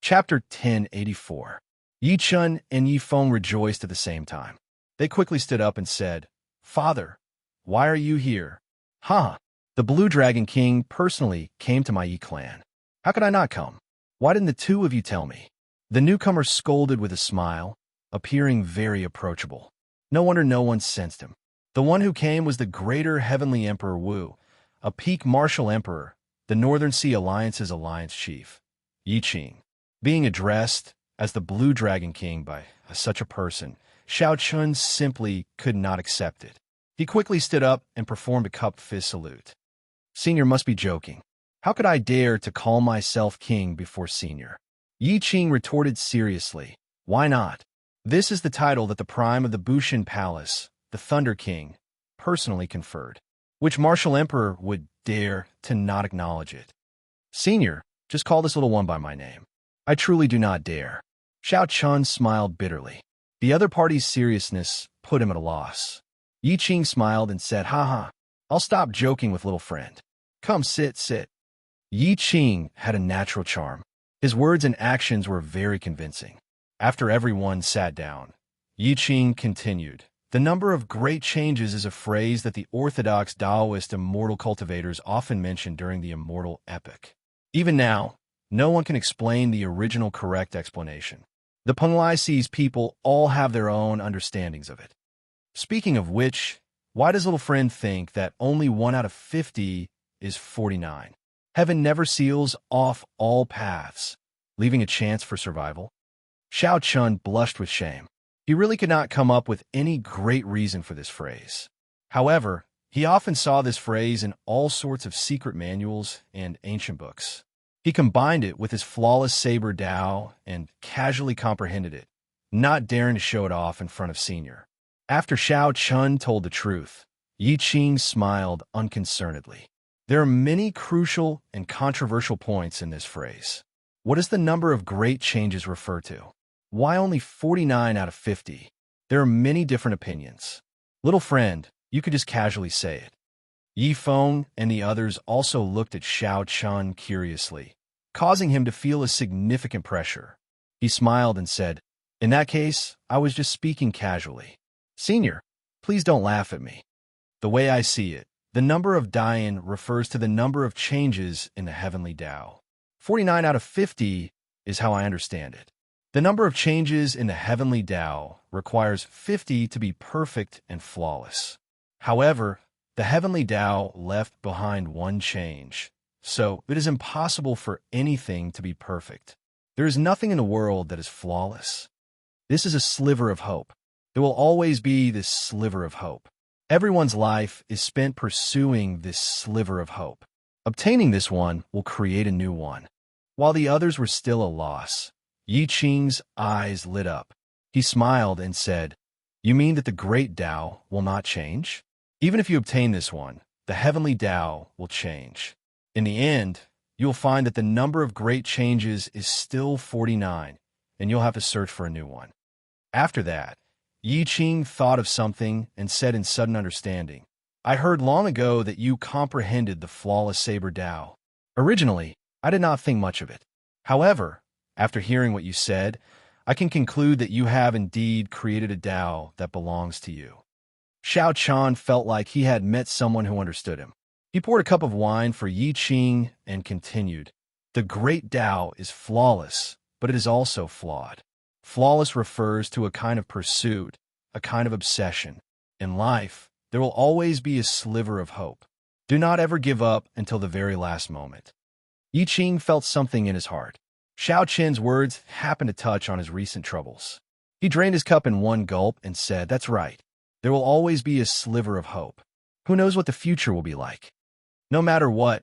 Chapter 1084. Yi Chun and Yi Feng rejoiced at the same time. They quickly stood up and said, "Father, why are you here?" "Huh. The Blue Dragon King personally came to my Yi clan. How could I not come? Why didn't the two of you tell me?" The newcomer scolded with a smile, appearing very approachable. No wonder no one sensed him. The one who came was the greater heavenly Emperor Wu, a peak martial emperor, the Northern Sea Alliance's alliance chief, Yi Qing. Being addressed as the Blue Dragon King by such a person, Xiao Chun simply could not accept it. He quickly stood up and performed a cupped fist salute. "Senior must be joking. How could I dare to call myself king before senior?" Yi Qing retorted seriously. "Why not? This is the title that the prime of the Bushin Palace, the Thunder King, personally conferred. Which martial emperor would dare to not acknowledge it? Senior, just call this little one by my name." "I truly do not dare." Xiao Chun smiled bitterly. The other party's seriousness put him at a loss. Yi Qing smiled and said, "Ha, I'll stop joking with little friend. Come, sit." Yi Qing had a natural charm. His words and actions were very convincing. After everyone sat down, Yi Qing continued, "The number of great changes is a phrase that the orthodox Taoist immortal cultivators often mention during the Immortal epic. Even now, no one can explain the original correct explanation. The Penglai people all have their own understandings of it. Speaking of which, why does little friend think that only 1 out of 50 is 49? Heaven never seals off all paths, leaving a chance for survival?" Xiao Chun blushed with shame. He really could not come up with any great reason for this phrase. However, he often saw this phrase in all sorts of secret manuals and ancient books. He combined it with his flawless saber Dao and casually comprehended it, not daring to show it off in front of senior. After Xiao Chun told the truth, Yi Qing smiled unconcernedly. There are many crucial and controversial points in this phrase. What does the number of great changes refer to? Why only 49 out of 50? There are many different opinions. Little friend, you could just casually say it. Yi Feng and the others also looked at Xiao Chun curiously, causing him to feel a significant pressure. He smiled and said, "In that case, I was just speaking casually. Senior, please don't laugh at me. The way I see it, the number of Dian refers to the number of changes in the heavenly Tao. 49 out of 50 is how I understand it. The number of changes in the heavenly Tao requires 50 to be perfect and flawless. However, the heavenly Tao left behind one change, so it is impossible for anything to be perfect. There is nothing in the world that is flawless. This is a sliver of hope. There will always be this sliver of hope. Everyone's life is spent pursuing this sliver of hope. Obtaining this one will create a new one." While the others were still a loss, Yi Qing's eyes lit up. He smiled and said, "You mean that the great Tao will not change? Even if you obtain this one, the heavenly Tao will change. In the end, you'll find that the number of great changes is still 49, and you'll have to search for a new one." After that, Yi Qing thought of something and said in sudden understanding, "I heard long ago that you comprehended the flawless saber Tao. Originally, I did not think much of it. However, after hearing what you said, I can conclude that you have indeed created a Tao that belongs to you." Xiao Chun felt like he had met someone who understood him. He poured a cup of wine for Yi Qing and continued, "The great Tao is flawless, but it is also flawed. Flawless refers to a kind of pursuit, a kind of obsession. In life, there will always be a sliver of hope. Do not ever give up until the very last moment." Yi Qing felt something in his heart. Xiao Chen's words happened to touch on his recent troubles. He drained his cup in one gulp and said, "That's right. There will always be a sliver of hope. Who knows what the future will be like? No matter what,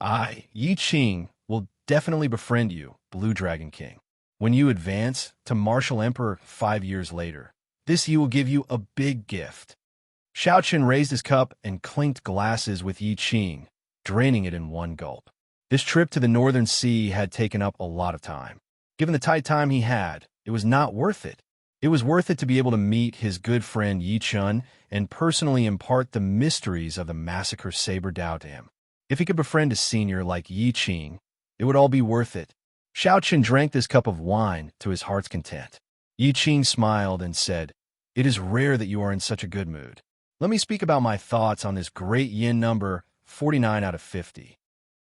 I, Yi Qing, will definitely befriend you, Blue Dragon King. When you advance to Martial Emperor 5 years later, this Yi will give you a big gift." Xiao Chen raised his cup and clinked glasses with Yi Qing, draining it in one gulp. This trip to the Northern Sea had taken up a lot of time. Given the tight time he had, it was not worth it. It was worth it to be able to meet his good friend Yi Chun and personally impart the mysteries of the massacre saber Tao to him. If he could befriend a senior like Yi Qing, it would all be worth it. Xiao Chen drank this cup of wine to his heart's content. Yi Qing smiled and said, "It is rare that you are in such a good mood. Let me speak about my thoughts on this great yin number 49 out of 50.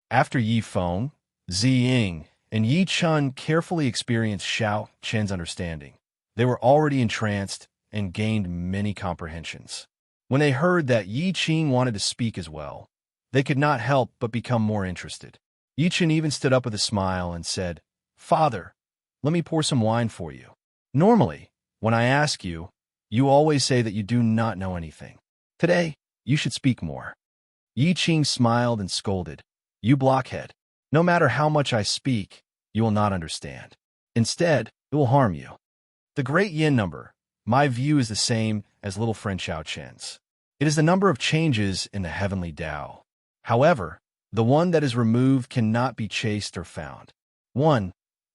After Yi Feng, Zi Ying, and Yi Chun carefully experienced Xiao Chen's understanding, they were already entranced and gained many comprehensions. When they heard that Yi Qing wanted to speak as well, they could not help but become more interested. Yi Chen even stood up with a smile and said, "Father, let me pour some wine for you. Normally, when I ask you, you always say that you do not know anything. Today, you should speak more." Yi Qing smiled and scolded, "You blockhead. No matter how much I speak, you will not understand. Instead, it will harm you. The great yin number, my view is the same as little friend Xiao Chen's. It is the number of changes in the heavenly Tao. However, the one that is removed cannot be chased or found. 1,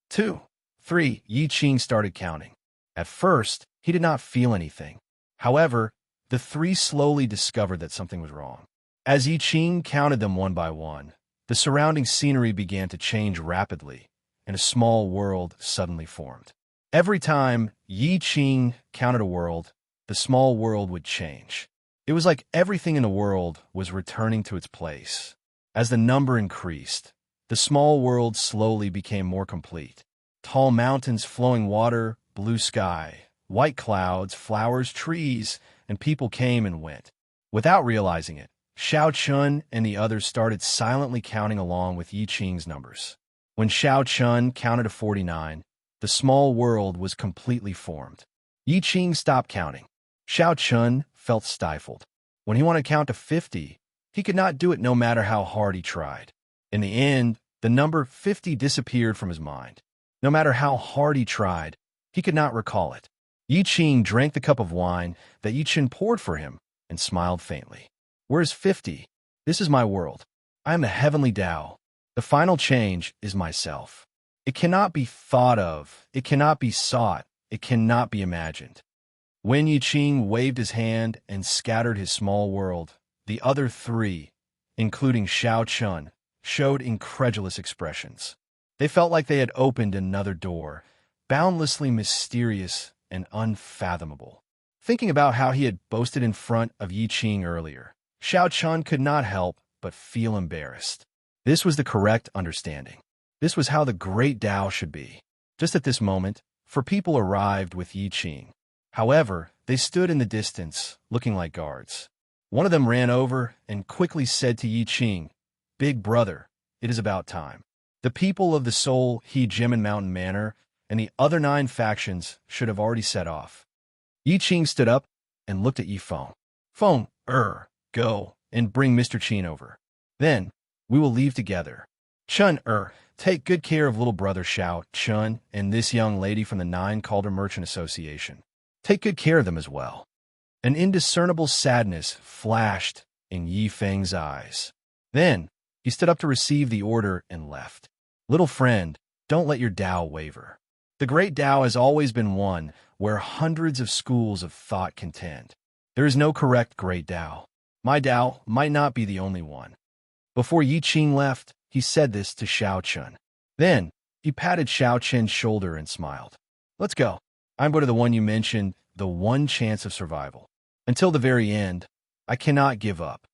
2, 3. Yi Qing started counting. At first, he did not feel anything. However, the three slowly discovered that something was wrong. As Yi Qing counted them one by one, the surrounding scenery began to change rapidly, and a small world suddenly formed. Every time Yi Qing counted a world, the small world would change. It was like everything in the world was returning to its place. As the number increased, the small world slowly became more complete. Tall mountains, flowing water, blue sky, white clouds, flowers, trees, and people came and went. Without realizing it, Xiao Chun and the others started silently counting along with Yi Qing's numbers. When Xiao Chun counted to 49, the small world was completely formed. Yi Qing stopped counting. Xiao Chun felt stifled. When he wanted to count to 50, he could not do it no matter how hard he tried. In the end, the number 50 disappeared from his mind. No matter how hard he tried, he could not recall it. Yi Qing drank the cup of wine that Yi Chen poured for him and smiled faintly. "Where is 50? This is my world. I am the heavenly Tao. The final change is myself. It cannot be thought of, it cannot be sought, it cannot be imagined." When Yi Qing waved his hand and scattered his small world, the other three, including Xiao Chun, showed incredulous expressions. They felt like they had opened another door, boundlessly mysterious and unfathomable. Thinking about how he had boasted in front of Yi Qing earlier, Xiao Chun could not help but feel embarrassed. This was the correct understanding. This was how the great Tao should be. Just at this moment, four people arrived with Yi Qing. However, they stood in the distance, looking like guards. One of them ran over and quickly said to Yi Qing, "Big brother, it is about time. The people of the Seoul He Jimin Mountain Manor and the other 9 factions should have already set off." Yi Qing stood up and looked at Yi Feng. "Feng, go and bring Mr. Qin over. Then, we will leave together. Chun, take good care of little brother Xiao Chun and this young lady from the 9 Calder Merchant Association. Take good care of them as well." An indiscernible sadness flashed in Yi Feng's eyes. Then, he stood up to receive the order and left. "Little friend, don't let your Tao waver. The great Tao has always been one where hundreds of schools of thought contend. There is no correct great Tao. My Tao might not be the only one." Before Yi Qing left, he said this to Xiao Chun. Then, he patted Xiao Chen's shoulder and smiled. "Let's go. I'm going to the one you mentioned, the one chance of survival. Until the very end, I cannot give up."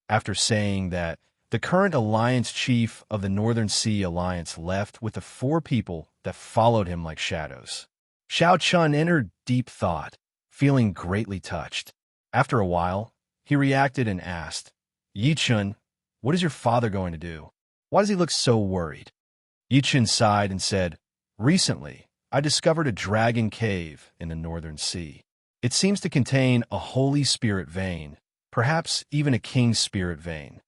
After saying that, the current alliance chief of the Northern Sea Alliance left with the 4 people that followed him like shadows. Xiao Chun entered deep thought, feeling greatly touched. After a while, he reacted and asked, "Yi Chun, what is your father going to do? Why does he look so worried?" Yi Chun sighed and said, "Recently, I discovered a dragon cave in the Northern Sea. It seems to contain a holy spirit vein, perhaps even a king's spirit vein.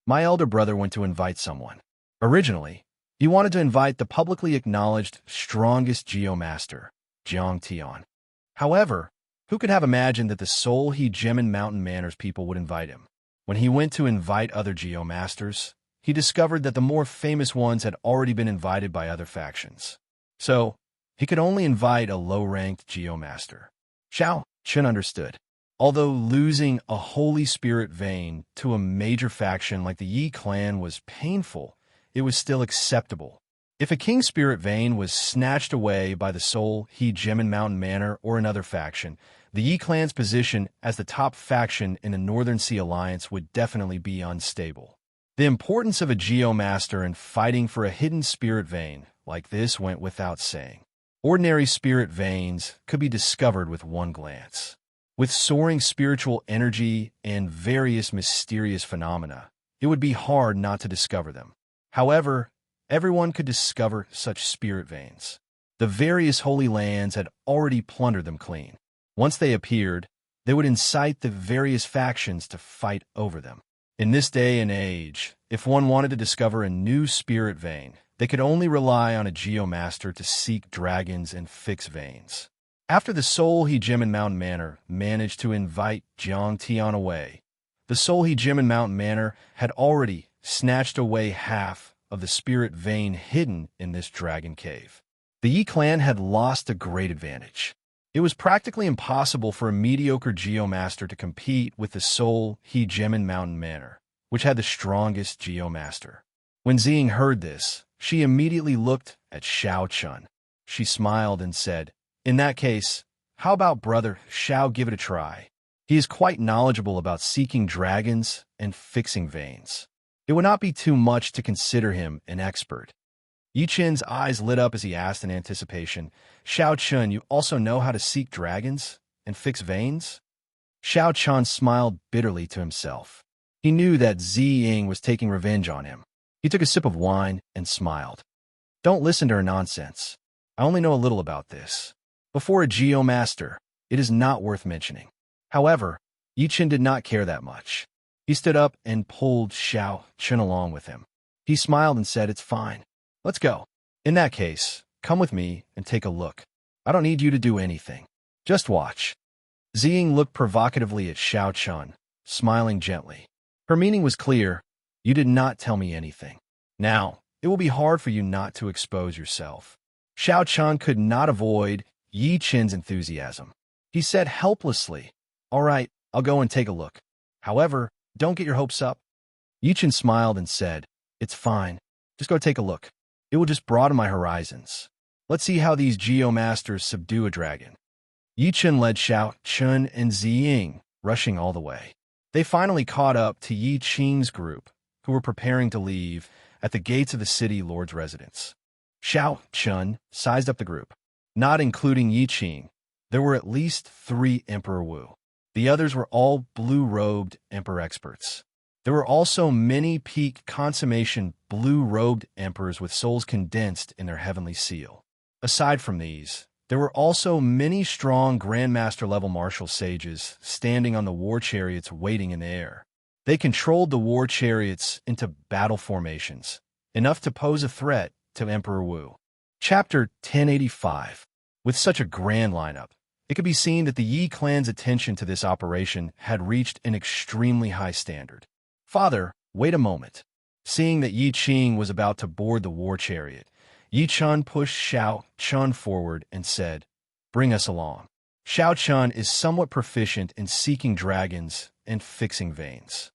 My elder brother went to invite someone. Originally, he wanted to invite the publicly acknowledged strongest geomaster, Jiang Tian. However, who could have imagined that the Seoul He Jimin Mountain Manor's people would invite him? When he went to invite other geomasters, he discovered that the more famous ones had already been invited by other factions. So, he could only invite a low-ranked geomaster. Xiao Chun understood. Although losing a holy spirit vein to a major faction like the Yi clan was painful, it was still acceptable. If a king's spirit vein was snatched away by the Soul, He Gemin Mountain Manor, or another faction, the Yi clan's position as the top faction in the Northern Sea Alliance would definitely be unstable. The importance of a Geomaster in fighting for a hidden spirit vein like this went without saying. Ordinary spirit veins could be discovered with one glance. With soaring spiritual energy and various mysterious phenomena, it would be hard not to discover them. However, everyone could discover such spirit veins. The various holy lands had already plundered them clean. Once they appeared, they would incite the various factions to fight over them. In this day and age, if one wanted to discover a new spirit vein, they could only rely on a Geomaster to seek dragons and fix veins. After the Soul He Gemin Mountain Manor managed to invite Jiang Tian away, the Soul He Gemin Mountain Manor had already snatched away half of the spirit vein hidden in this dragon cave. The Yi clan had lost a great advantage. It was practically impossible for a mediocre Geomaster to compete with the Soul He Gemin Mountain Manor, which had the strongest Geomaster. When Ziying heard this, she immediately looked at Xiao Chun. She smiled and said, "In that case, how about brother Xiao give it a try? He is quite knowledgeable about seeking dragons and fixing veins. It would not be too much to consider him an expert." Yi Chen's eyes lit up as he asked in anticipation, "Xiao Chun, you also know how to seek dragons and fix veins?" Xiao Chun smiled bitterly to himself. He knew that Ziying was taking revenge on him. He took a sip of wine and smiled. "Don't listen to her nonsense. I only know a little about this. Before a Geomaster, it is not worth mentioning." However, Yi Chen did not care that much. He stood up and pulled Xiao Chun along with him. He smiled and said, "It's fine. Let's go. In that case, come with me and take a look. I don't need you to do anything. Just watch." Ziying looked provocatively at Xiao Chun, smiling gently. Her meaning was clear. "You did not tell me anything. Now, it will be hard for you not to expose yourself." Xiao Chun could not avoid Yi Chen's enthusiasm. He said helplessly, "All right, I'll go and take a look. However, don't get your hopes up." Yi Chen smiled and said, "It's fine. Just go take a look. It will just broaden my horizons. Let's see how these Geomasters subdue a dragon." Yi Chen led Xiao Chun and Ziying, rushing all the way. They finally caught up to Yi Qing's group, who were preparing to leave at the gates of the city lord's residence. Xiao Chun sized up the group. Not including Yi Qing, there were at least 3 Emperor Wu. The others were all blue-robed Emperor experts. There were also many peak consummation blue-robed emperors with souls condensed in their heavenly seal. Aside from these, there were also many strong Grandmaster-level martial sages standing on the war chariots waiting in the air. They controlled the war chariots into battle formations, enough to pose a threat to Emperor Wu. Chapter 1085. With such a grand lineup, it could be seen that the Yi clan's attention to this operation had reached an extremely high standard. "Father, wait a moment." Seeing that Yi Qing was about to board the war chariot, Yi Chun pushed Xiao Chun forward and said, "Bring us along." Xiao Chun is somewhat proficient in seeking dragons and fixing veins.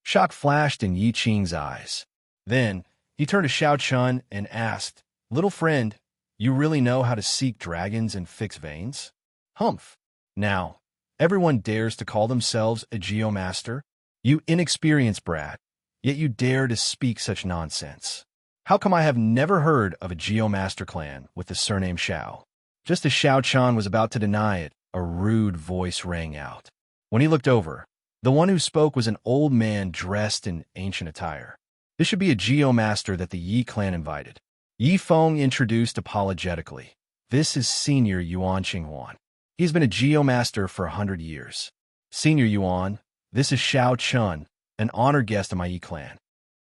Shock flashed in Yi Qing's eyes. Then, he turned to Xiao Chun and asked, "Little friend, you really know how to seek dragons and fix veins?" "Humph. Now, everyone dares to call themselves a Geomaster? You inexperienced brat, yet you dare to speak such nonsense. How come I have never heard of a Geomaster clan with the surname Xiao?" Just as Xiao Chun was about to deny it, a rude voice rang out. When he looked over, the one who spoke was an old man dressed in ancient attire. This should be a Geomaster that the Yi clan invited. Yi Feng introduced apologetically. "This is Senior Yuan Qinghuan. He's been a Geomaster for 100 years. Senior Yuan, this is Xiao Chun, an honored guest of my Yi clan."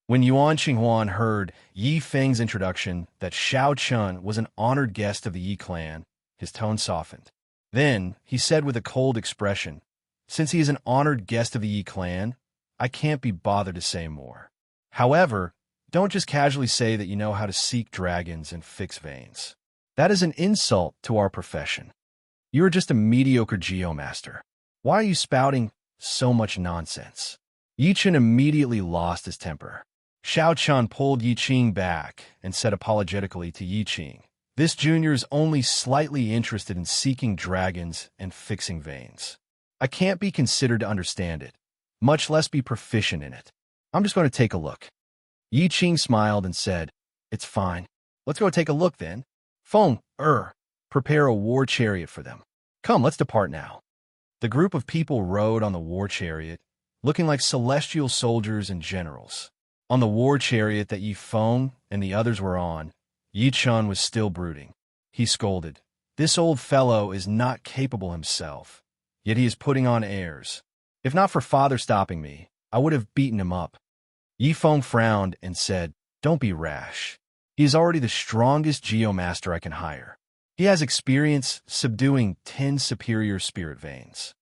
When Yuan Qinghuan heard Yi Feng's introduction that Xiao Chun was an honored guest of the Yi clan, his tone softened. Then he said with a cold expression, "Since he is an honored guest of the Yi clan, I can't be bothered to say more. However, don't just casually say that you know how to seek dragons and fix veins. That is an insult to our profession. You are just a mediocre Geomaster. Why are you spouting so much nonsense?" Yi Chen immediately lost his temper. Xiao Chun pulled Yi Qing back and said apologetically to Yi Qing, "This junior's only slightly interested in seeking dragons and fixing veins. I can't be considered to understand it, much less be proficient in it. I'm just going to take a look." Yi Qing smiled and said, "It's fine. Let's go take a look then. Feng, prepare a war chariot for them. Come, let's depart now." The group of people rode on the war chariot, looking like celestial soldiers and generals. On the war chariot that Yi Feng and the others were on, Yi Chun was still brooding. He scolded, "This old fellow is not capable himself, yet he is putting on airs. If not for father stopping me, I would have beaten him up." Yi Feng frowned and said, "Don't be rash. He is already the strongest geomaster I can hire. He has experience subduing 10 superior spirit veins."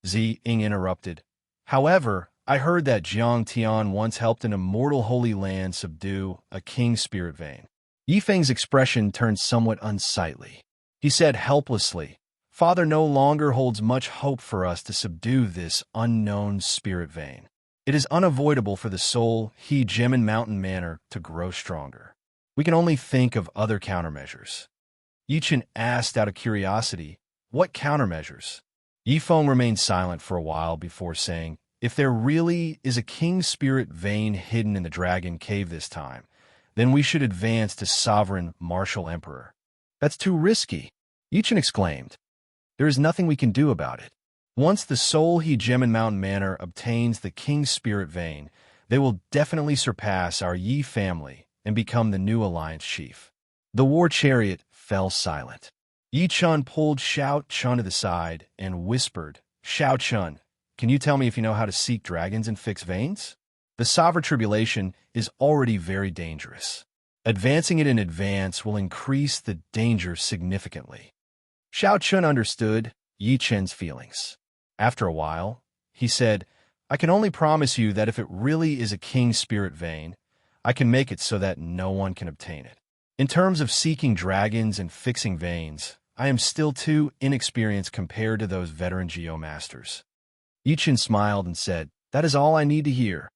Zi Ying interrupted, "However, I heard that Jiang Tian once helped an immortal holy land subdue a king's spirit vein." Yi Feng's expression turned somewhat unsightly. He said helplessly, "Father no longer holds much hope for us to subdue this unknown spirit vein. It is unavoidable for the soul He Gemin Mountain Manor to grow stronger. We can only think of other countermeasures." Yi Chen asked out of curiosity, "What countermeasures?" Yi Feng remained silent for a while before saying, "If there really is a king's spirit vein hidden in the dragon cave this time, then we should advance to sovereign martial emperor." "That's too risky," Yi Chen exclaimed. "There is nothing we can do about it. Once the soul He Gemin Mountain Manor obtains the king's spirit vein, they will definitely surpass our Yi family and become the new alliance chief." The war chariot fell silent. Yi Chun pulled Xiao Chun to the side and whispered, "Xiao Chun, can you tell me if you know how to seek dragons and fix veins? The sovereign tribulation is already very dangerous. Advancing it in advance will increase the danger significantly." Xiao Chun understood Yi Chen's feelings. After a while, he said, "I can only promise you that if it really is a king's spirit vein, I can make it so that no one can obtain it. In terms of seeking dragons and fixing veins, I am still too inexperienced compared to those veteran geomasters." Yi Chen smiled and said, "That is all I need to hear."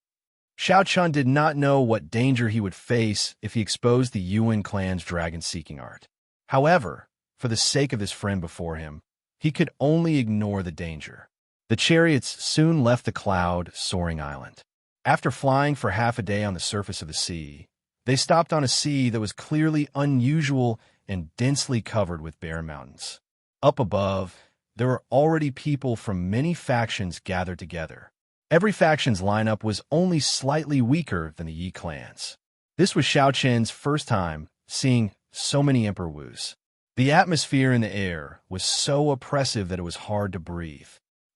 Xiao Chun did not know what danger he would face if he exposed the Yuan clan's dragon-seeking art. However, for the sake of his friend before him, he could only ignore the danger. The chariots soon left the cloud-soaring island. After flying for half a day on the surface of the sea, they stopped on a sea that was clearly unusual and densely covered with barren mountains. Up above, there were already people from many factions gathered together. Every faction's lineup was only slightly weaker than the Yi clans. This was Xiao Chen's first time seeing so many Emperor Wus. The atmosphere in the air was so oppressive that it was hard to breathe.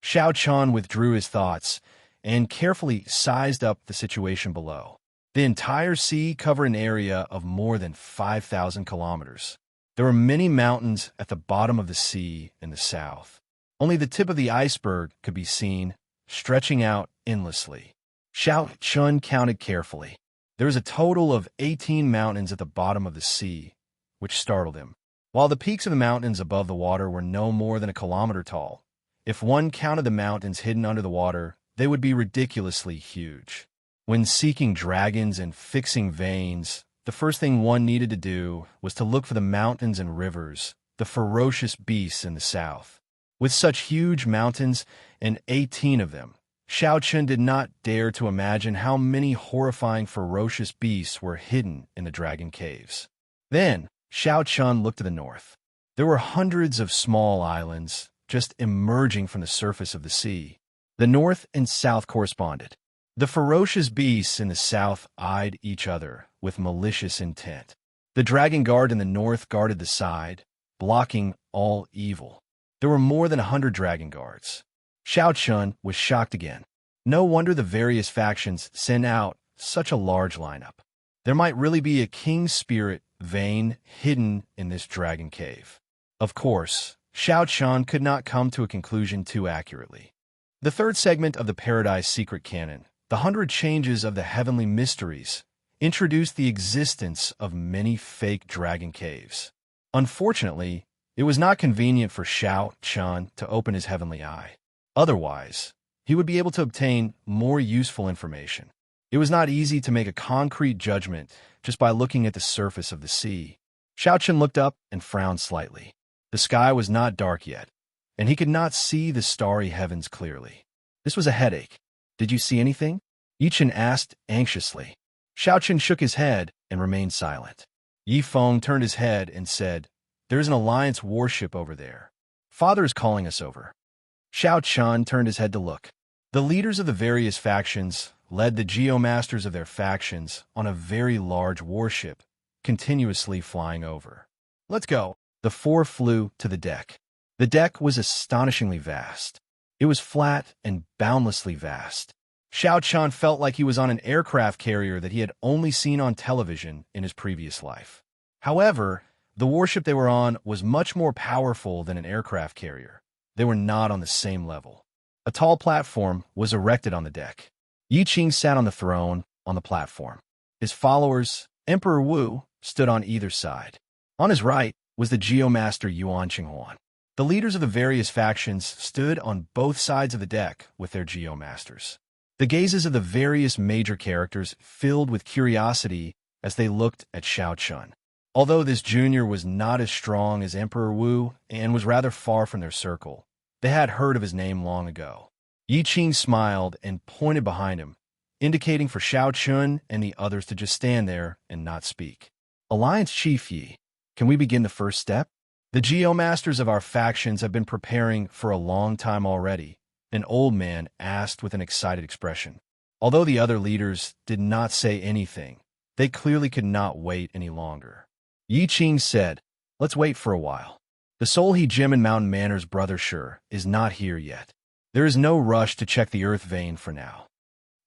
Xiao Chen withdrew his thoughts and carefully sized up the situation below. The entire sea covered an area of more than 5,000 kilometers. There were many mountains at the bottom of the sea in the south. Only the tip of the iceberg could be seen, stretching out endlessly. Xiao Chun counted carefully. There was a total of 18 mountains at the bottom of the sea, which startled him. While the peaks of the mountains above the water were no more than a kilometer tall, if one counted the mountains hidden under the water, they would be ridiculously huge. When seeking dragons and fixing veins, the first thing one needed to do was to look for the mountains and rivers, the ferocious beasts in the south. With such huge mountains, and 18 of them, Xiao Chun did not dare to imagine how many horrifying ferocious beasts were hidden in the dragon caves. Then, Xiao Chun looked to the north. There were hundreds of small islands just emerging from the surface of the sea. The north and south corresponded. The ferocious beasts in the south eyed each other with malicious intent. The dragon guard in the north guarded the side, blocking all evil. There were more than 100 dragon guards. Xiao Chun was shocked again. No wonder the various factions sent out such a large lineup. There might really be a king's spirit vein hidden in this dragon cave. Of course, Xiao Chun could not come to a conclusion too accurately. The third segment of the Paradise Secret Canon, The 100 Changes of the Heavenly Mysteries, introduced the existence of many fake dragon caves. Unfortunately, it was not convenient for Xiao Chun to open his heavenly eye. Otherwise, he would be able to obtain more useful information. It was not easy to make a concrete judgment just by looking at the surface of the sea. Xiaochen looked up and frowned slightly. The sky was not dark yet, and he could not see the starry heavens clearly. This was a headache. Did you see anything? Yichen asked anxiously. Xiaochen shook his head and remained silent. Yifeng turned his head and said, "There's an alliance warship over there. Father is calling us over." Xiao Chun turned his head to look. The leaders of the various factions led the geomasters of their factions on a very large warship, continuously flying over. "Let's go." The four flew to the deck. The deck was astonishingly vast. It was flat and boundlessly vast. Xiao Chun felt like he was on an aircraft carrier that he had only seen on television in his previous life. However, the warship they were on was much more powerful than an aircraft carrier. They were not on the same level. A tall platform was erected on the deck. Yi Qing sat on the throne on the platform. His followers, Emperor Wu, stood on either side. On his right was the Geomaster Yuan Qinghuan. The leaders of the various factions stood on both sides of the deck with their Geomasters. The gazes of the various major characters filled with curiosity as they looked at Xiao Chun. Although this junior was not as strong as Emperor Wu and was rather far from their circle, they had heard of his name long ago. Yi Qing smiled and pointed behind him, indicating for Xiao Chun and the others to just stand there and not speak. "Alliance Chief Yi, can we begin the first step? The Geomasters of our factions have been preparing for a long time already," an old man asked with an excited expression. Although the other leaders did not say anything, they clearly could not wait any longer. Yi Qing said, "Let's wait for a while. The Soul He Jim and Mountain Manor's brother Sure is not here yet. There is no rush to check the earth vein for now."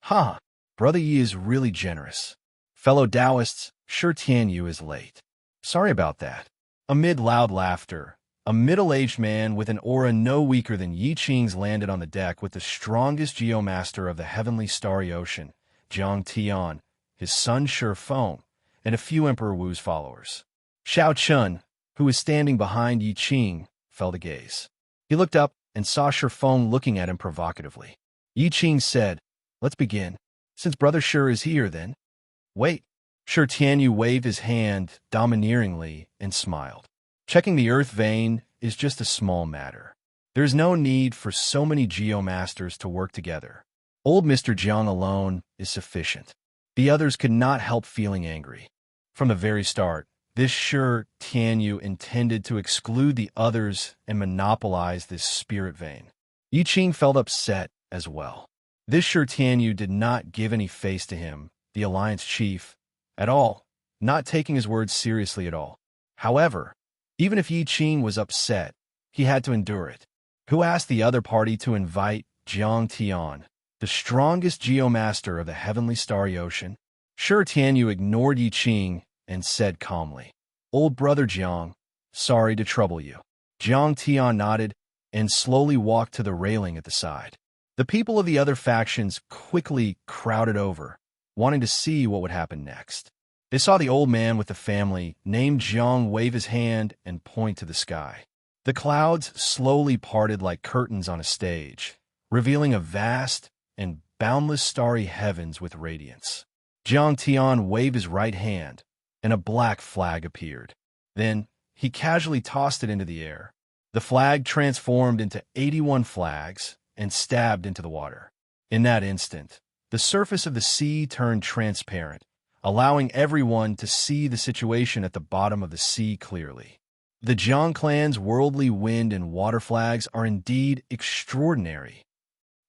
"Ha! Brother Yi is really generous. Fellow Taoists, Sure Tianyu is late. Sorry about that." Amid loud laughter, a middle-aged man with an aura no weaker than Yi Qing's landed on the deck with the strongest geomaster of the heavenly starry ocean, Jiang Tian, his son Shi Feng, and a few Emperor Wu's followers. Xiao Chun, who was standing behind Yi Qing, fell to gaze. He looked up and saw Shi Feng looking at him provocatively. Yi Qing said, "Let's begin. Since Brother Shi is here, then." "Wait." Shi Tianyu waved his hand domineeringly and smiled. "Checking the earth vein is just a small matter. There's no need for so many geomasters to work together. Old Mr. Jiang alone is sufficient." The others could not help feeling angry. From the very start, this Shi Tianyu intended to exclude the others and monopolize this spirit vein. Yi Qing felt upset as well. This Shi Tianyu did not give any face to him, the alliance chief, at all, not taking his words seriously at all. However, even if Yi Qing was upset, he had to endure it. Who asked the other party to invite Jiang Tian, the strongest geomaster of the heavenly starry ocean? Shi Tianyu ignored Yi Qing and said calmly, "Old brother Jiang, sorry to trouble you." Jiang Tian nodded and slowly walked to the railing at the side. The people of the other factions quickly crowded over, wanting to see what would happen next. They saw the old man with the family named Jiang wave his hand and point to the sky. The clouds slowly parted like curtains on a stage, revealing a vast and boundless starry heavens with radiance. Jiang Tian waved his right hand, and a black flag appeared. Then he casually tossed it into the air. The flag transformed into 81 flags and stabbed into the water. In that instant, the surface of the sea turned transparent, allowing everyone to see the situation at the bottom of the sea clearly. The Jiang clan's worldly wind and water flags are indeed extraordinary.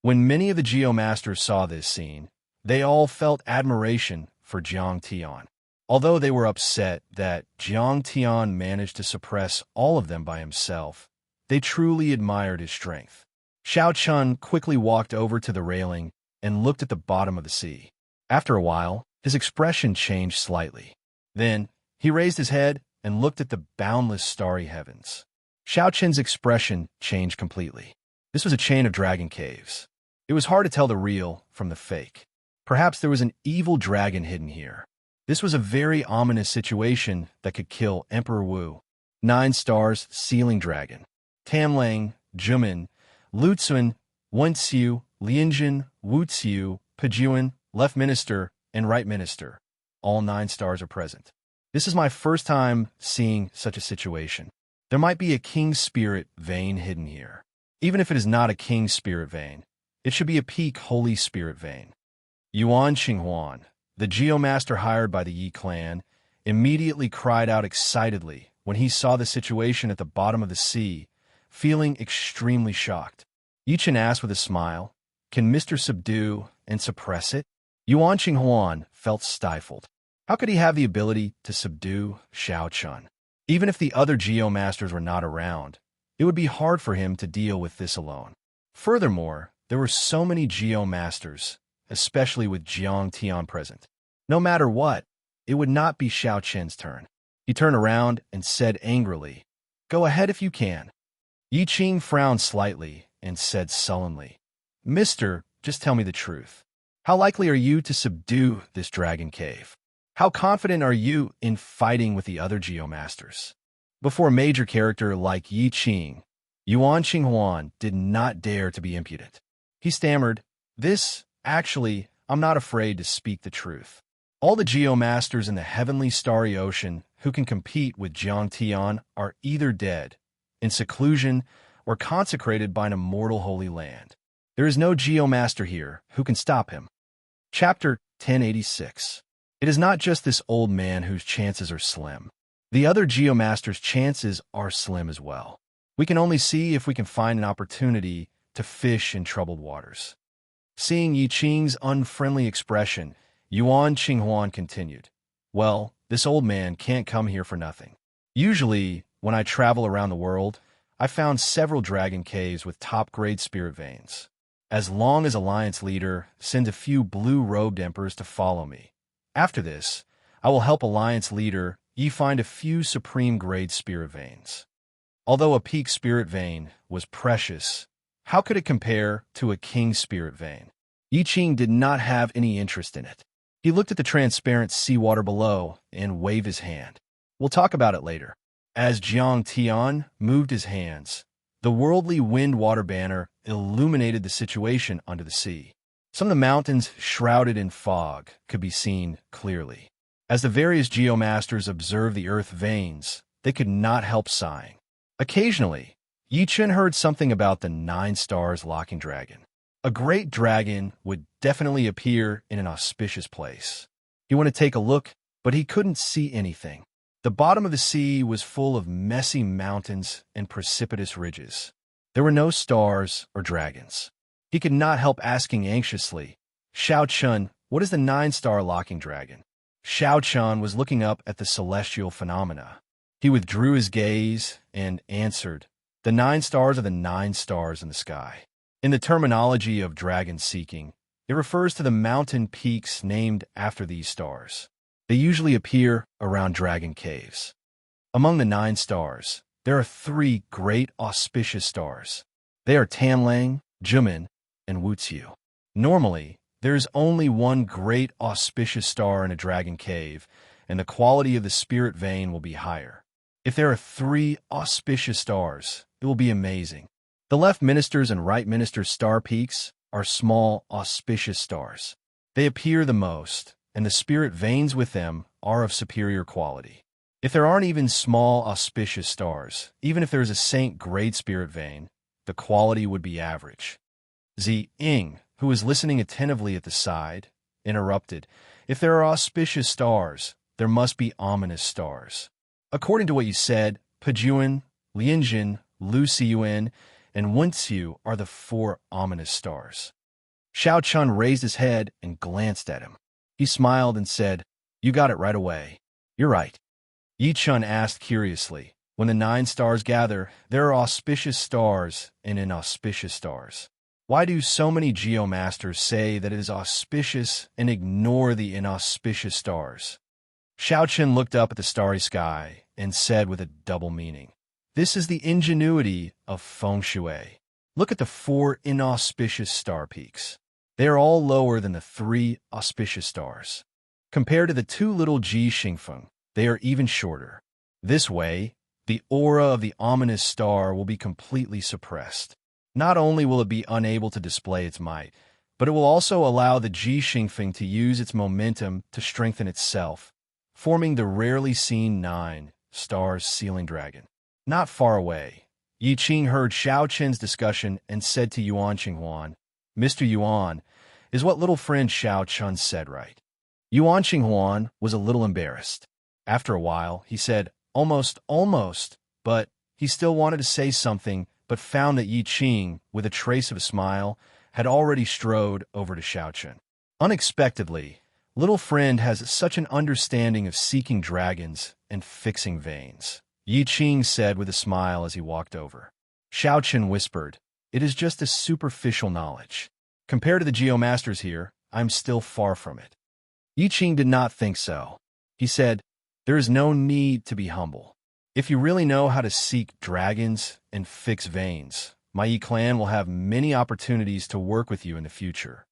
When many of the Geomasters saw this scene, they all felt admiration for Jiang Tian. Although they were upset that Jiang Tian managed to suppress all of them by himself, they truly admired his strength. Xiao Chun quickly walked over to the railing and looked at the bottom of the sea. After a while, his expression changed slightly. Then, he raised his head and looked at the boundless starry heavens. Xiao Chun's expression changed completely. This was a chain of dragon caves. It was hard to tell the real from the fake. Perhaps there was an evil dragon hidden here. This was a very ominous situation that could kill Emperor Wu. 9 stars Sealing Dragon. Tamlang, Jumin, Lutzun, Wenxiu, Lianjin, Wuxiu, Pejuan, left minister, and right minister. All 9 stars are present. This is my first time seeing such a situation. There might be a king spirit vein hidden here. Even if it is not a king spirit vein, it should be a peak holy spirit vein. Yuan Qinghuan, the geomaster hired by the Yi clan, immediately cried out excitedly when he saw the situation at the bottom of the sea, feeling extremely shocked. Yi Chen asked with a smile, "Can Mr. subdue and suppress it?" Yuan Qinghuan felt stifled. How could he have the ability to subdue Xiao Chun? Even if the other geomasters were not around, it would be hard for him to deal with this alone. Furthermore, there were so many geomasters, especially with Jiang Tian present. No matter what, it would not be Xiao Chen's turn. He turned around and said angrily, "Go ahead if you can." Yi Qing frowned slightly and said sullenly, "Mister, just tell me the truth. How likely are you to subdue this dragon cave? How confident are you in fighting with the other geomasters?" Before a major character like Yi Qing, Yuan Qinghuan did not dare to be impudent. He stammered, Actually, I'm not afraid to speak the truth. All the geomasters in the heavenly starry ocean who can compete with Jiang Tian are either dead, in seclusion, or consecrated by an immortal holy land. There is no geomaster here who can stop him." Chapter 1086. It is not just this old man whose chances are slim. The other geomasters' chances are slim as well. We can only see if we can find an opportunity to fish in troubled waters. Seeing Yi Qing's unfriendly expression, Yuan Qinghuan continued, "Well, this old man can't come here for nothing. Usually, when I travel around the world, I found several dragon caves with top-grade spirit veins. As long as Alliance leader sends a few blue-robed emperors to follow me. After this, I will help Alliance leader Yi find a few supreme-grade spirit veins." Although a peak spirit vein was precious, how could it compare to a king spirit vein? Yi Qing did not have any interest in it. He looked at the transparent seawater below and waved his hand. "We'll talk about it later." As Jiang Tian moved his hands, the worldly wind-water banner illuminated the situation under the sea. Some of the mountains shrouded in fog could be seen clearly. As the various geomasters observed the earth veins, they could not help sighing. Occasionally, Yi Chen heard something about the 9 stars locking dragon. A great dragon would definitely appear in an auspicious place. He wanted to take a look, but he couldn't see anything. The bottom of the sea was full of messy mountains and precipitous ridges. There were no stars or dragons. He could not help asking anxiously, "Xiao Chun, what is the 9-star locking dragon?" Xiao Chun was looking up at the celestial phenomena. He withdrew his gaze and answered, "The 9 stars are the 9 stars in the sky." In the terminology of dragon seeking, it refers to the mountain peaks named after these stars. They usually appear around dragon caves. Among the 9 stars, there are 3 great auspicious stars. They are Tanlang, Jumin, and Wuxiu. Normally, there is only one great auspicious star in a dragon cave, and the quality of the spirit vein will be higher. If there are 3 auspicious stars, it will be amazing. The left minister's and right minister's star peaks are small, auspicious stars. They appear the most, and the spirit veins with them are of superior quality. If there aren't even small, auspicious stars, even if there is a saint-grade spirit vein, the quality would be average. Zi Ying, who was listening attentively at the side, interrupted, "If there are auspicious stars, there must be ominous stars. According to what you said, Pejuan, Lianjin, Lu Xiyuan, and Wenxiu are the 4 ominous stars." Xiao Chun raised his head and glanced at him. He smiled and said, "You got it right away. You're right." Yi Chun asked curiously, "When the 9 stars gather, there are auspicious stars and inauspicious stars. Why do so many geomasters say that it is auspicious and ignore the inauspicious stars?" Xiao Chun looked up at the starry sky and said with a double meaning, "This is the ingenuity of feng shui. Look at the 4 inauspicious star peaks. They are all lower than the 3 auspicious stars. Compared to the 2 little Ji Xingfeng, they are even shorter. This way, the aura of the ominous star will be completely suppressed. Not only will it be unable to display its might, but it will also allow the Ji Xingfeng to use its momentum to strengthen itself, forming the rarely seen 9 stars sealing dragon. Not far away, Yi Qing heard Xiao Qin's discussion and said to Yuan Qinghuan, "Mr. Yuan, is what little friend Xiao Chun said right?" Yuan Qinghuan was a little embarrassed. After a while, he said, almost, but he still wanted to say something, but found that Yi Qing, with a trace of a smile, had already strode over to Xiao Chun. Unexpectedly, little friend has such an understanding of seeking dragons and fixing veins, Yi Qing said with a smile as he walked over. Xiao Chun whispered, "It is just a superficial knowledge. Compared to the geomasters here, I'm still far from it." Yi Qing did not think so. He said, "There is no need to be humble. If you really know how to seek dragons and fix veins, my Yi clan will have many opportunities to work with you in the future."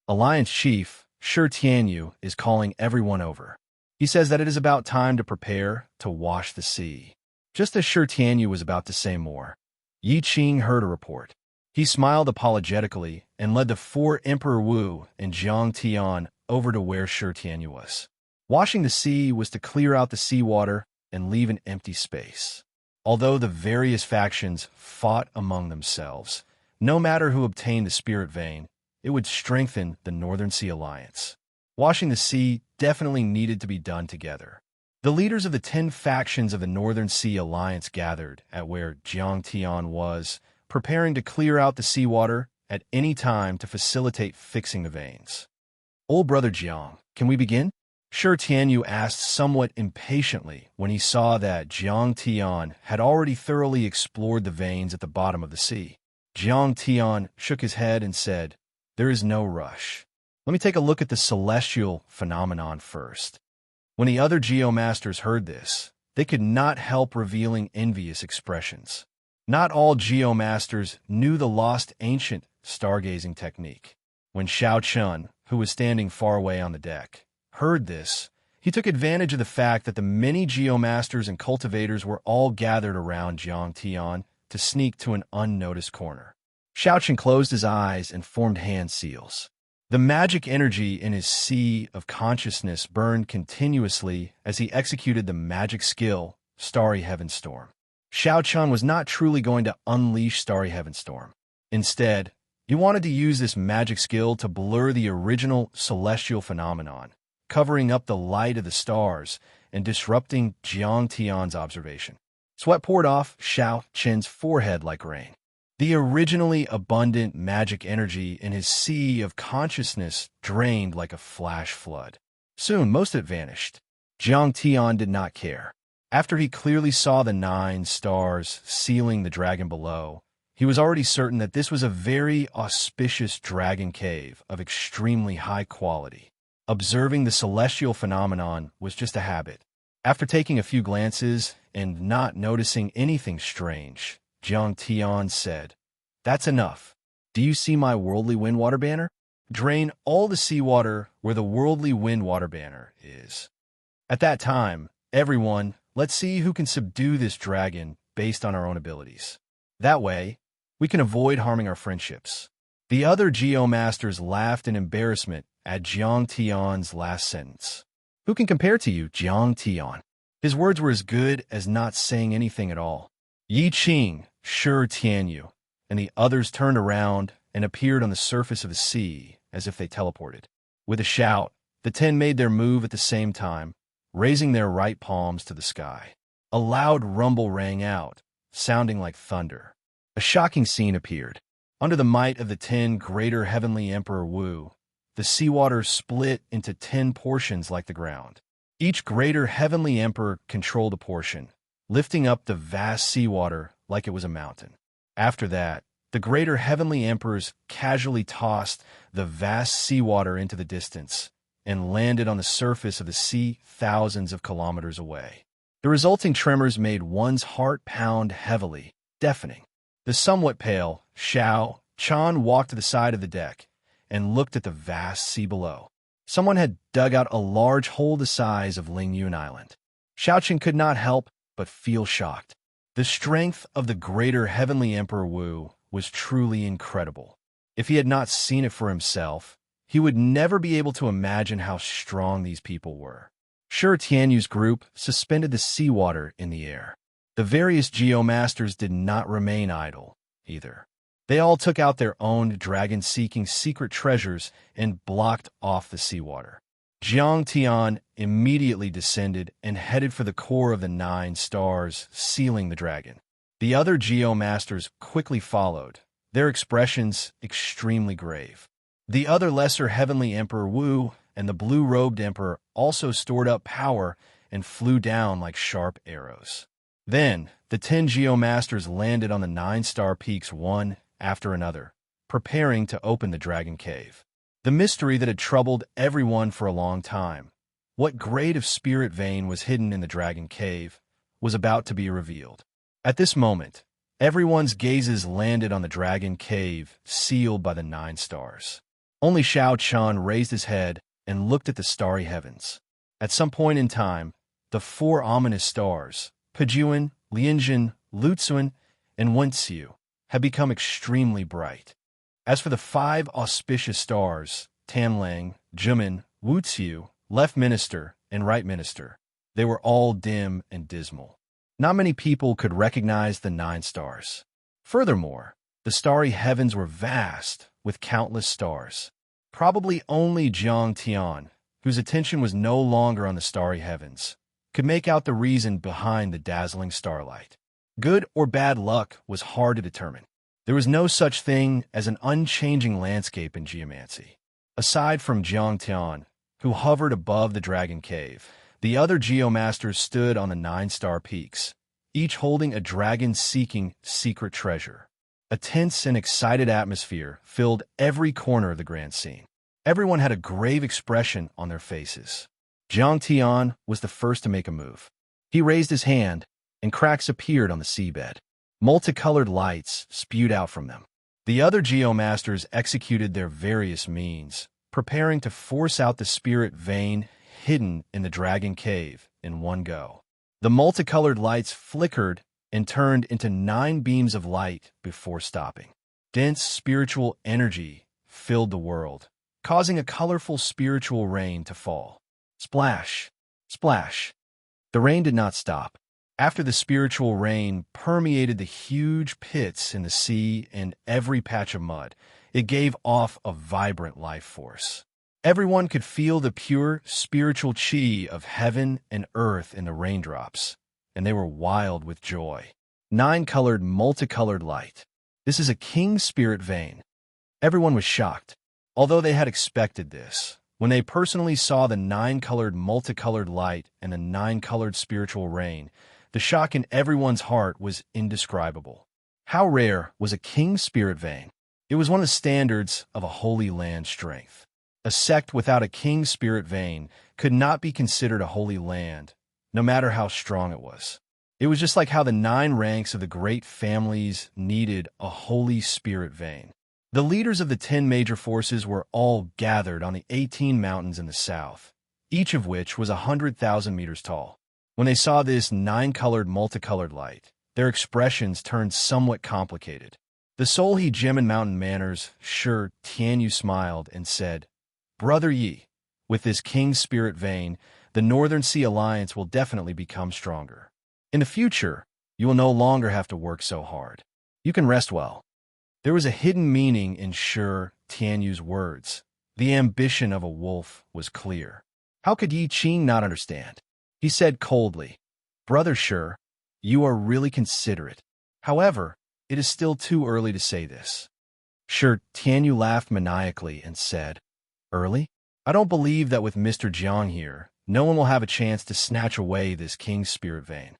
Alliance Chief Shi Tianyu is calling everyone over. He says that it is about time to prepare to wash the sea. Just as Shi Tianyu was about to say more, Yi Qing heard a report. He smiled apologetically and led the 4 Emperor Wu and Jiang Tian over to where Shi Tianyu was. Washing the sea was to clear out the seawater and leave an empty space. Although the various factions fought among themselves, no matter who obtained the spirit vein, it would strengthen the Northern Sea Alliance. Washing the sea definitely needed to be done together. The leaders of the 10 factions of the Northern Sea Alliance gathered at where Jiang Tian was, preparing to clear out the seawater at any time to facilitate fixing the veins. "Old brother Jiang, can we begin?" Shi Tianyu asked somewhat impatiently when he saw that Jiang Tian had already thoroughly explored the veins at the bottom of the sea. Jiang Tian shook his head and said, "There is no rush. Let me take a look at the celestial phenomenon first." When the other geomasters heard this, they could not help revealing envious expressions. Not all geomasters knew the lost ancient stargazing technique. When Xiao Chun, who was standing far away on the deck, heard this, he took advantage of the fact that the many geomasters and cultivators were all gathered around Jiang Tian to sneak to an unnoticed corner. Xiao Chun closed his eyes and formed hand seals. The magic energy in his sea of consciousness burned continuously as he executed the magic skill, Starry Heaven Storm. Xiao Chun was not truly going to unleash Starry Heaven Storm. Instead, he wanted to use this magic skill to blur the original celestial phenomenon, covering up the light of the stars and disrupting Jiang Tian's observation. Sweat poured off Xiao Chun's forehead like rain. The originally abundant magic energy in his sea of consciousness drained like a flash flood. Soon, most of it vanished. Jiang Tian did not care. After he clearly saw the 9 stars sealing the dragon below, he was already certain that this was a very auspicious dragon cave of extremely high quality. Observing the celestial phenomenon was just a habit. After taking a few glances and not noticing anything strange, Jiang Tian said, "That's enough. Do you see my worldly wind water banner? Drain all the seawater where the worldly wind water banner is." At that time, everyone, let's see who can subdue this dragon based on our own abilities. That way, we can avoid harming our friendships. The other geomasters laughed in embarrassment at Jiang Tian's last sentence. "Who can compare to you, Jiang Tian?" His words were as good as not saying anything at all. Yi Qing, Shi Tianyu, and the others turned around and appeared on the surface of the sea as if they teleported. With a shout, the 10 made their move at the same time, raising their right palms to the sky. A loud rumble rang out, sounding like thunder. A shocking scene appeared. Under the might of the 10 greater heavenly Emperor Wu, the seawater split into 10 portions like the ground. Each greater heavenly emperor controlled a portion, lifting up the vast seawater like it was a mountain. After that, the greater heavenly emperors casually tossed the vast seawater into the distance and landed on the surface of the sea thousands of kilometers away. The resulting tremors made one's heart pound heavily, deafening. The somewhat pale Xiao Chun walked to the side of the deck and looked at the vast sea below. Someone had dug out a large hole the size of Lingyun Island. Xiao Chun could not help but feel shocked. The strength of the greater heavenly Emperor Wu was truly incredible. If he had not seen it for himself, he would never be able to imagine how strong these people were. Sure, Tianyu's group suspended the seawater in the air. The various geomasters did not remain idle, either. They all took out their own dragon-seeking secret treasures and blocked off the seawater. Jiang Tian immediately descended and headed for the core of the 9 stars, sealing the dragon. The other geomasters quickly followed, their expressions extremely grave. The other lesser heavenly emperor Wu and the blue-robed emperor also stored up power and flew down like sharp arrows. Then, the 10 geomasters landed on the 9-star peaks one after another, preparing to open the dragon cave. The mystery that had troubled everyone for a long time, what grade of spirit vein was hidden in the dragon cave, was about to be revealed. At this moment, everyone's gazes landed on the dragon cave sealed by the 9 stars. Only Xiao Chan raised his head and looked at the starry heavens. At some point in time, the 4 ominous stars, Pejuan, Lianjun, Luxuan, and Wenxiu, had become extremely bright. As for the 5 auspicious stars, Tanlang, Jumin, Wuxiu, Left Minister, and Right Minister, they were all dim and dismal. Not many people could recognize the 9 stars. Furthermore, the starry heavens were vast, with countless stars. Probably only Jiang Tian, whose attention was no longer on the starry heavens, could make out the reason behind the dazzling starlight. Good or bad luck was hard to determine. There was no such thing as an unchanging landscape in geomancy. Aside from Jiang Tian, who hovered above the dragon cave, the other geomasters stood on the 9-star peaks, each holding a dragon-seeking secret treasure. A tense and excited atmosphere filled every corner of the grand scene. Everyone had a grave expression on their faces. Jiang Tian was the first to make a move. He raised his hand, and cracks appeared on the seabed. Multicolored lights spewed out from them. The other geomasters executed their various means, preparing to force out the spirit vein hidden in the dragon cave in one go. The multicolored lights flickered and turned into 9 beams of light before stopping. Dense spiritual energy filled the world, causing a colorful spiritual rain to fall. Splash! Splash! The rain did not stop. After the spiritual rain permeated the huge pits in the sea and every patch of mud, it gave off a vibrant life force. Everyone could feel the pure spiritual chi of heaven and earth in the raindrops, and they were wild with joy. 9-colored, multicolored light. This is a king's spirit vein. Everyone was shocked, although they had expected this. When they personally saw the 9-colored, multicolored light and the 9-colored spiritual rain, the shock in everyone's heart was indescribable. How rare was a king's spirit vein? It was one of the standards of a holy land strength. A sect without a king's spirit vein could not be considered a holy land, no matter how strong it was. It was just like how the 9 ranks of the great families needed a holy spirit vein. The leaders of the 10 major forces were all gathered on the 18 mountains in the south, each of which was 100,000 meters tall. When they saw this 9-colored, multicolored light, their expressions turned somewhat complicated. The Solhe Gemin Mountain Manners, Sure Tianyu smiled and said, "Brother Yi, with this king's spirit vein, the Northern Sea Alliance will definitely become stronger. In the future, you will no longer have to work so hard. You can rest well." There was a hidden meaning in Sure Tianyu's words. The ambition of a wolf was clear. How could Yi Qing not understand? He said coldly, "Brother Sure, you are really considerate. However, it is still too early to say this." Sure Tianyu laughed maniacally and said, "Early? I don't believe that with Mr. Jiang here, no one will have a chance to snatch away this king's spirit vein.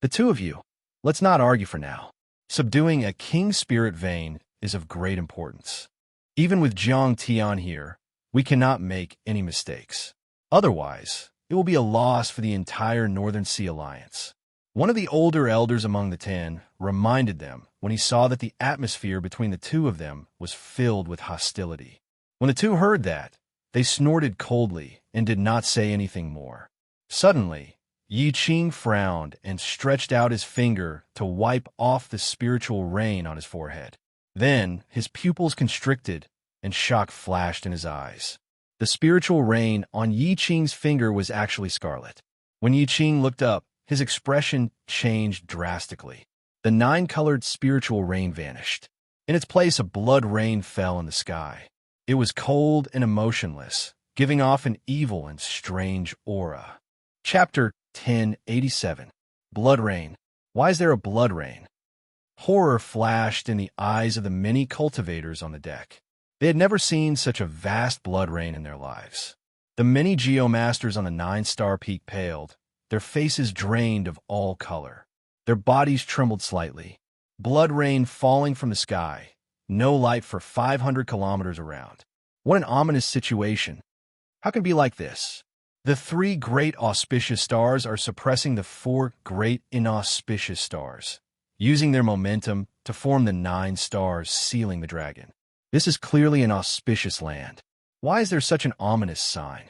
The 2 of you, let's not argue for now. Subduing a king's spirit vein is of great importance. Even with Jiang Tian here, we cannot make any mistakes. Otherwise, it will be a loss for the entire Northern Sea Alliance." One of the older elders among the 10 reminded them when he saw that the atmosphere between the 2 of them was filled with hostility. When the 2 heard that, they snorted coldly and did not say anything more. Suddenly, Yi Qing frowned and stretched out his finger to wipe off the spiritual rain on his forehead. Then his pupils constricted, and shock flashed in his eyes. The spiritual rain on Yi Qing's finger was actually scarlet. When Yi Qing looked up, his expression changed drastically. The nine-colored spiritual rain vanished. In its place, a blood rain fell in the sky. It was cold and emotionless, giving off an evil and strange aura. Chapter 1087. Blood Rain. Why is there a blood rain? Horror flashed in the eyes of the many cultivators on the deck. They had never seen such a vast blood rain in their lives. The many geomasters on the nine-star peak paled, their faces drained of all color. Their bodies trembled slightly. Blood rain falling from the sky, no light for 500 kilometers around. What an ominous situation. How can it be like this? The three great auspicious stars are suppressing the four great inauspicious stars, using their momentum to form the nine stars sealing the dragon. This is clearly an auspicious land. Why is there such an ominous sign?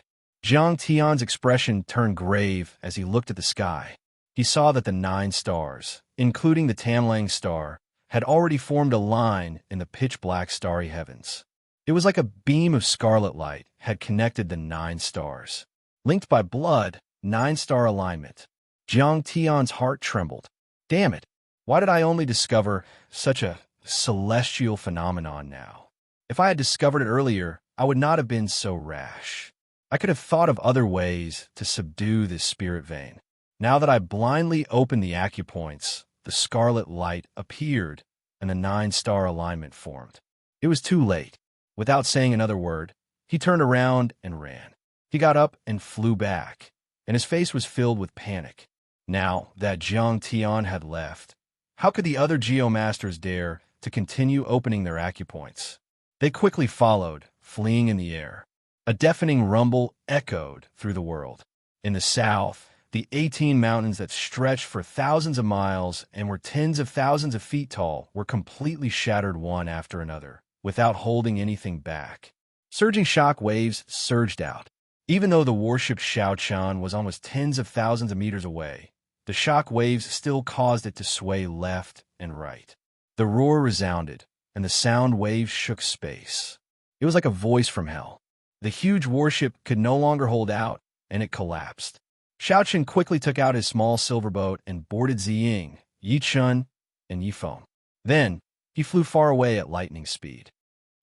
Jiang Tian's expression turned grave as he looked at the sky. He saw that the nine stars, including the Tamlang star, had already formed a line in the pitch-black starry heavens. It was like a beam of scarlet light had connected the nine stars. Linked by blood, nine-star alignment. Jiang Tian's heart trembled. Damn it, why did I only discover such a celestial phenomenon now? If I had discovered it earlier, I would not have been so rash. I could have thought of other ways to subdue this spirit vein. Now that I blindly opened the acupoints, the scarlet light appeared, and the nine-star alignment formed. It was too late. Without saying another word, he turned around and ran. He got up and flew back, and his face was filled with panic. Now that Jiang Tian had left, how could the other geomasters dare to continue opening their acupoints? They quickly followed, fleeing in the air. A deafening rumble echoed through the world. In the south, the 18 mountains that stretched for thousands of miles and were tens of thousands of feet tall were completely shattered one after another, without holding anything back. Surging shock waves surged out. Even though the warship Shaochan was almost tens of thousands of meters away, the shock waves still caused it to sway left and right. The roar resounded, and the sound waves shook space. It was like a voice from hell. The huge warship could no longer hold out, and it collapsed. Shaochan quickly took out his small silver boat and boarded Ziying, Yi Chun, and Yi Feng. Then, he flew far away at lightning speed.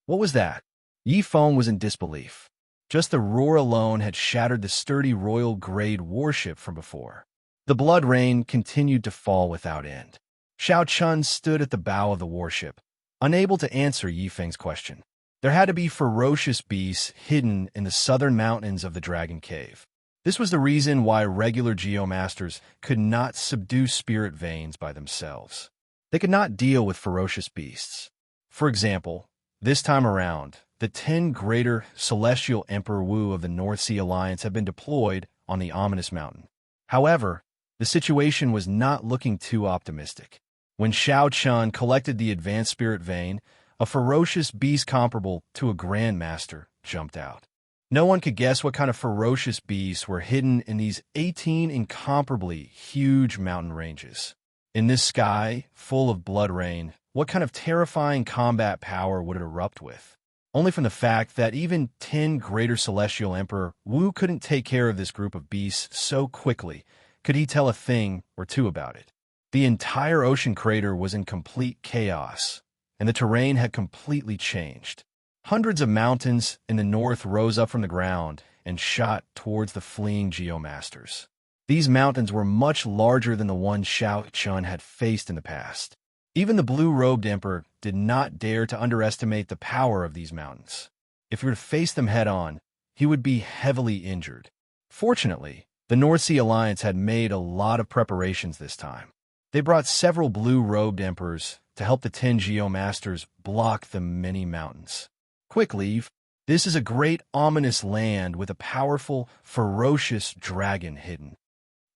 What was that? Yi Feng was in disbelief. Just the roar alone had shattered the sturdy royal-grade warship from before. The blood rain continued to fall without end. Xiao Chun stood at the bow of the warship, unable to answer Yi Feng's question. There had to be ferocious beasts hidden in the southern mountains of the Dragon Cave. This was the reason why regular geomasters could not subdue spirit veins by themselves. They could not deal with ferocious beasts. For example, this time around, the 10 greater celestial Emperor Wu of the North Sea Alliance had been deployed on the ominous mountain. However, the situation was not looking too optimistic. When Xiao Chun collected the advanced spirit vein, a ferocious beast comparable to a grandmaster jumped out. No one could guess what kind of ferocious beasts were hidden in these 18 incomparably huge mountain ranges. In this sky, full of blood rain, what kind of terrifying combat power would it erupt with? Only from the fact that even 10 greater celestial Emperor Wu couldn't take care of this group of beasts so quickly could he tell a thing or two about it. The entire ocean crater was in complete chaos, and the terrain had completely changed. Hundreds of mountains in the north rose up from the ground and shot towards the fleeing geomasters. These mountains were much larger than the ones Xiao Chun had faced in the past. Even the blue-robed emperor did not dare to underestimate the power of these mountains. If he were to face them head-on, he would be heavily injured. Fortunately, the North Sea Alliance had made a lot of preparations this time. They brought several blue-robed emperors to help the 10 geomasters block the many mountains. Quick, leave. This is a great ominous land with a powerful, ferocious dragon hidden.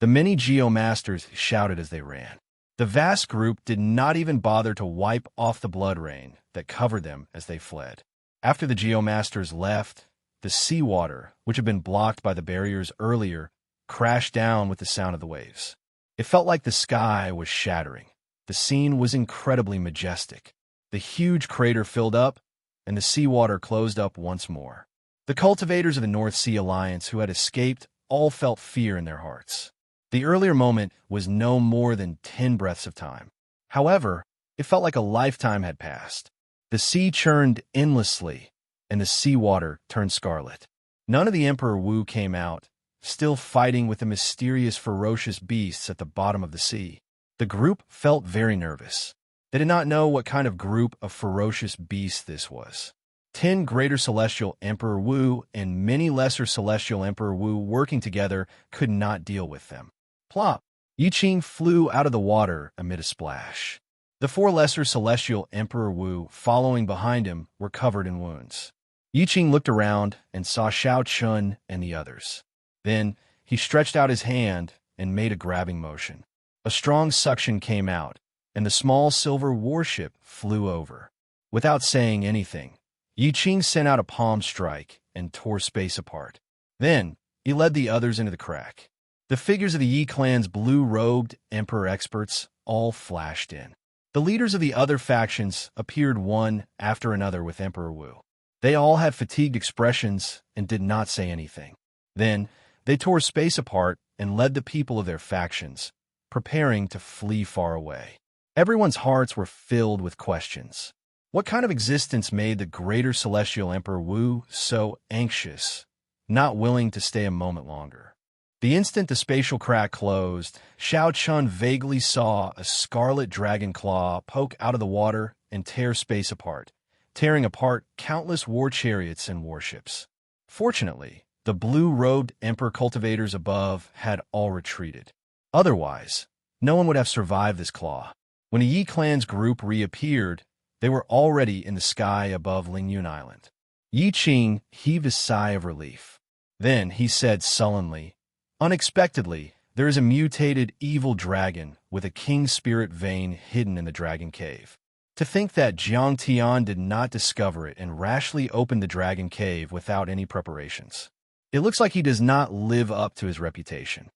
The many geomasters shouted as they ran. The vast group did not even bother to wipe off the blood rain that covered them as they fled. After the geomasters left, the seawater, which had been blocked by the barriers earlier, crashed down with the sound of the waves. It felt like the sky was shattering. The scene was incredibly majestic. The huge crater filled up, and the seawater closed up once more. The cultivators of the North Sea Alliance who had escaped all felt fear in their hearts. The earlier moment was no more than 10 breaths of time. However, it felt like a lifetime had passed. The sea churned endlessly, and the seawater turned scarlet. None of the Emperor Wu came out, still fighting with the mysterious, ferocious beasts at the bottom of the sea. The group felt very nervous. They did not know what kind of group of ferocious beasts this was. 10 greater celestial Emperor Wu and many lesser celestial Emperor Wu working together could not deal with them. Plop! Yi Qing flew out of the water amid a splash. The 4 lesser celestial Emperor Wu following behind him were covered in wounds. Yi Qing looked around and saw Xiao Chun and the others. Then he stretched out his hand and made a grabbing motion. A strong suction came out, and the small silver warship flew over. Without saying anything, Yi Qing sent out a palm strike and tore space apart. Then he led the others into the crack. The figures of the Yi clan's blue-robed emperor experts all flashed in. The leaders of the other factions appeared one after another with Emperor Wu. They all had fatigued expressions and did not say anything. Then they tore space apart and led the people of their factions, preparing to flee far away. Everyone's hearts were filled with questions. What kind of existence made the greater celestial Emperor Wu so anxious, not willing to stay a moment longer? The instant the spatial crack closed, Xiao Chun vaguely saw a scarlet dragon claw poke out of the water and tear space apart, tearing apart countless war chariots and warships. Fortunately, the blue-robed emperor cultivators above had all retreated. Otherwise, no one would have survived this claw. When the Yi clan's group reappeared, they were already in the sky above Lingyun Island. Yi Qing heaved a sigh of relief. Then he said sullenly, "Unexpectedly, there is a mutated evil dragon with a king spirit vein hidden in the dragon cave. To think that Jiang Tian did not discover it and rashly opened the dragon cave without any preparations. It looks like he does not live up to his reputation."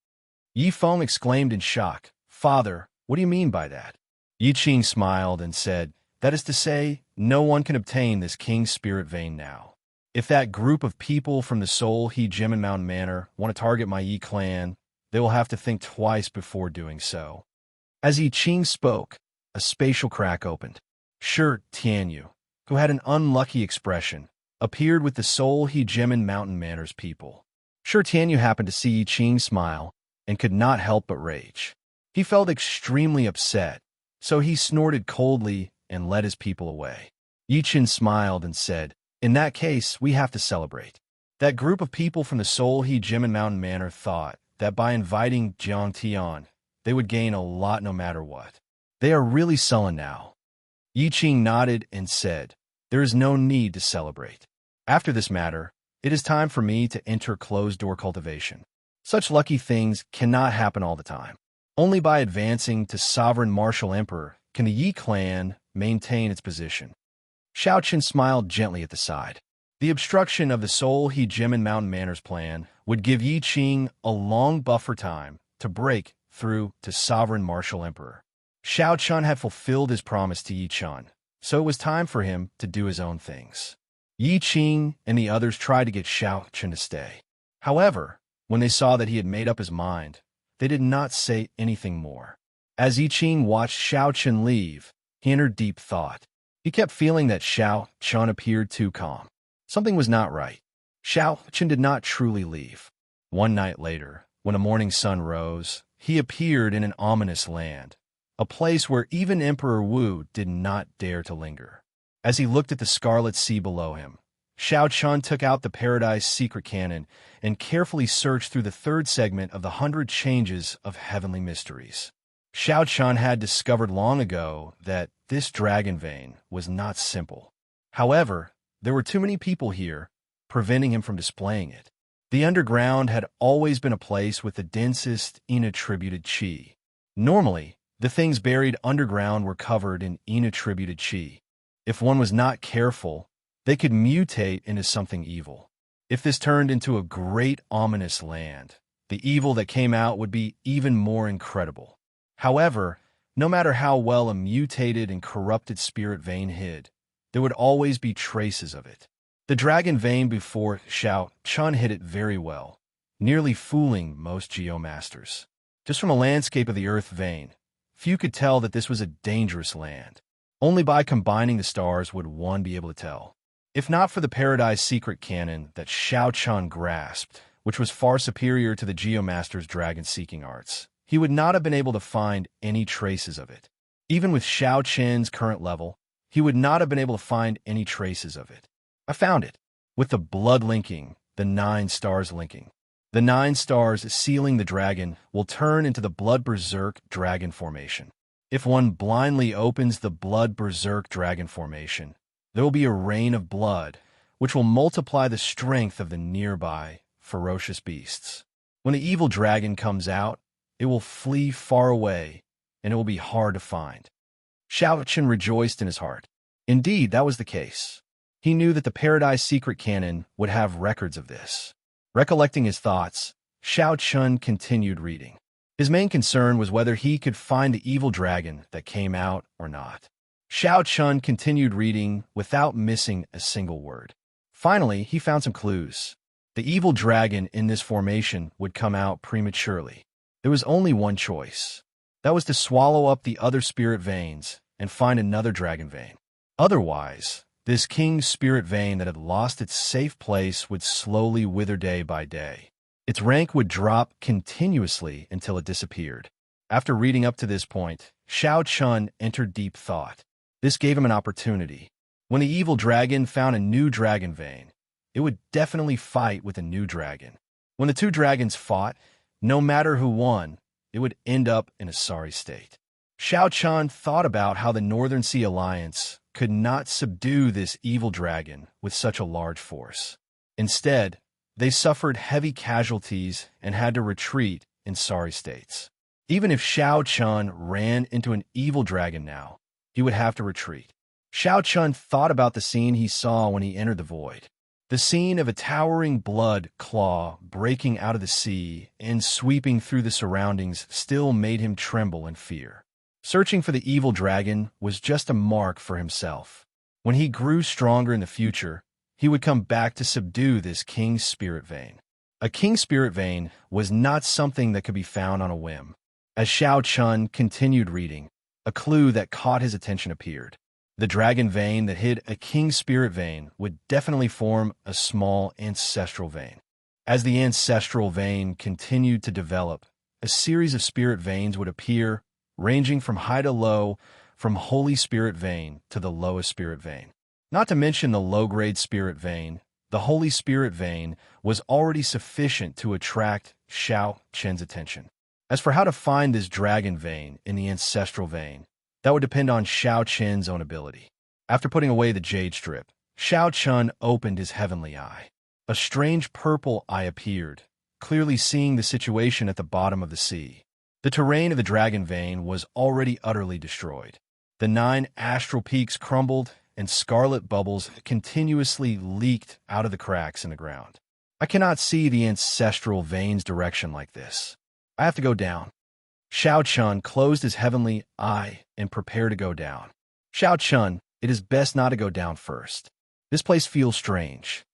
Yi Feng exclaimed in shock, "Father, what do you mean by that?" Yi Qing smiled and said, "That is to say, no one can obtain this king spirit vein now. If that group of people from the Seoul He Gem and Mountain Manor want to target my Yi clan, they will have to think twice before doing so." As Yi Qing spoke, a spatial crack opened. Shi Tianyu, who had an unlucky expression, appeared with the Seoul He Gem and Mountain Manor's people. Shi Tianyu happened to see Yi Qing smile and could not help but rage. He felt extremely upset, so he snorted coldly and led his people away. Yi Qing smiled and said, "In that case, we have to celebrate." That group of people from the Seoul He Gem and Mountain Manor thought that by inviting Jiang Tian, they would gain a lot no matter what. They are really sullen now. Yi Qing nodded and said, "There is no need to celebrate. After this matter, it is time for me to enter closed-door cultivation. Such lucky things cannot happen all the time. Only by advancing to sovereign martial emperor can the Yi clan maintain its position." Xiao Chen smiled gently at the side. The obstruction of the Seoul He Gem and Mountain Manor's plan would give Yi Qing a long buffer time to break through to sovereign martial emperor. Xiao Chun had fulfilled his promise to Yi Chun, so it was time for him to do his own things. Yi Qing and the others tried to get Xiao Chun to stay. However, when they saw that he had made up his mind, they did not say anything more. As Yi Qing watched Xiao Chun leave, he entered deep thought. He kept feeling that Xiao Chun appeared too calm. Something was not right. Xiao Chun did not truly leave. One night later, when a morning sun rose, he appeared in an ominous land, a place where even Emperor Wu did not dare to linger. As he looked at the scarlet sea below him, Xiao Chun took out the Paradise Secret Cannon and carefully searched through the 3rd segment of the 100 Changes of Heavenly Mysteries. Xiao Chun had discovered long ago that this dragon vein was not simple. However, there were too many people here, preventing him from displaying it. The underground had always been a place with the densest inattributed qi. Normally, the things buried underground were covered in inattributed qi. If one was not careful, they could mutate into something evil. If this turned into a great ominous land, the evil that came out would be even more incredible. However, No matter how well a mutated and corrupted spirit vein hid, there would always be traces of it. The dragon vein before Xiao Chun hid it very well, nearly fooling most geomasters. Just from a landscape of the earth vein, few could tell that this was a dangerous land. Only by combining the stars would one be able to tell. If not for the Paradise secret canon that Xiao Chun grasped, which was far superior to the geomaster's dragon-seeking arts, he would not have been able to find any traces of it. Even with Xiao Chen's current level, he would not have been able to find any traces of it. I found it. With the blood linking, the 9 stars linking. The 9 stars sealing the dragon will turn into the Blood Berserk Dragon Formation. If one blindly opens the Blood Berserk Dragon Formation, there will be a rain of blood, which will multiply the strength of the nearby ferocious beasts. When the evil dragon comes out, it will flee far away, and it will be hard to find. Xiao Chen rejoiced in his heart. Indeed, that was the case. He knew that the Paradise secret canon would have records of this. Recollecting his thoughts, Xiao Chun continued reading. His main concern was whether he could find the evil dragon that came out or not. Xiao Chun continued reading without missing a single word. Finally, he found some clues. The evil dragon in this formation would come out prematurely. There was only one choice. That was to swallow up the other spirit veins and find another dragon vein. Otherwise, this king's spirit vein that had lost its safe place would slowly wither day by day. Its rank would drop continuously until it disappeared. After reading up to this point, Xiao Chun entered deep thought. This gave him an opportunity. When the evil dragon found a new dragon vein, it would definitely fight with a new dragon. When the 2 dragons fought, no matter who won, it would end up in a sorry state. Xiao Chun thought about how the Northern Sea Alliance could not subdue this evil dragon with such a large force. Instead, they suffered heavy casualties and had to retreat in sorry states. Even if Xiao Chun ran into an evil dragon now, he would have to retreat. Xiao Chun thought about the scene he saw when he entered the void. The scene of a towering blood claw breaking out of the sea and sweeping through the surroundings still made him tremble in fear. Searching for the evil dragon was just a mark for himself. When he grew stronger in the future, he would come back to subdue this king's spirit vein. A king's spirit vein was not something that could be found on a whim. As Xiao Chun continued reading, a clue that caught his attention appeared. The dragon vein that hid a king's spirit vein would definitely form a small ancestral vein. As the ancestral vein continued to develop, a series of spirit veins would appear, ranging from high to low, from holy spirit vein to the lowest spirit vein. Not to mention the low-grade spirit vein, the holy spirit vein was already sufficient to attract Xiao Chen's attention. As for how to find this dragon vein in the ancestral vein, that would depend on Xiao Chen's own ability. After putting away the jade strip, Xiao Chun opened his heavenly eye. A strange purple eye appeared, clearly seeing the situation at the bottom of the sea. The terrain of the dragon vein was already utterly destroyed. The 9 astral peaks crumbled, and scarlet bubbles continuously leaked out of the cracks in the ground. I cannot see the ancestral vein's direction like this. I have to go down. Xiao Chun closed his heavenly eye and prepared to go down. Xiao Chun, it is best not to go down first. This place feels strange.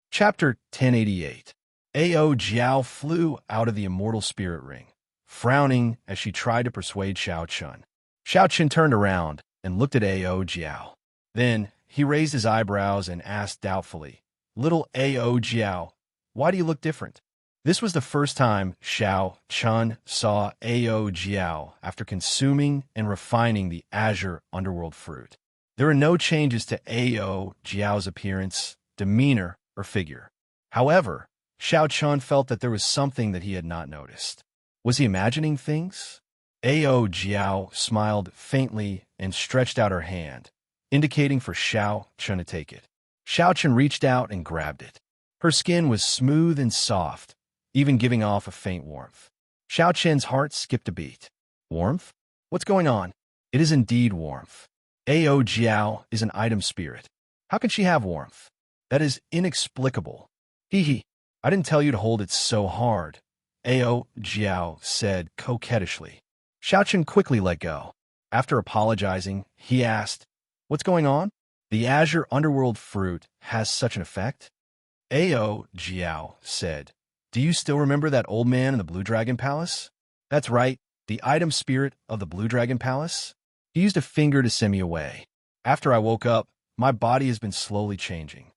Chapter 1088. Ao Jiao flew out of the immortal spirit ring, frowning as she tried to persuade Xiao Chun. Xiao Chun turned around and looked at Ao Jiao. Then he raised his eyebrows and asked doubtfully, "Little Ao Jiao, why do you look different?" This was the first time Xiao Chun saw Ao Jiao after consuming and refining the azure underworld fruit. There were no changes to Ao Jiao's appearance, demeanor, or figure. However, Xiao Chun felt that there was something that he had not noticed. Was he imagining things? Ao Jiao smiled faintly and stretched out her hand, indicating for Xiao Chun to take it. Xiao Chun reached out and grabbed it. Her skin was smooth and soft, even giving off a faint warmth. Xiao Chen's heart skipped a beat. Warmth? What's going on? It is indeed warmth. Ao Jiao is an item spirit. How can she have warmth? That is inexplicable. Hee. I didn't tell you to hold it so hard, Ao Jiao said coquettishly. Xiao Chen quickly let go. After apologizing, he asked, "What's going on?" "The azure underworld fruit has such an effect?" Ao Jiao said, "Do you still remember that old man in the Blue Dragon Palace?" "That's right, the item spirit of the Blue Dragon Palace." He used a finger to send me away. After I woke up, my body has been slowly changing.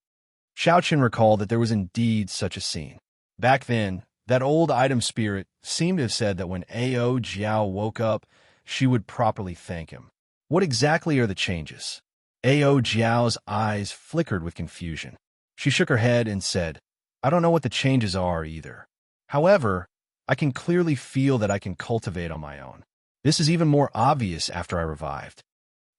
Xiaoqian recalled that there was indeed such a scene. Back then, that old item spirit seemed to have said that when Ao Jiao woke up, she would properly thank him. What exactly are the changes? Ao Jiao's eyes flickered with confusion. She shook her head and said, "I don't know what the changes are either. However, I can clearly feel that I can cultivate on my own. This is even more obvious after I revived.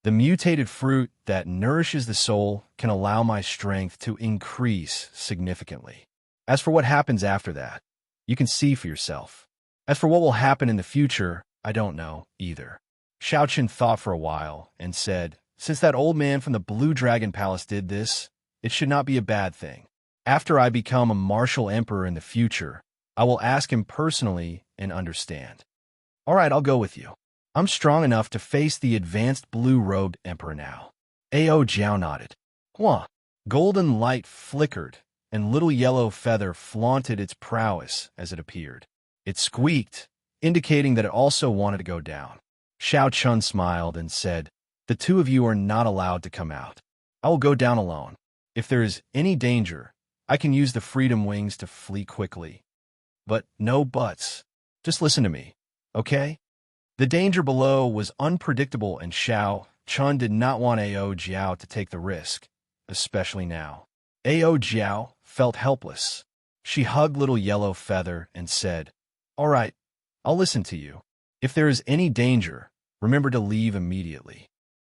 The mutated fruit that nourishes the soul can allow my strength to increase significantly. As for what happens after that, you can see for yourself. As for what will happen in the future, I don't know either." Xiaoqian thought for a while and said, "Since that old man from the Blue Dragon Palace did this, it should not be a bad thing. After I become a martial emperor in the future, I will ask him personally and understand." "All right, I'll go with you. I'm strong enough to face the advanced blue-robed emperor now." Ao Jiao nodded. Hua! Golden light flickered, and little yellow feather flaunted its prowess as it appeared. It squeaked, indicating that it also wanted to go down. Xiaoqian smiled and said, "The two of you are not allowed to come out. I will go down alone. If there is any danger, I can use the freedom wings to flee quickly. But no buts. Just listen to me, okay?" The danger below was unpredictable, and Xiaoqian did not want Ao Jiao to take the risk, especially now. Ao Jiao felt helpless. She hugged little yellow feather and said, "All right, I'll listen to you. If there is any danger, remember to leave immediately.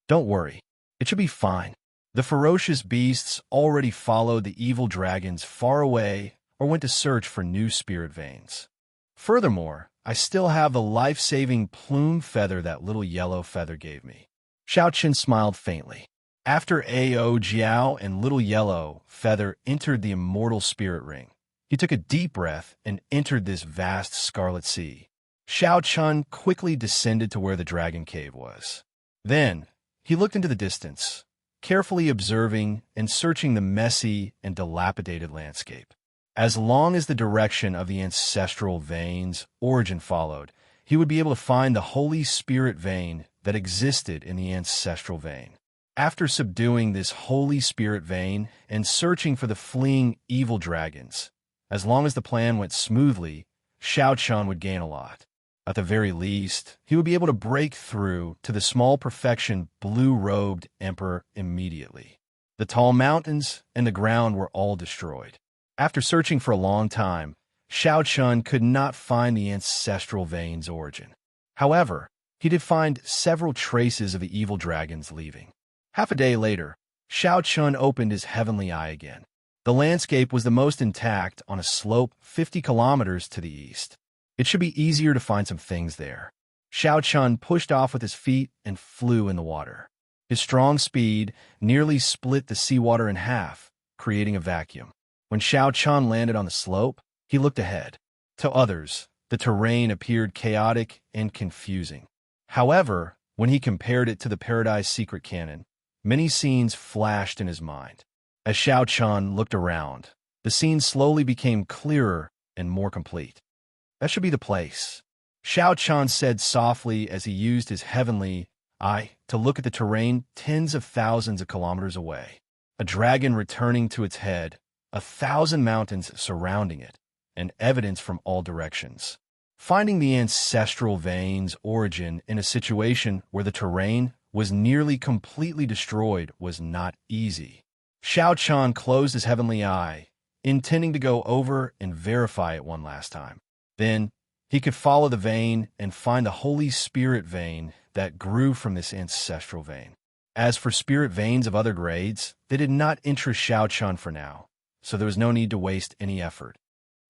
Don't worry, it should be fine." The ferocious beasts already followed the evil dragons far away or went to search for new spirit veins. Furthermore, I still have the life-saving plume feather that little yellow feather gave me. Xiaoqian smiled faintly. After Ao Jiao and little yellow feather entered the immortal spirit ring, he took a deep breath and entered this vast scarlet sea. Xiaoqian quickly descended to where the dragon cave was. Then, he looked into the distance, carefully observing and searching the messy and dilapidated landscape. As long as the direction of the ancestral veins' origin followed, he would be able to find the Holy Spirit vein that existed in the ancestral vein. After subduing this Holy Spirit vein and searching for the fleeing evil dragons, as long as the plan went smoothly, Xiaoqian would gain a lot. At the very least, he would be able to break through to the small perfection blue-robed emperor immediately. The tall mountains and the ground were all destroyed. After searching for a long time, Xiaoqian could not find the ancestral vein's origin. However, he did find several traces of the evil dragons leaving. Half a day later, Xiaoqian opened his heavenly eye again. The landscape was the most intact on a slope 50 kilometers to the east. It should be easier to find some things there. Xiaoqian pushed off with his feet and flew in the water. His strong speed nearly split the seawater in half, creating a vacuum. When Xiaoqian landed on the slope, he looked ahead. To others, the terrain appeared chaotic and confusing. However, when he compared it to the Paradise Secret Canyon, many scenes flashed in his mind. As Xiaoqian looked around, the scene slowly became clearer and more complete. "That should be the place," Xiaoqian said softly as he used his heavenly eye to look at the terrain tens of thousands of kilometers away. A dragon returning to its head, 1,000 mountains surrounding it, and evidence from all directions. Finding the ancestral vein's origin in a situation where the terrain was nearly completely destroyed was not easy. Xiaoqian closed his heavenly eye, intending to go over and verify it one last time. Then, he could follow the vein and find the Holy Spirit vein that grew from this ancestral vein. As for spirit veins of other grades, they did not interest Xiaoqian for now, so there was no need to waste any effort.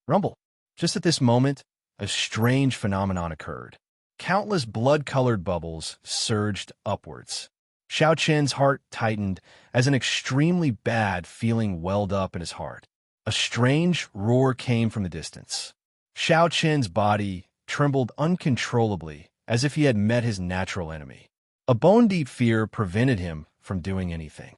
Rumble. Just at this moment, a strange phenomenon occurred. Countless blood-colored bubbles surged upwards. Xiaoqian's heart tightened as an extremely bad feeling welled up in his heart. A strange roar came from the distance. Xiaoqian's body trembled uncontrollably as if he had met his natural enemy. A bone-deep fear prevented him from doing anything.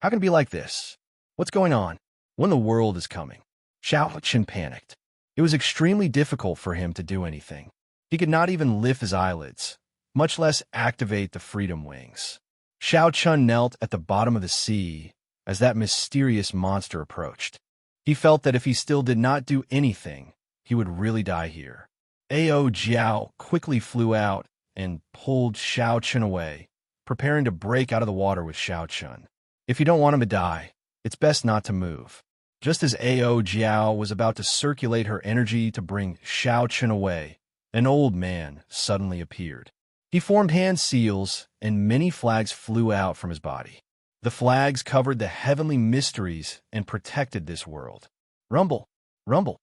How can it be like this? What's going on? When the world is coming? Xiao Chen panicked. It was extremely difficult for him to do anything. He could not even lift his eyelids, much less activate the freedom wings. Xiao Chun knelt at the bottom of the sea as that mysterious monster approached. He felt that if he still did not do anything, he would really die here. Ao Jiao quickly flew out and pulled Xiao Chun away, preparing to break out of the water with Xiao Chun. If you don't want him to die, it's best not to move. Just as Ao Jiao was about to circulate her energy to bring Xiao Chun away, an old man suddenly appeared. He formed hand seals, and many flags flew out from his body. The flags covered the heavenly mysteries and protected this world. Rumble, rumble.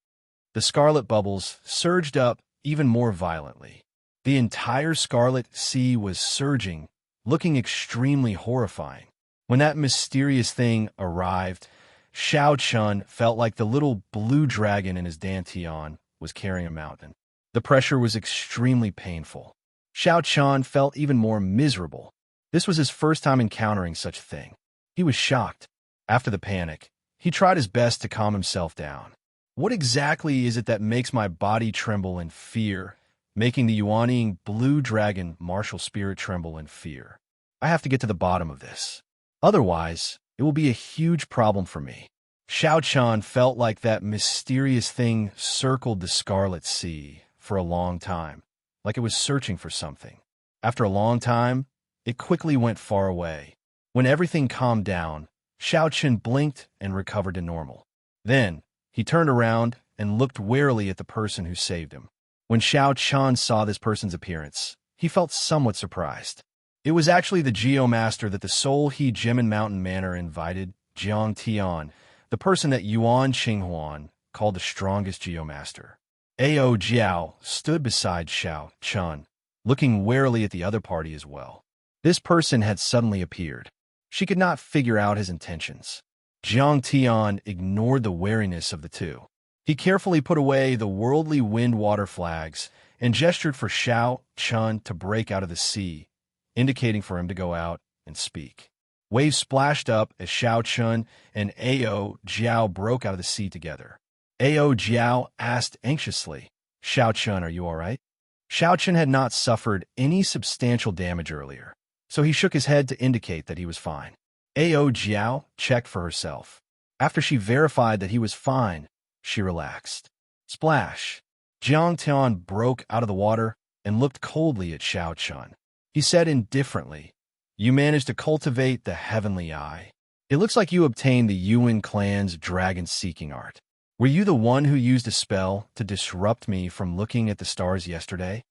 The scarlet bubbles surged up even more violently. The entire Scarlet Sea was surging, looking extremely horrifying. When that mysterious thing arrived, Xiao Chun felt like the little blue dragon in his dantian was carrying a mountain. The pressure was extremely painful. Xiao Chun felt even more miserable. This was his first time encountering such a thing. He was shocked. After the panic, he tried his best to calm himself down. What exactly is it that makes my body tremble in fear, making the Yuanying blue dragon martial spirit tremble in fear? I have to get to the bottom of this. Otherwise, it will be a huge problem for me. Xiao Chun felt like that mysterious thing circled the Scarlet Sea for a long time, like it was searching for something. After a long time, it quickly went far away. When everything calmed down, Xiao Chun blinked and recovered to normal. Then, he turned around and looked warily at the person who saved him. When Xiao Chun saw this person's appearance, he felt somewhat surprised. It was actually the Geomaster that the Soul He Gemin Mountain Manor invited, Jiang Tian, the person that Yuan Qinghuan called the strongest Geomaster. Ao Jiao stood beside Xiao Chun, looking warily at the other party as well. This person had suddenly appeared. She could not figure out his intentions. Jiang Tian ignored the wariness of the two. He carefully put away the worldly wind-water flags and gestured for Xiao Chun to break out of the sea, indicating for him to go out and speak. Waves splashed up as Xiao Chun and Ao Jiao broke out of the sea together. Ao Jiao asked anxiously, "Xiao Chun, are you all right?" Xiao Chun had not suffered any substantial damage earlier, so he shook his head to indicate that he was fine. Ao Jiao checked for herself. After she verified that he was fine, she relaxed. Splash! Jiang Tian broke out of the water and looked coldly at Xiao Chun. He said indifferently, "You managed to cultivate the heavenly eye. It looks like you obtained the Yuan clan's dragon-seeking art. Were you the one who used a spell to disrupt me from looking at the stars yesterday?"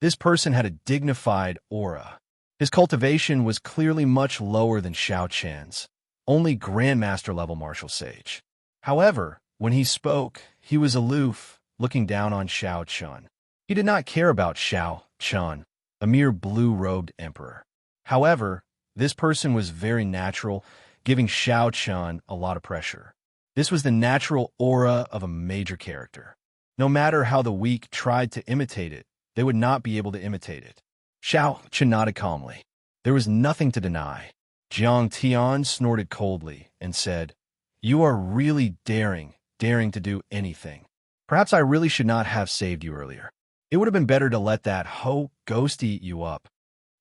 This person had a dignified aura. His cultivation was clearly much lower than Xiao Chan's, only Grandmaster-level martial sage. However, when he spoke, he was aloof, looking down on Xiao Chun. He did not care about Xiao Chun, a mere blue-robed emperor. However, this person was very natural, giving Xiao Chun a lot of pressure. This was the natural aura of a major character. No matter how the weak tried to imitate it, they would not be able to imitate it. Xiao Chun nodded calmly. There was nothing to deny. Jiang Tian snorted coldly and said, "You are really daring to do anything. Perhaps I really should not have saved you earlier. It would have been better to let that ghost eat you up."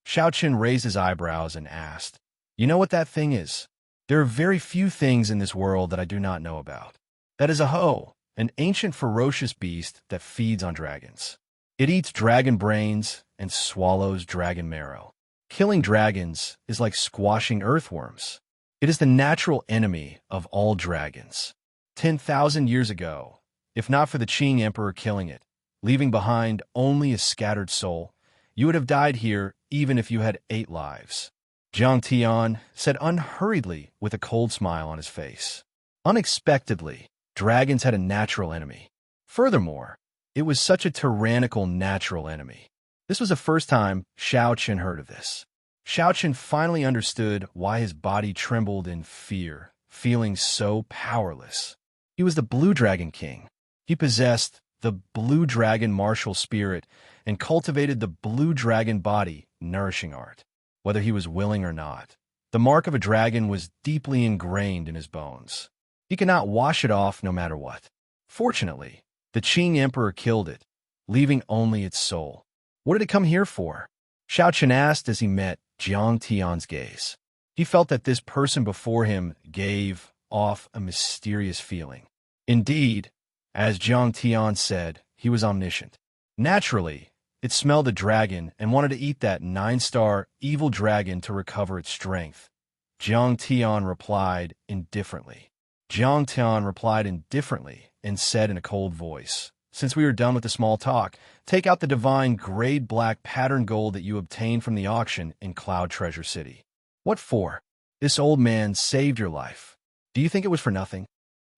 Xiao Chun raised his eyebrows and asked, "You know what that thing is? There are very few things in this world that I do not know about. That is a an ancient ferocious beast that feeds on dragons. It eats dragon brains and swallows dragon marrow. Killing dragons is like squashing earthworms. It is the natural enemy of all dragons. 10,000 years ago, if not for the Qing Emperor killing it, leaving behind only a scattered soul, you would have died here even if you had 8 lives." Jiang Tian said unhurriedly with a cold smile on his face. Unexpectedly, dragons had a natural enemy. Furthermore, it was such a tyrannical natural enemy. This was the first time Xiao Chun heard of this. Xiao Chun finally understood why his body trembled in fear, feeling so powerless. He was the Blue Dragon King. He possessed the Blue Dragon martial spirit and cultivated the Blue Dragon body nourishing art. whether he was willing or not. The mark of a dragon was deeply ingrained in his bones. He could not wash it off no matter what. Fortunately, the Qing Emperor killed it, leaving only its soul. What did it come here for? Xiao Chen asked as he met Jiang Tian's gaze. He felt that this person before him gave off a mysterious feeling. Indeed, as Jiang Tian said, he was omniscient. Naturally, it smelled the dragon and wanted to eat that 9-star evil dragon to recover its strength. Jiang Tian replied indifferently. And said in a cold voice, "Since we are done with the small talk, take out the divine grade black pattern gold that you obtained from the auction in Cloud Treasure City." "What for? This old man saved your life. Do you think it was for nothing?"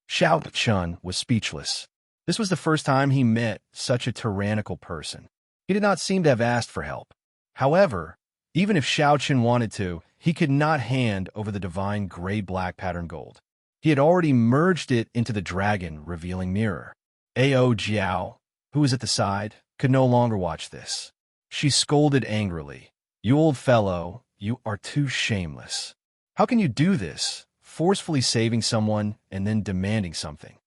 Xiao Chun was speechless. This was the first time he met such a tyrannical person. He did not seem to have asked for help. However, even if Xiao Chun wanted to, he could not hand over the divine grade black pattern gold. He had already merged it into the dragon revealing mirror. Ao Jiao, who was at the side, could no longer watch this. She scolded angrily. "You old fellow, you are too shameless. How can you do this, forcefully saving someone and then demanding something?"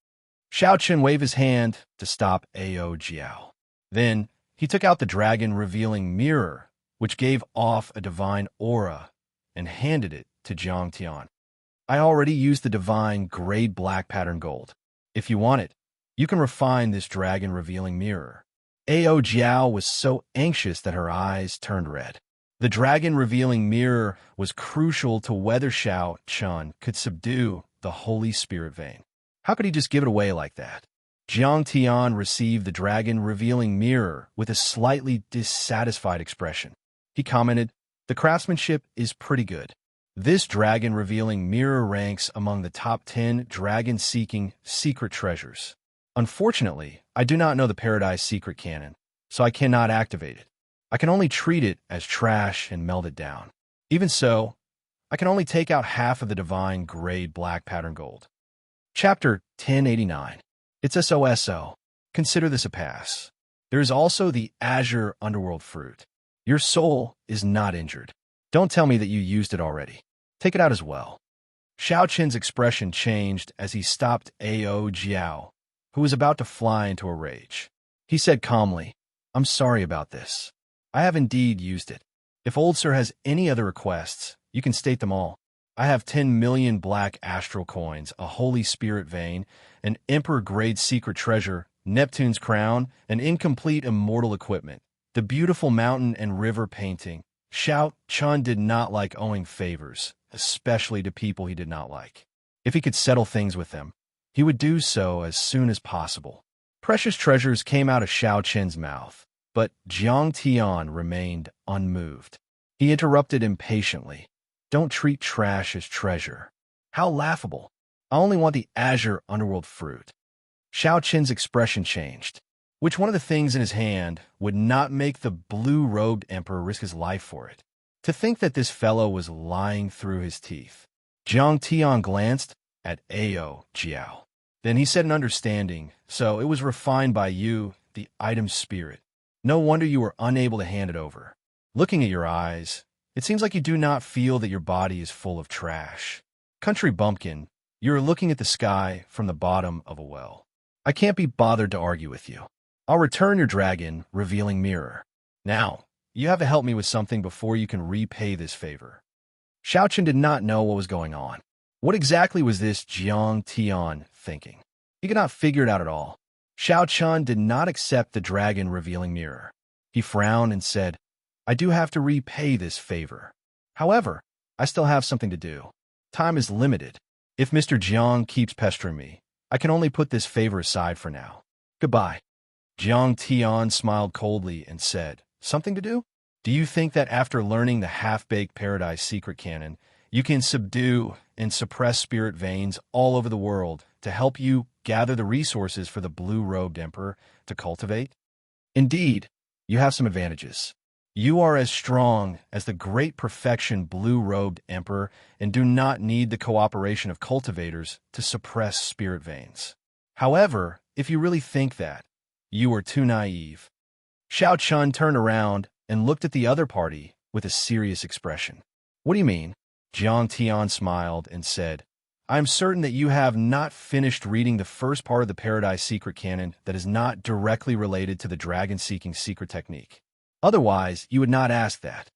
Xiao Chen waved his hand to stop Ao Jiao. Then he took out the dragon revealing mirror, which gave off a divine aura, and handed it to Jiang Tian. "I already used the divine grade black pattern gold. If you want it, you can refine this dragon revealing mirror." Ao Jiao was so anxious that her eyes turned red. The dragon revealing mirror was crucial to whether Xiao Chun could subdue the Holy Spirit vein. How could he just give it away like that? Jiang Tian received the dragon revealing mirror with a slightly dissatisfied expression. He commented, "The craftsmanship is pretty good. This dragon revealing mirror ranks among the top 10 dragon-seeking secret treasures. Unfortunately, I do not know the Paradise Secret Canon, so I cannot activate it. I can only treat it as trash and melt it down. Even so, I can only take out half of the divine grade black pattern gold." Chapter 1089. It's SOSO. Consider this a pass. There is also the Azure Underworld fruit. Your soul is not injured. Don't tell me that you used it already. Take it out as well. Xiao Chen's expression changed as he stopped Ao Jiao, who was about to fly into a rage. He said calmly, "I'm sorry about this. I have indeed used it. If Old Sir has any other requests, you can state them all. I have 10 million black astral coins, a Holy Spirit vein, an Emperor-grade secret treasure, Neptune's crown, an incomplete immortal equipment, the beautiful mountain and river painting." Xiao Chun did not like owing favors, especially to people he did not like. If he could settle things with them, he would do so as soon as possible. Precious treasures came out of Xiao Chen's mouth, but Jiang Tian remained unmoved. He interrupted impatiently. "Don't treat trash as treasure. How laughable. I only want the Azure Underworld fruit." Xiao Chen's expression changed. Which one of the things in his hand would not make the blue-robed emperor risk his life for it? To think that this fellow was lying through his teeth. Jiang Tian glanced at Ao Jiao. Then he said in understanding, "So it was refined by you, the item spirit. No wonder you were unable to hand it over. Looking at your eyes, it seems like you do not feel that your body is full of trash. Country bumpkin, you are looking at the sky from the bottom of a well. I can't be bothered to argue with you. I'll return your dragon revealing mirror. Now, you have to help me with something before you can repay this favor." Xiao Chen did not know what was going on. What exactly was this Jiang Tian thinking? He could not figure it out at all. Xiao Chen did not accept the dragon revealing mirror. He frowned and said, "I do have to repay this favor. However, I still have something to do. Time is limited. If Mr. Jiang keeps pestering me, I can only put this favor aside for now. Goodbye." Jiang Tian smiled coldly and said, "Something to do? Do you think that after learning the half-baked Paradise Secret Canon, you can subdue and suppress spirit veins all over the world to help you gather the resources for the blue-robed emperor to cultivate? Indeed, you have some advantages. You are as strong as the great perfection blue-robed emperor and do not need the cooperation of cultivators to suppress spirit veins. However, if you really think that, you are too naive." Xiao Chun turned around and looked at the other party with a serious expression. What do you mean? Jiang Tian smiled and said, I am certain that you have not finished reading the first part of the Paradise Secret canon that is not directly related to the dragon-seeking secret technique. Otherwise, you would not ask that.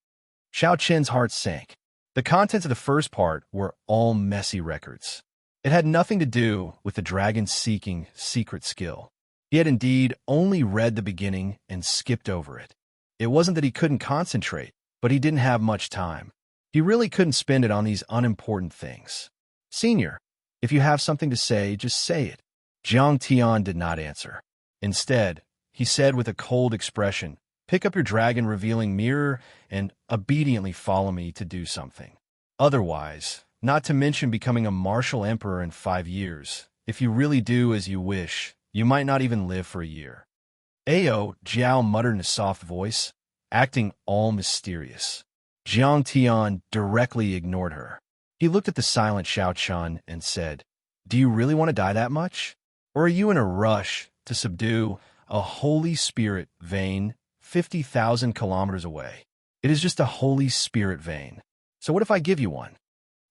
Xiao Qian's heart sank. The contents of the first part were all messy records. It had nothing to do with the dragon-seeking secret skill. He had indeed only read the beginning and skipped over it. It wasn't that he couldn't concentrate, but he didn't have much time. He really couldn't spend it on these unimportant things. Senior, if you have something to say, just say it. Jiang Tian did not answer. Instead, he said with a cold expression, pick up your dragon-revealing mirror and obediently follow me to do something. Otherwise, not to mention becoming a martial emperor in 5 years, if you really do as you wish, you might not even live for a year. Ayo, Jiao muttered in a soft voice, acting all mysterious. Jiang Tian directly ignored her. He looked at the silent Xiao Qian and said, do you really want to die that much? Or are you in a rush to subdue a Holy Spirit vein 50,000 kilometers away? It is just a Holy Spirit vein. So what if I give you one?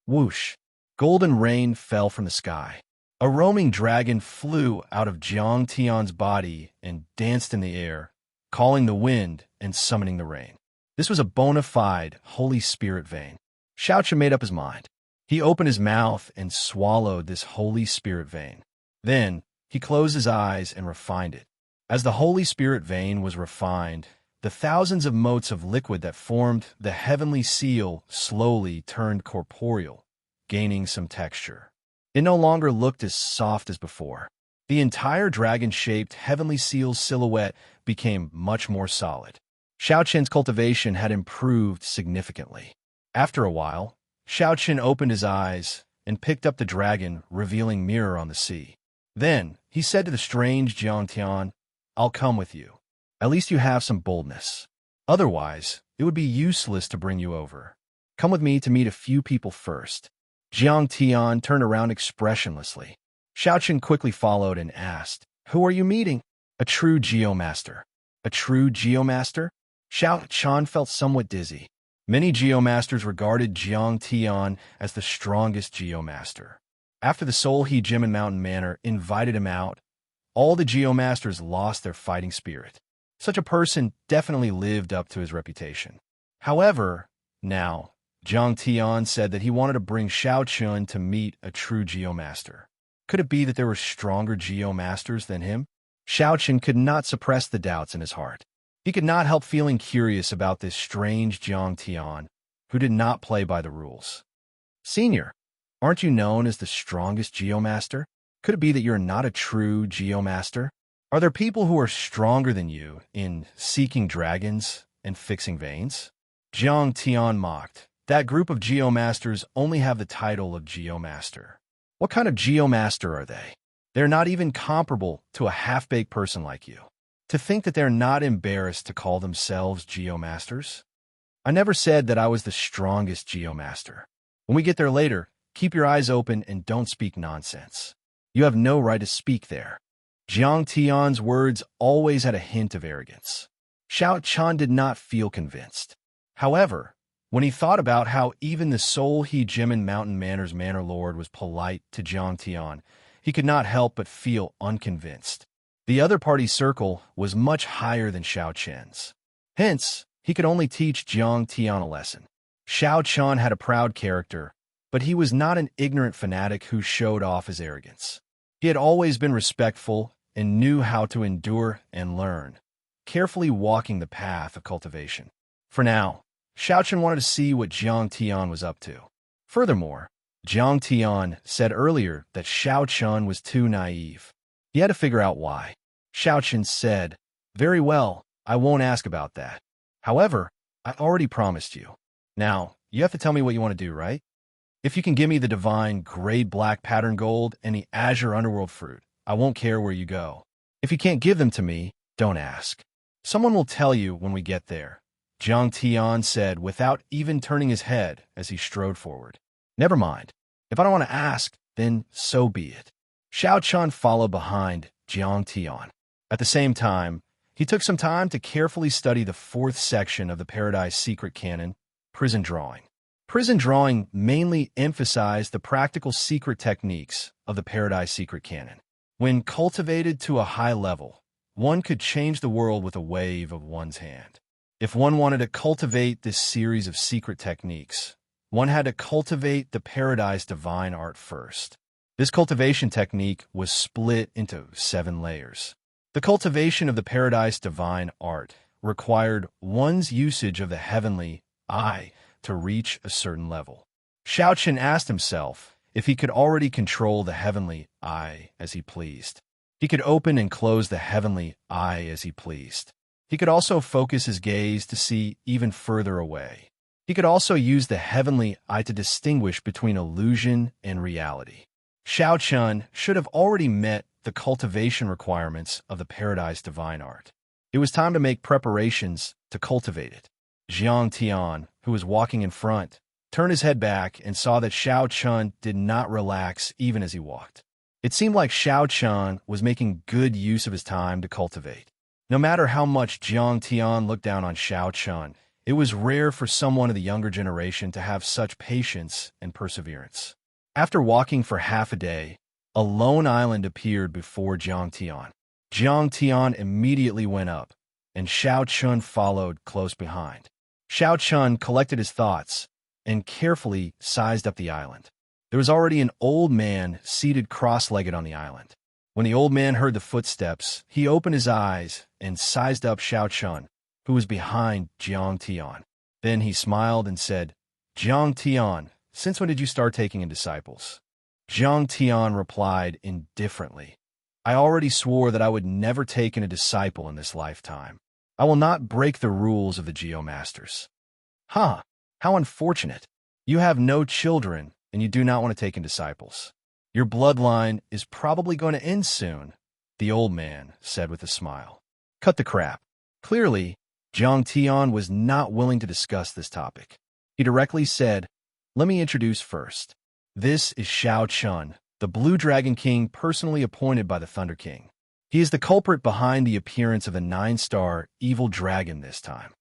Whoosh! Golden rain fell from the sky. A roaming dragon flew out of Jiang Tian's body and danced in the air, calling the wind and summoning the rain. This was a bona fide Holy Spirit vein. Xiao Qian made up his mind. He opened his mouth and swallowed this Holy Spirit vein. Then, he closed his eyes and refined it. As the Holy Spirit vein was refined, the thousands of motes of liquid that formed the heavenly seal slowly turned corporeal, gaining some texture. It no longer looked as soft as before. The entire dragon-shaped heavenly seal's silhouette became much more solid. Xiao Qian's cultivation had improved significantly. After a while, Xiao Qian opened his eyes and picked up the dragon-revealing mirror on the sea. Then, he said to the strange Jiang Tian, I'll come with you. At least you have some boldness. Otherwise, it would be useless to bring you over. Come with me to meet a few people first. Jiang Tian turned around expressionlessly. Xiao Qian quickly followed and asked, who are you meeting? A true geomaster. A true geomaster? Xiao Qian felt somewhat dizzy. Many geomasters regarded Jiang Tian as the strongest geomaster. After the Soul He Gem and Mountain Manor invited him out, all the geomasters lost their fighting spirit. Such a person definitely lived up to his reputation. However, now, Jiang Tian said that he wanted to bring Xiao Qian to meet a true geomaster. Could it be that there were stronger geomasters than him? Xiao Qian could not suppress the doubts in his heart. He could not help feeling curious about this strange Jiang Tian, who did not play by the rules. Senior, aren't you known as the strongest geomaster? Could it be that you're not a true geomaster? Are there people who are stronger than you in seeking dragons and fixing veins? Jiang Tian mocked. That group of geomasters only have the title of geomaster. What kind of geomaster are they? They're not even comparable to a half-baked person like you. To think that they're not embarrassed to call themselves geomasters? I never said that I was the strongest geomaster. When we get there later, keep your eyes open and don't speak nonsense. You have no right to speak there. Jiang Tian's words always had a hint of arrogance. Xiao Qian did not feel convinced. However, when he thought about how even the Soul He Gem and Mountain Manor's Manor Lord was polite to Jiang Tian, he could not help but feel unconvinced. The other party circle was much higher than Xiao Qian's. Hence, he could only teach Jiang Tian a lesson. Xiao Qian had a proud character, but he was not an ignorant fanatic who showed off his arrogance. He had always been respectful and knew how to endure and learn, carefully walking the path of cultivation. For now, Xiao Qian wanted to see what Jiang Tian was up to. Furthermore, Jiang Tian said earlier that Xiao Qian was too naive. He had to figure out why. Xiao Qian said, very well, I won't ask about that. However, I already promised you. Now, you have to tell me what you want to do, right? If you can give me the divine grade black pattern gold and the azure underworld fruit, I won't care where you go. If you can't give them to me, don't ask. Someone will tell you when we get there, Jiang Tian said without even turning his head as he strode forward. Never mind. If I don't want to ask, then so be it. Xiao Qian followed behind Jiang Tian. At the same time, He took some time to carefully study the fourth section of the Paradise Secret Canon, prison drawing. Prison drawing mainly emphasized the practical secret techniques of the Paradise Secret Canon. When cultivated to a high level, one could change the world with a wave of one's hand. If one wanted to cultivate this series of secret techniques, one had to cultivate the Paradise Divine Art first. This cultivation technique was split into 7 layers. The cultivation of the Paradise Divine Art required one's usage of the heavenly eye to reach a certain level. Xiaochen asked himself if he could already control the heavenly eye as he pleased. He could open and close the heavenly eye as he pleased. He could also focus his gaze to see even further away. He could also use the heavenly eye to distinguish between illusion and reality. Xiaochen should have already met the cultivation requirements of the Paradise Divine Art. It was time to make preparations to cultivate it. Jiang Tian, who was walking in front, turned his head back and saw that Xiaochen did not relax even as he walked. It seemed like Xiaochen was making good use of his time to cultivate. No matter how much Jiang Tian looked down on Xiaochen, it was rare for someone of the younger generation to have such patience and perseverance. After walking for half a day, a lone island appeared before Jiang Tian. Jiang Tian immediately went up, and Xiaochen followed close behind. Xiaochen collected his thoughts and carefully sized up the island. There was already an old man seated cross-legged on the island. When the old man heard the footsteps, he opened his eyes and sized up Xiaochen, who was behind Jiang Tian. Then he smiled and said, "Jiang Tian, since when did you start taking in disciples?" Jiang Tian replied indifferently, "I already swore that I would never take in a disciple in this lifetime. I will not break the rules of the Geomasters." "Huh, how unfortunate. You have no children, and you do not want to take in disciples. Your bloodline is probably going to end soon," the old man said with a smile. "Cut the crap." Clearly, Jiang Tian was not willing to discuss this topic. He directly said, "Let me introduce first. This is Xiaochen, the Blue Dragon King personally appointed by the Thunder King. He is the culprit behind the appearance of the 9-star evil dragon this time."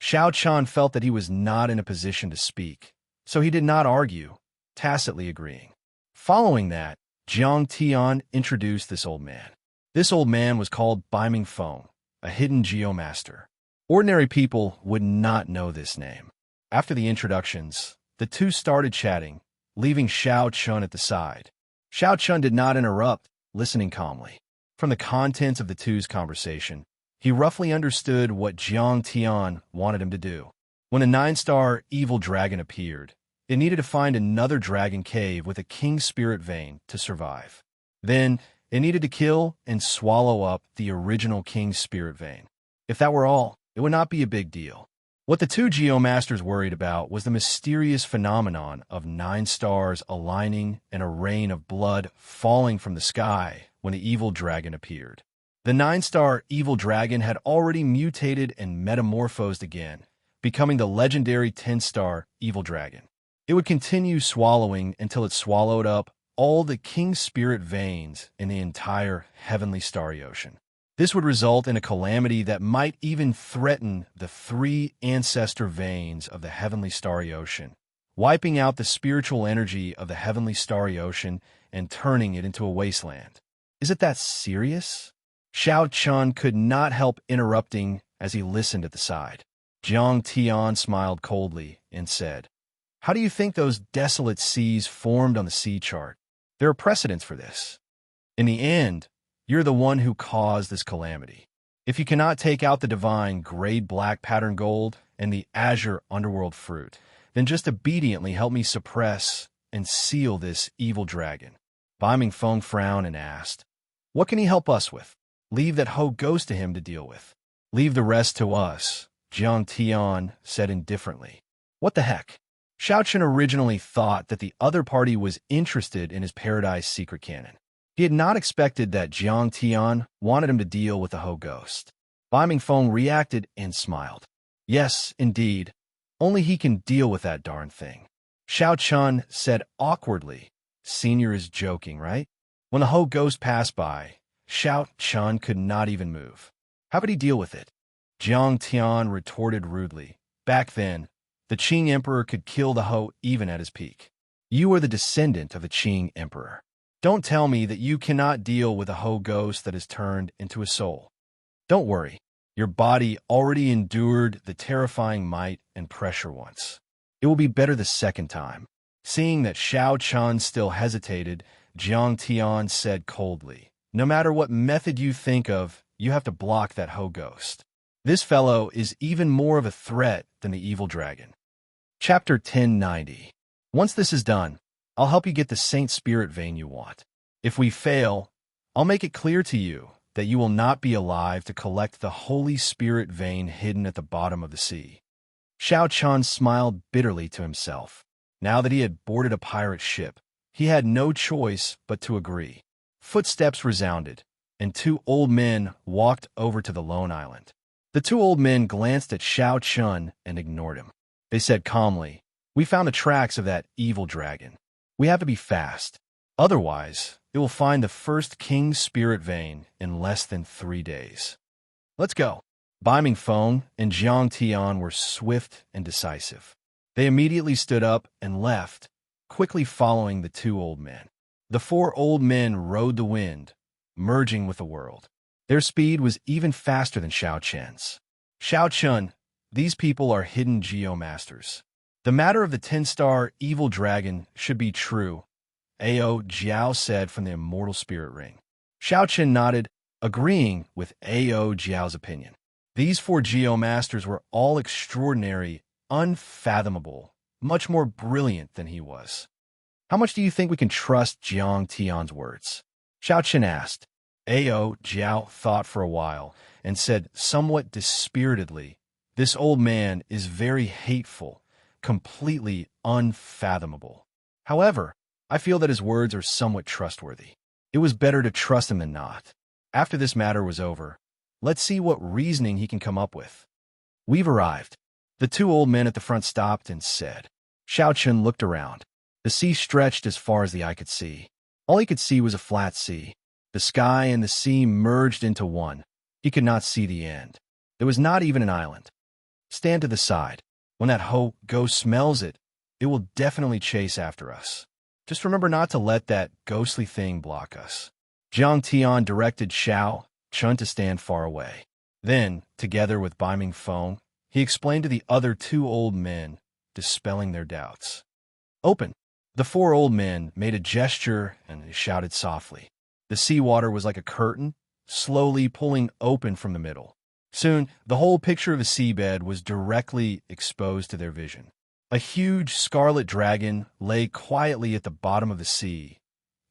Xiaochen felt that he was not in a position to speak, so he did not argue, tacitly agreeing. Following that, Jiang Tian introduced this old man. This old man was called Biming Feng, a hidden geomaster. Ordinary people would not know this name. After the introductions, the two started chatting, leaving Xiaochen at the side. Xiaochen did not interrupt, listening calmly. From the contents of the two's conversation, he roughly understood what Jiang Tian wanted him to do. When a 9-star evil dragon appeared, it needed to find another dragon cave with a king spirit vein to survive. Then, it needed to kill and swallow up the original king spirit vein. If that were all, it would not be a big deal. What the two Geomasters worried about was the mysterious phenomenon of 9 stars aligning and a rain of blood falling from the sky when the evil dragon appeared. The 9-star evil dragon had already mutated and metamorphosed again, becoming the legendary 10-star evil dragon. It would continue swallowing until it swallowed up all the king spirit veins in the entire heavenly starry ocean. This would result in a calamity that might even threaten the 3 ancestor veins of the heavenly starry ocean, wiping out the spiritual energy of the heavenly starry ocean and turning it into a wasteland. Is it that serious? Xiaochen could not help interrupting as he listened at the side. Jiang Tian smiled coldly and said, "How do you think those desolate seas formed on the sea chart? There are precedents for this. In the end, you're the one who caused this calamity. If you cannot take out the divine grade black pattern gold and the azure underworld fruit, then just obediently help me suppress and seal this evil dragon." Biming Feng frowned and asked, "What can he help us with? Leave that hoe ghost to him to deal with. Leave the rest to us," Jiang Tian said indifferently. What the heck? Xiaochen originally thought that the other party was interested in his Paradise Secret Canon. He had not expected that Jiang Tian wanted him to deal with the hoe ghost. Biming Feng reacted and smiled. "Yes, indeed. Only he can deal with that darn thing." Xiaochen said awkwardly, "Senior is joking, right?" When the hoe ghost passed by, Xiaochen could not even move. How would he deal with it? Jiang Tian retorted rudely. Back then, the Qing emperor could kill the Ho even at his peak. You are the descendant of the Qing emperor. Don't tell me that you cannot deal with a Ho ghost that has turned into a soul. Don't worry. Your body already endured the terrifying might and pressure once. It will be better the second time. Seeing that Xiao Chun still hesitated, Jiang Tian said coldly, no matter what method you think of, you have to block that Ho ghost. This fellow is even more of a threat than the evil dragon. Chapter 1090. Once this is done, I'll help you get the Saint Spirit vein you want. If we fail, I'll make it clear to you that you will not be alive to collect the Holy Spirit vein hidden at the bottom of the sea. Xiao Chun smiled bitterly to himself. Now that he had boarded a pirate ship, he had no choice but to agree. Footsteps resounded, and two old men walked over to the lone island. The two old men glanced at Xiao Chun and ignored him. They said calmly, "We found the tracks of that evil dragon. We have to be fast. Otherwise, it will find the first King's Spirit vein in less than 3 days. Let's go." Bai Mingfeng and Jiang Tian were swift and decisive. They immediately stood up and left, quickly following the two old men. The four old men rode the wind, merging with the world. Their speed was even faster than Xiao Chen's. Xiao Chun, these people are hidden geomasters. The matter of the 10-star evil dragon should be true, Ao Jiao said from the Immortal Spirit Ring. Xiao Chen nodded, agreeing with Ao Jiao's opinion. These four geomasters were all extraordinary, unfathomable, much more brilliant than he was. How much do you think we can trust Jiang Tian's words? Xiao Chen asked. Ao Jiao thought for a while and said somewhat dispiritedly, "This old man is very hateful, completely unfathomable. However, I feel that his words are somewhat trustworthy. It was better to trust him than not. After this matter was over, let's see what reasoning he can come up with." "We've arrived." The two old men at the front stopped and said. Xiao Chen looked around. The sea stretched as far as the eye could see. All he could see was a flat sea. The sky and the sea merged into one. He could not see the end. There was not even an island. "Stand to the side. When that Ho ghost smells it, it will definitely chase after us. Just remember not to let that ghostly thing block us." Jiang Tian directed Xiao Chun to stand far away. Then, together with Bai Mingfeng, he explained to the other two old men, dispelling their doubts. "Open." The four old men made a gesture and shouted softly. The seawater was like a curtain, slowly pulling open from the middle. Soon, the whole picture of the seabed was directly exposed to their vision. A huge scarlet dragon lay quietly at the bottom of the sea,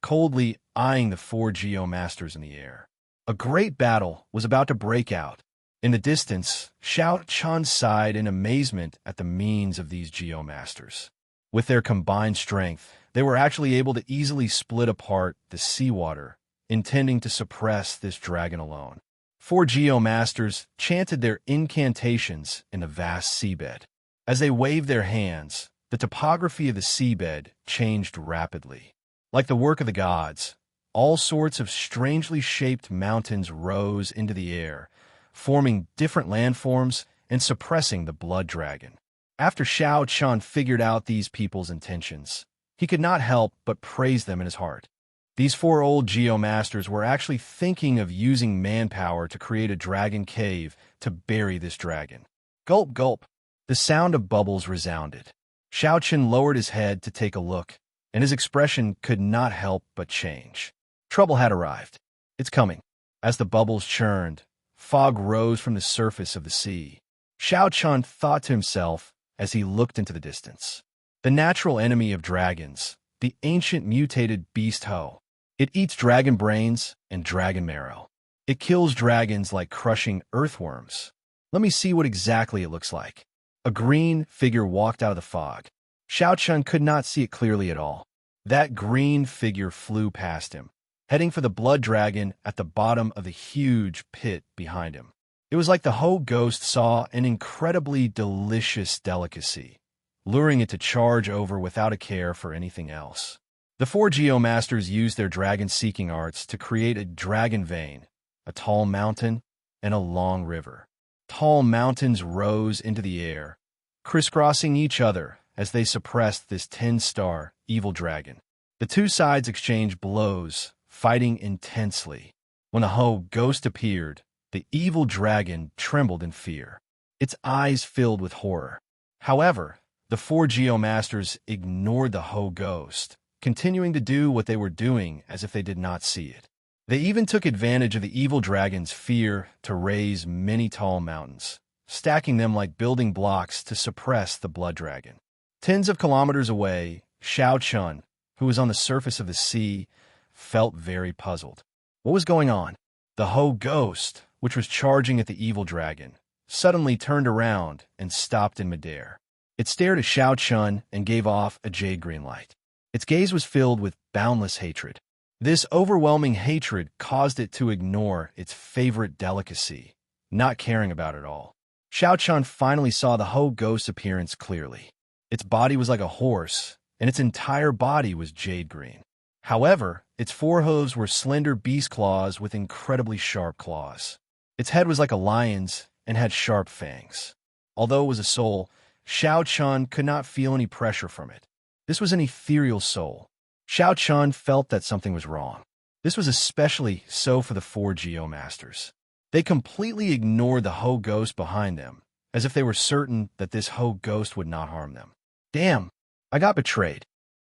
coldly eyeing the four geomasters in the air. A great battle was about to break out. In the distance, Xiao Chun sighed in amazement at the means of these geomasters. With their combined strength, they were actually able to easily split apart the seawater, intending to suppress this dragon alone. Four geomasters chanted their incantations in the vast seabed. As they waved their hands, the topography of the seabed changed rapidly. Like the work of the gods, all sorts of strangely shaped mountains rose into the air, forming different landforms and suppressing the blood dragon. After Xiao Chun figured out these people's intentions, he could not help but praise them in his heart. These four old geomasters were actually thinking of using manpower to create a dragon cave to bury this dragon. Gulp, gulp. The sound of bubbles resounded. Xiao Chun lowered his head to take a look, and his expression could not help but change. Trouble had arrived. It's coming. As the bubbles churned, fog rose from the surface of the sea. Xiao Chun thought to himself as he looked into the distance. The natural enemy of dragons, the ancient mutated beast Ho. It eats dragon brains and dragon marrow. It kills dragons like crushing earthworms. Let me see what exactly it looks like. A green figure walked out of the fog. Xiao Chun could not see it clearly at all. That green figure flew past him, heading for the blood dragon at the bottom of the huge pit behind him. It was like the Ho ghost saw an incredibly delicious delicacy, luring it to charge over without a care for anything else. The four geomasters used their dragon-seeking arts to create a dragon vein, a tall mountain, and a long river. Tall mountains rose into the air, crisscrossing each other as they suppressed this 10-star evil dragon. The two sides exchanged blows, fighting intensely. When the Ho ghost appeared, the evil dragon trembled in fear. Its eyes filled with horror. However, the four Geomasters ignored the Ho ghost, continuing to do what they were doing as if they did not see it. They even took advantage of the evil dragon's fear to raise many tall mountains, stacking them like building blocks to suppress the blood dragon. Tens of kilometers away, Xiao Chun, who was on the surface of the sea, felt very puzzled. What was going on? The Ho ghost, which was charging at the evil dragon, suddenly turned around and stopped in midair. It stared at Xiao Chun and gave off a jade green light. Its gaze was filled with boundless hatred. This overwhelming hatred caused it to ignore its favorite delicacy, not caring about it all. Xiao Chun finally saw the Ho ghost's appearance clearly. Its body was like a horse, and its entire body was jade green. However, its forehooves were slender beast claws with incredibly sharp claws. Its head was like a lion's and had sharp fangs. Although it was a soul, Xiao Chun could not feel any pressure from it. This was an ethereal soul. Xiao Chun felt that something was wrong. This was especially so for the four Geomasters. They completely ignored the Ho ghost behind them, as if they were certain that this Ho ghost would not harm them. Damn, I got betrayed.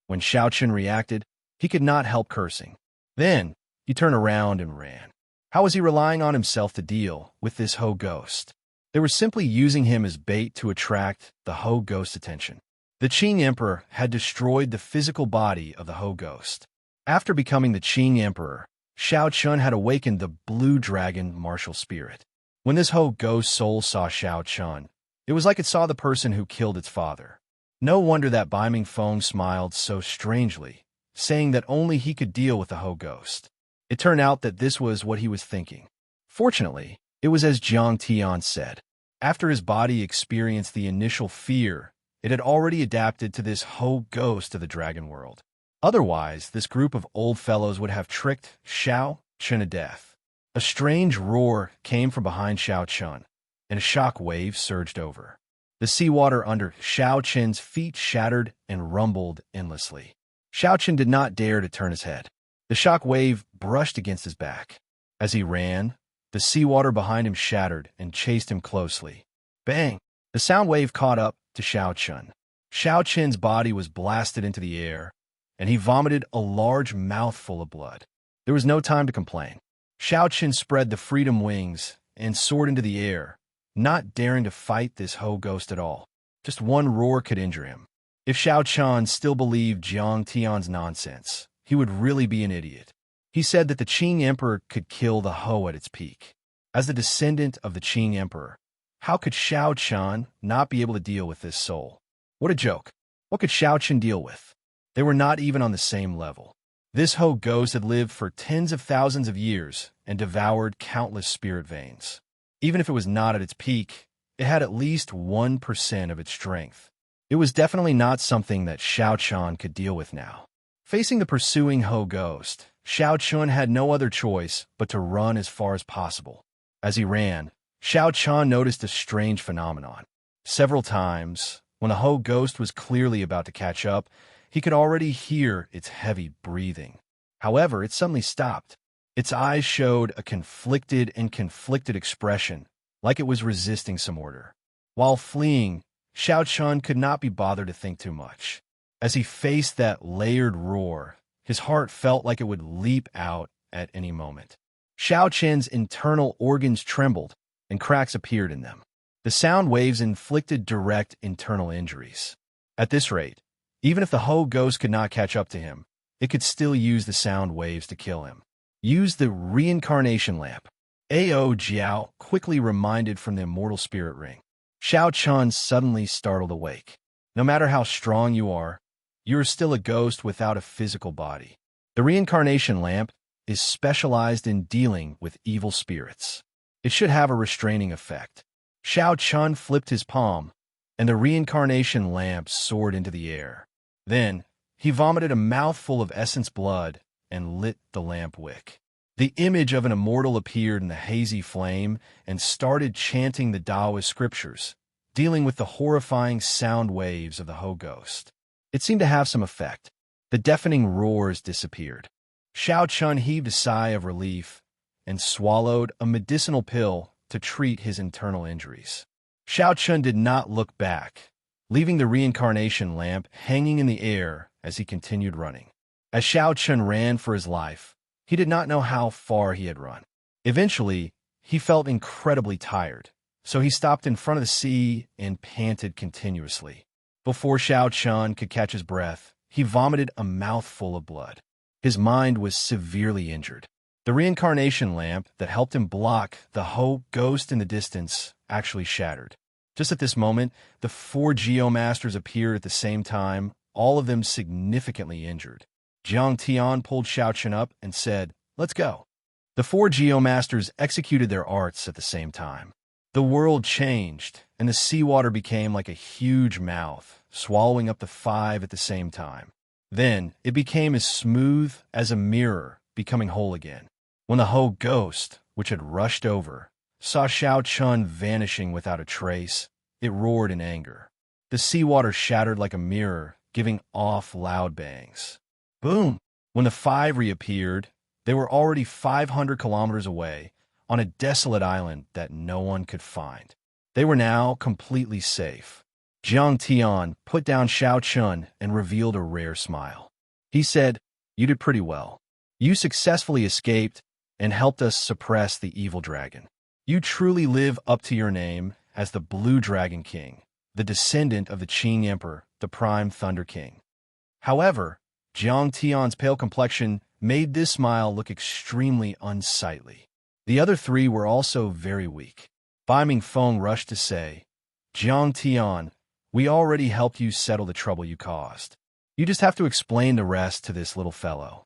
When Xiao Chun reacted, he could not help cursing. Then, he turned around and ran. How was he relying on himself to deal with this Ho ghost? They were simply using him as bait to attract the Ho ghost's attention. The Qing Emperor had destroyed the physical body of the Ho ghost. After becoming the Qing Emperor, Xiao Chun had awakened the blue dragon martial spirit. When this Ho ghost soul saw Xiao Chun, it was like it saw the person who killed its father. No wonder that Bai Ming Feng smiled so strangely, saying that only he could deal with the Ho ghost. It turned out that this was what he was thinking. Fortunately, it was as Jiang Tian said. After his body experienced the initial fear, it had already adapted to this Ho ghost of the dragon world. Otherwise, this group of old fellows would have tricked Xiao Chun to death. A strange roar came from behind Xiao Chun, and a shock wave surged over. The seawater under Xiao Chun's feet shattered and rumbled endlessly. Xiao Chun did not dare to turn his head. The shock wave brushed against his back. As he ran, the seawater behind him shattered and chased him closely. Bang! The sound wave caught up to Xiao Chun. Xiao Chun's body was blasted into the air, and he vomited a large mouthful of blood. There was no time to complain. Xiao Chun spread the freedom wings and soared into the air, not daring to fight this Ho ghost at all. Just one roar could injure him. If Xiao Chun still believed Jiang Tian's nonsense, he would really be an idiot. He said that the Qing Emperor could kill the Ho at its peak. As the descendant of the Qing Emperor, how could Xiao Chun not be able to deal with this soul? What a joke. What could Xiao Chun deal with? They were not even on the same level. This Ho ghost had lived for tens of thousands of years and devoured countless spirit veins. Even if it was not at its peak, it had at least 1% of its strength. It was definitely not something that Xiao Chun could deal with now. Facing the pursuing Ho ghost, Xiao Chun had no other choice but to run as far as possible. As he ran, Xiao Chun noticed a strange phenomenon. Several times, when the Ho ghost was clearly about to catch up, he could already hear its heavy breathing. However, it suddenly stopped. Its eyes showed a conflicted expression, like it was resisting some order. While fleeing, Xiao Chun could not be bothered to think too much. As he faced that layered roar, his heart felt like it would leap out at any moment. Xiao Chun's internal organs trembled, and cracks appeared in them. The sound waves inflicted direct internal injuries. At this rate, even if the Ho ghost could not catch up to him, it could still use the sound waves to kill him. Use the reincarnation lamp. Ao Jiao quickly reminded from the immortal spirit ring. Xiao Chun suddenly startled awake. No matter how strong you are still a ghost without a physical body. The reincarnation lamp is specialized in dealing with evil spirits. It should have a restraining effect. Xiao Chun flipped his palm, and the reincarnation lamp soared into the air. Then, he vomited a mouthful of essence blood and lit the lamp wick. The image of an immortal appeared in the hazy flame and started chanting the Taoist scriptures, dealing with the horrifying sound waves of the Ho ghost. It seemed to have some effect. The deafening roars disappeared. Xiao Chun heaved a sigh of relief and swallowed a medicinal pill to treat his internal injuries. Xiao Chun did not look back, leaving the reincarnation lamp hanging in the air as he continued running. As Xiao Chun ran for his life, he did not know how far he had run. Eventually, he felt incredibly tired, so he stopped in front of the sea and panted continuously. Before Xiao Chun could catch his breath, he vomited a mouthful of blood. His mind was severely injured. The reincarnation lamp that helped him block the Ho ghost in the distance actually shattered. Just at this moment, the 4 Geomasters appeared at the same time, all of them significantly injured. Jiang Tian pulled Xiao Chun up and said, "Let's go." The 4 Geomasters executed their arts at the same time. The world changed, and the seawater became like a huge mouth, swallowing up the 5 at the same time. Then, it became as smooth as a mirror, becoming whole again. When the Ho ghost, which had rushed over, saw Xiao Chun vanishing without a trace, it roared in anger. The seawater shattered like a mirror, giving off loud bangs. Boom! When the 5 reappeared, they were already 500 kilometers away, on a desolate island that no one could find. They were now completely safe. Jiang Tian put down Xiao Chun and revealed a rare smile. He said, "You did pretty well. You successfully escaped and helped us suppress the evil dragon. You truly live up to your name as the Blue Dragon King, the descendant of the Qing Emperor, the Prime Thunder King." However, Jiang Tian's pale complexion made this smile look extremely unsightly. The other 3 were also very weak. Bai Mingfeng rushed to say, "Jiang Tian, we already helped you settle the trouble you caused. You just have to explain the rest to this little fellow."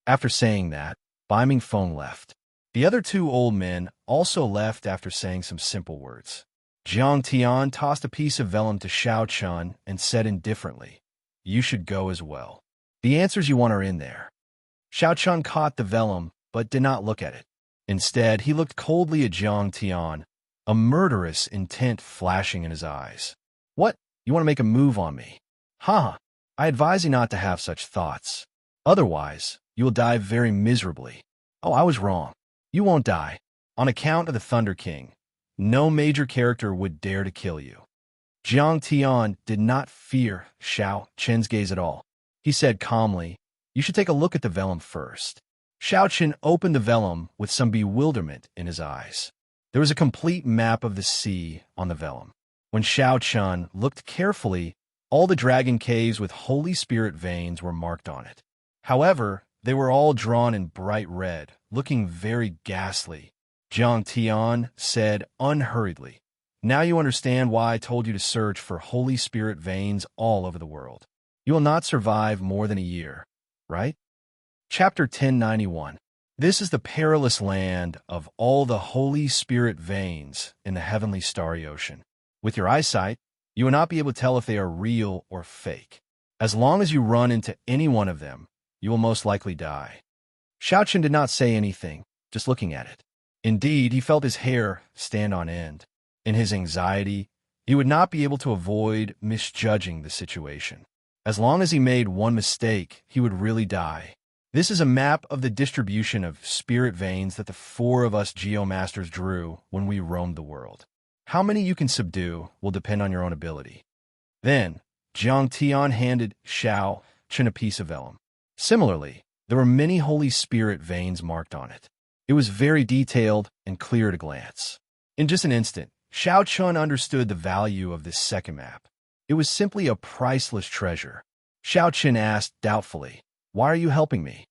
After saying that, Bai Mingfeng left. The other 2 old men also left after saying some simple words. Jiang Tian tossed a piece of vellum to Xiao Chun and said indifferently, "You should go as well. The answers you want are in there." Xiao Chun caught the vellum, but did not look at it. Instead, he looked coldly at Jiang Tian, a murderous intent flashing in his eyes. "What? You want to make a move on me? Ha! I advise you not to have such thoughts. Otherwise, you will die very miserably." "Oh, I was wrong. You won't die. On account of the Thunder King, no major character would dare to kill you." Jiang Tian did not fear Xiao Chun's gaze at all. He said calmly, "You should take a look at the vellum first." Xiao Chun opened the vellum with some bewilderment in his eyes. There was a complete map of the sea on the vellum. When Xiao Chun looked carefully, all the dragon caves with Holy Spirit veins were marked on it. However, they were all drawn in bright red, looking very ghastly. Jiang Tian said unhurriedly, "Now you understand why I told you to search for Holy Spirit veins all over the world. You will not survive more than a year, right?" Chapter 1091. This is the perilous land of all the Holy Spirit veins in the heavenly starry ocean. With your eyesight, you will not be able to tell if they are real or fake. As long as you run into any one of them, you will most likely die. Xiao Chun did not say anything, just looking at it. Indeed, he felt his hair stand on end. In his anxiety, he would not be able to avoid misjudging the situation. As long as he made one mistake, he would really die. This is a map of the distribution of spirit veins that the 4 of us Geomasters drew when we roamed the world. How many you can subdue will depend on your own ability. Then, Jiang Tian handed Xiao Chun a piece of vellum. Similarly, there were many Holy Spirit veins marked on it. It was very detailed and clear at a glance. In just an instant, Xiao Chun understood the value of this second map. It was simply a priceless treasure. Xiao Chun asked doubtfully, "Why are you helping me?"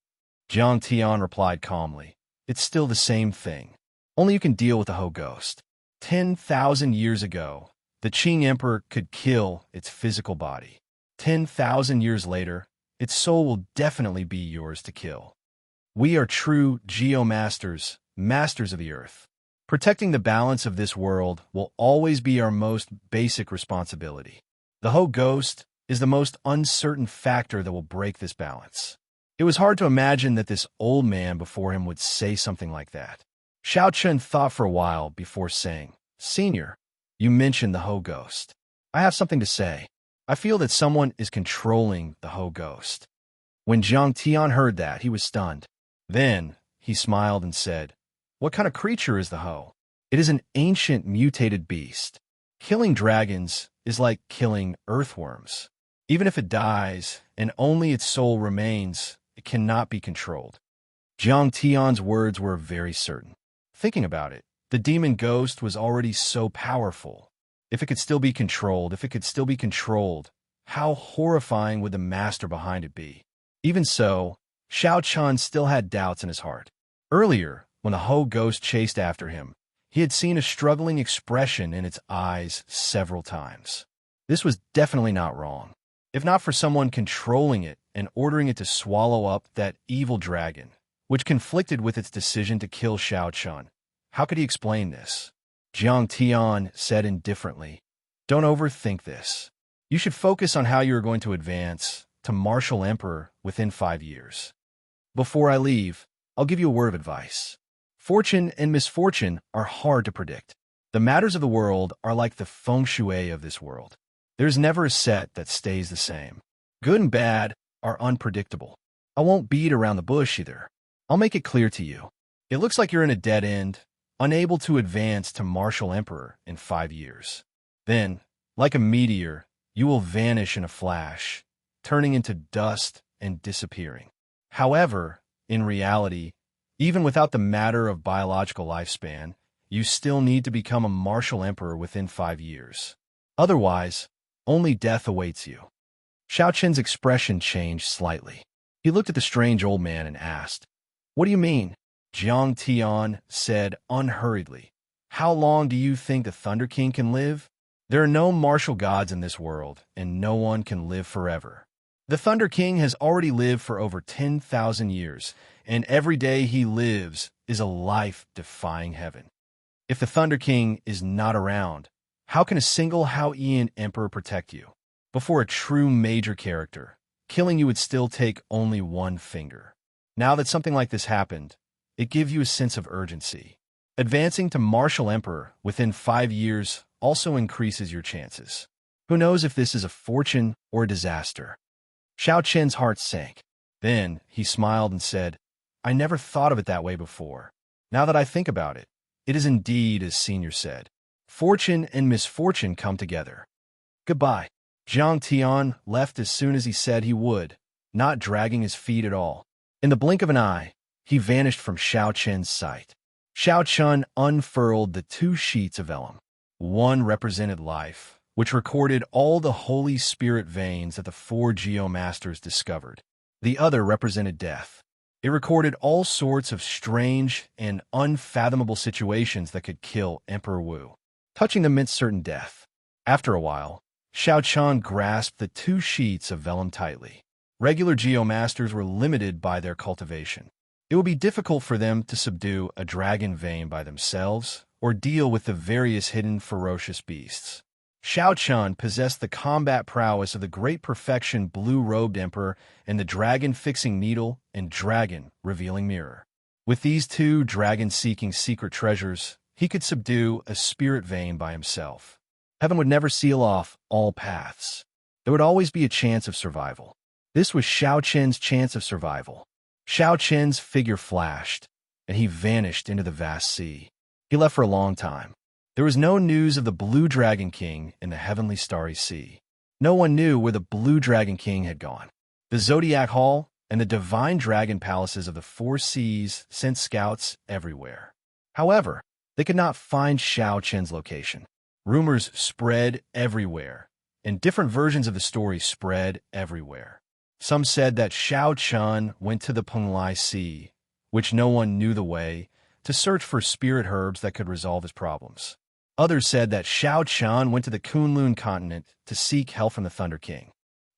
Jiang Tian replied calmly, "It's still the same thing. Only you can deal with the Ho ghost. 10,000 years ago, the Qing Emperor could kill its physical body. 10,000 years later, its soul will definitely be yours to kill. We are true Geomasters, masters of the earth. Protecting the balance of this world will always be our most basic responsibility. The Ho ghost is the most uncertain factor that will break this balance. It was hard to imagine that this old man before him would say something like that. Xiao Chun thought for a while before saying, "Senior, you mentioned the Ho ghost. I have something to say. I feel that someone is controlling the Ho ghost." When Jiang Tian heard that, he was stunned. Then he smiled and said, "What kind of creature is the Ho?" "It is an ancient mutated beast. Killing dragons is like killing earthworms. Even if it dies and only its soul remains, it cannot be controlled." Jiang Tian's words were very certain. Thinking about it, the demon ghost was already so powerful. If it could still be controlled, how horrifying would the master behind it be? Even so, Xiao Chun still had doubts in his heart. Earlier, when the Ho ghost chased after him, he had seen a struggling expression in its eyes several times. This was definitely not wrong. If not for someone controlling it and ordering it to swallow up that evil dragon, which conflicted with its decision to kill Xiao Chun, how could he explain this? Jiang Tian said indifferently, "Don't overthink this. You should focus on how you are going to advance to martial emperor within 5 years. Before I leave, I'll give you a word of advice. Fortune and misfortune are hard to predict. The matters of the world are like the feng shui of this world. There's never a set that stays the same. Good and bad are unpredictable. I won't beat around the bush either. I'll make it clear to you. It looks like you're in a dead end, unable to advance to martial emperor in 5 years. Then, like a meteor, you will vanish in a flash, turning into dust and disappearing. However, in reality, even without the matter of biological lifespan, you still need to become a martial emperor within 5 years. Otherwise, only death awaits you." Xiao Chen's expression changed slightly. He looked at the strange old man and asked, "What do you mean?" Jiang Tian said unhurriedly, "How long do you think the Thunder King can live? There are no martial gods in this world, and no one can live forever. The Thunder King has already lived for over 10,000 years, and every day he lives is a life-defying heaven. If the Thunder King is not around, how can a single Hao-Ian emperor protect you? Before a true major character, killing you would still take only one finger. Now that something like this happened, it gives you a sense of urgency. Advancing to martial emperor within 5 years also increases your chances. Who knows if this is a fortune or a disaster?" Xiao Chen's heart sank. Then he smiled and said, "I never thought of it that way before. Now that I think about it, it is indeed as Senior said. Fortune and misfortune come together. Goodbye." Jiang Tian left as soon as he said he would, not dragging his feet at all. In the blink of an eye, he vanished from Xiao Chen's sight. Xiao Chun unfurled the 2 sheets of vellum. One represented life, which recorded all the Holy Spirit veins that the 4 Geomasters discovered. The other represented death. It recorded all sorts of strange and unfathomable situations that could kill Emperor Wu. Touching them meant certain death. After a while, Xiao Chun grasped the 2 sheets of vellum tightly. Regular Geomasters were limited by their cultivation. It would be difficult for them to subdue a dragon vein by themselves or deal with the various hidden ferocious beasts. Xiao Chun possessed the combat prowess of the great perfection blue-robed emperor and the dragon-fixing needle and dragon-revealing mirror. With these 2 dragon-seeking secret treasures, he could subdue a spirit vein by himself. Heaven would never seal off all paths. There would always be a chance of survival. This was Xiao Chen's chance of survival. Xiao Chen's figure flashed, and he vanished into the vast sea. He left for a long time. There was no news of the Blue Dragon King in the heavenly starry sea. No one knew where the Blue Dragon King had gone. The Zodiac Hall and the Divine Dragon Palaces of the 4 seas sent scouts everywhere. However, they could not find Xiao Chen's location. Rumors spread everywhere, and different versions of the story spread everywhere. Some said that Xiao Chun went to the Penglai Sea, which no one knew the way, to search for spirit herbs that could resolve his problems. Others said that Xiao Chun went to the Kunlun continent to seek help from the Thunder King.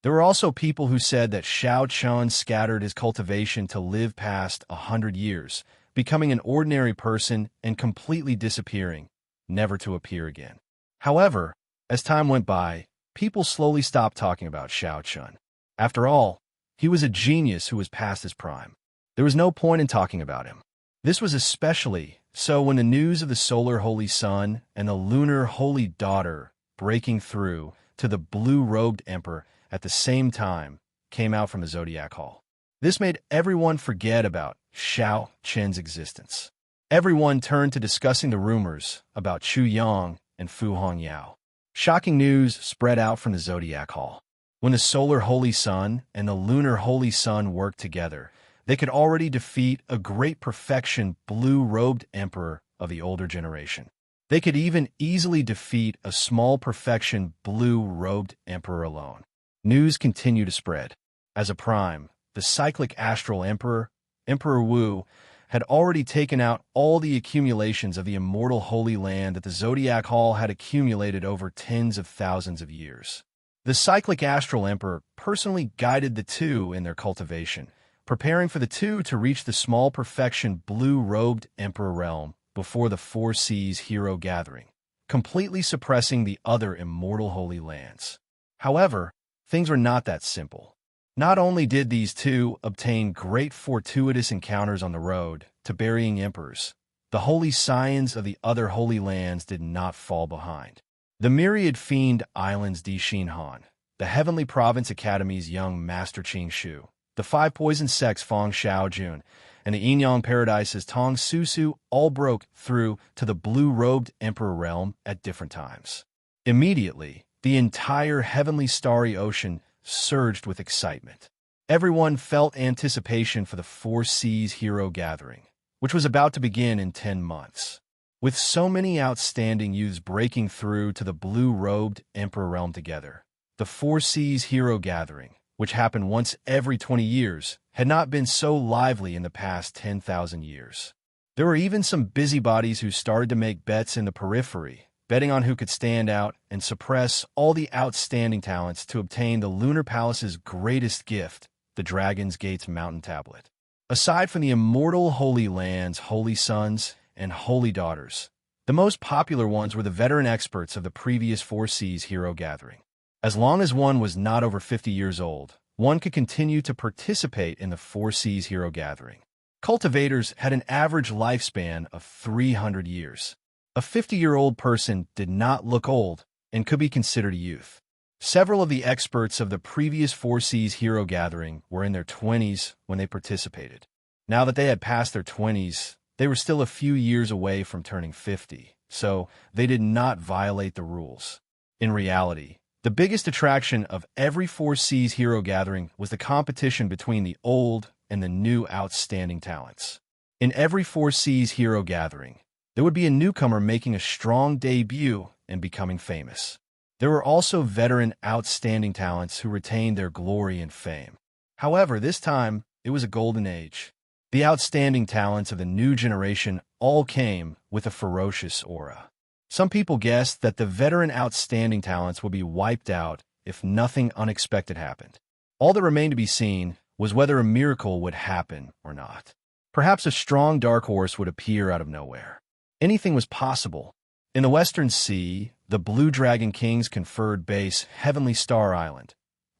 There were also people who said that Xiao Chun scattered his cultivation to live past 100 years, becoming an ordinary person and completely disappearing, never to appear again. However, as time went by, people slowly stopped talking about Xiao Chun. After all, He was a genius who was past his prime. There was no point in talking about him. This was especially so when the news of the solar holy son and the lunar holy daughter breaking through to the blue-robed emperor at the same time came out from the Zodiac Hall. This made everyone forget about Xiao Qin's existence. Everyone turned to discussing the rumors about Chu Yang and Fu Hongyao. Shocking news spread out from the Zodiac Hall. When the solar holy sun and the lunar holy sun worked together, they could already defeat a great perfection blue-robed emperor of the older generation. They could even easily defeat a small perfection blue-robed emperor alone. News continued to spread. As a prime, the cyclic astral emperor, Emperor Wu, had already taken out all the accumulations of the immortal Holy Land that the Zodiac Hall had accumulated over tens of thousands of years. The cyclic astral emperor personally guided the two in their cultivation, preparing for the two to reach the small perfection blue-robed emperor realm before the Four Seas hero gathering, completely suppressing the other immortal Holy Lands. However, things were not that simple. Not only did these two obtain great fortuitous encounters on the road to burying emperors, the holy scions of the other holy lands did not fall behind. The myriad fiend islands Di Xin Han, the Heavenly Province Academy's young Master Qing Shu, the five poison sects Fang Xiao Jun, and the Yin-Yang Paradise's Tong Su Su all broke through to the blue-robed emperor realm at different times. Immediately, the entire heavenly starry ocean surged with excitement. Everyone felt anticipation for the Four Seas hero gathering, which was about to begin in 10 months. With so many outstanding youths breaking through to the blue-robed emperor realm together, the Four Seas hero gathering, which happened once every 20 years, had not been so lively in the past 10,000 years. There were even some busybodies who started to make bets in the periphery, betting on who could stand out and suppress all the outstanding talents to obtain the Lunar Palace's greatest gift, the Dragon's Gate's Mountain Tablet. Aside from the immortal Holy Lands, Holy Sons, and Holy Daughters, the most popular ones were the veteran experts of the previous Four Seas hero gathering. As long as one was not over 50 years old, one could continue to participate in the Four Seas hero gathering. Cultivators had an average lifespan of 300 years. A 50-year-old person did not look old and could be considered a youth. Several of the experts of the previous Four Seas hero gathering were in their 20s when they participated. Now that they had passed their 20s, they were still a few years away from turning 50, so they did not violate the rules. In reality, the biggest attraction of every Four Seas hero gathering was the competition between the old and the new outstanding talents. In every Four Seas hero gathering, there would be a newcomer making a strong debut and becoming famous. There were also veteran outstanding talents who retained their glory and fame. However, this time, it was a golden age. The outstanding talents of the new generation all came with a ferocious aura. Some people guessed that the veteran outstanding talents would be wiped out if nothing unexpected happened. All that remained to be seen was whether a miracle would happen or not. Perhaps a strong dark horse would appear out of nowhere. Anything was possible. In the Western Sea, the Blue Dragon Kings conferred base Heavenly Star Island.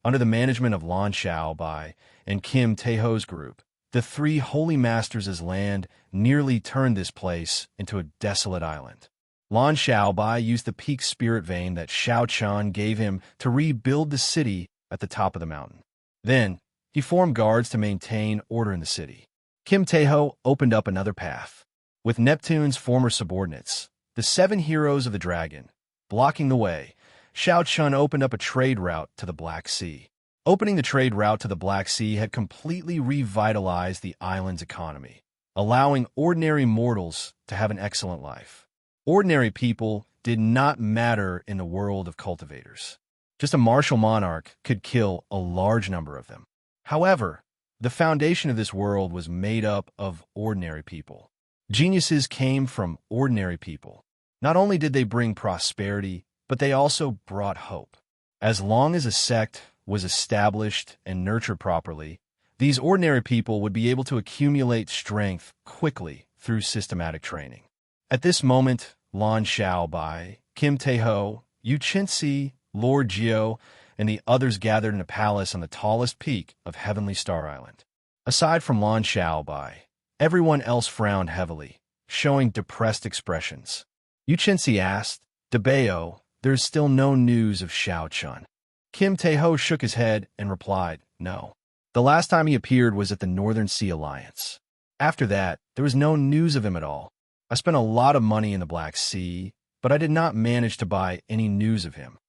Under the management of Lan Xiaobai and Kim Taeho's group, the three holy masters' land nearly turned this place into a desolate island. Lan Xiaobai used the peak spirit vein that Xiao Chan gave him to rebuild the city at the top of the mountain. Then, he formed guards to maintain order in the city. Kim Taeho opened up another path. With Neptune's former subordinates, the 7 heroes of the dragon, blocking the way, Xiao Chun opened up a trade route to the Black Sea. Opening the trade route to the Black Sea had completely revitalized the island's economy, allowing ordinary mortals to have an excellent life. Ordinary people did not matter in the world of cultivators. Just a martial monarch could kill a large number of them. However, the foundation of this world was made up of ordinary people. Geniuses came from ordinary people. Not only did they bring prosperity, but they also brought hope. As long as a sect was established and nurtured properly, these ordinary people would be able to accumulate strength quickly through systematic training. At this moment, Lan Xiaobai, Kim Taeho, Yu Chinsi, Lord Jiao, and the others gathered in a palace on the tallest peak of Heavenly Star Island. Aside from Lan Xiaobai, everyone else frowned heavily, showing depressed expressions. Yu Chenxi asked, "Debao, there's still no news of Xiao Chun." Kim Taeho shook his head and replied, "No. The last time he appeared was at the Northern Sea Alliance. After that, there was no news of him at all. I spent a lot of money in the Black Sea, but I did not manage to buy any news of him."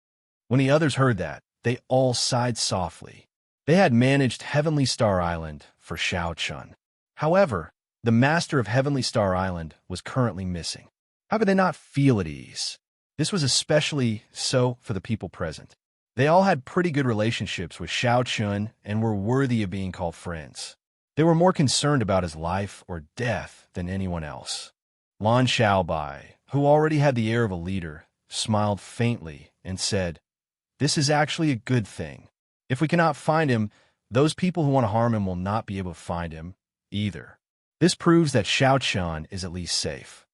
When the others heard that, they all sighed softly. They had managed Heavenly Star Island for Xiao Chun. However, the master of Heavenly Star Island was currently missing. How could they not feel at ease? This was especially so for the people present. They all had pretty good relationships with Xiao Chun and were worthy of being called friends. They were more concerned about his life or death than anyone else. Lan Xiaobai, who already had the air of a leader, smiled faintly and said, "This is actually a good thing. If we cannot find him, those people who want to harm him will not be able to find him either. This proves that Xiao Chun is at least safe."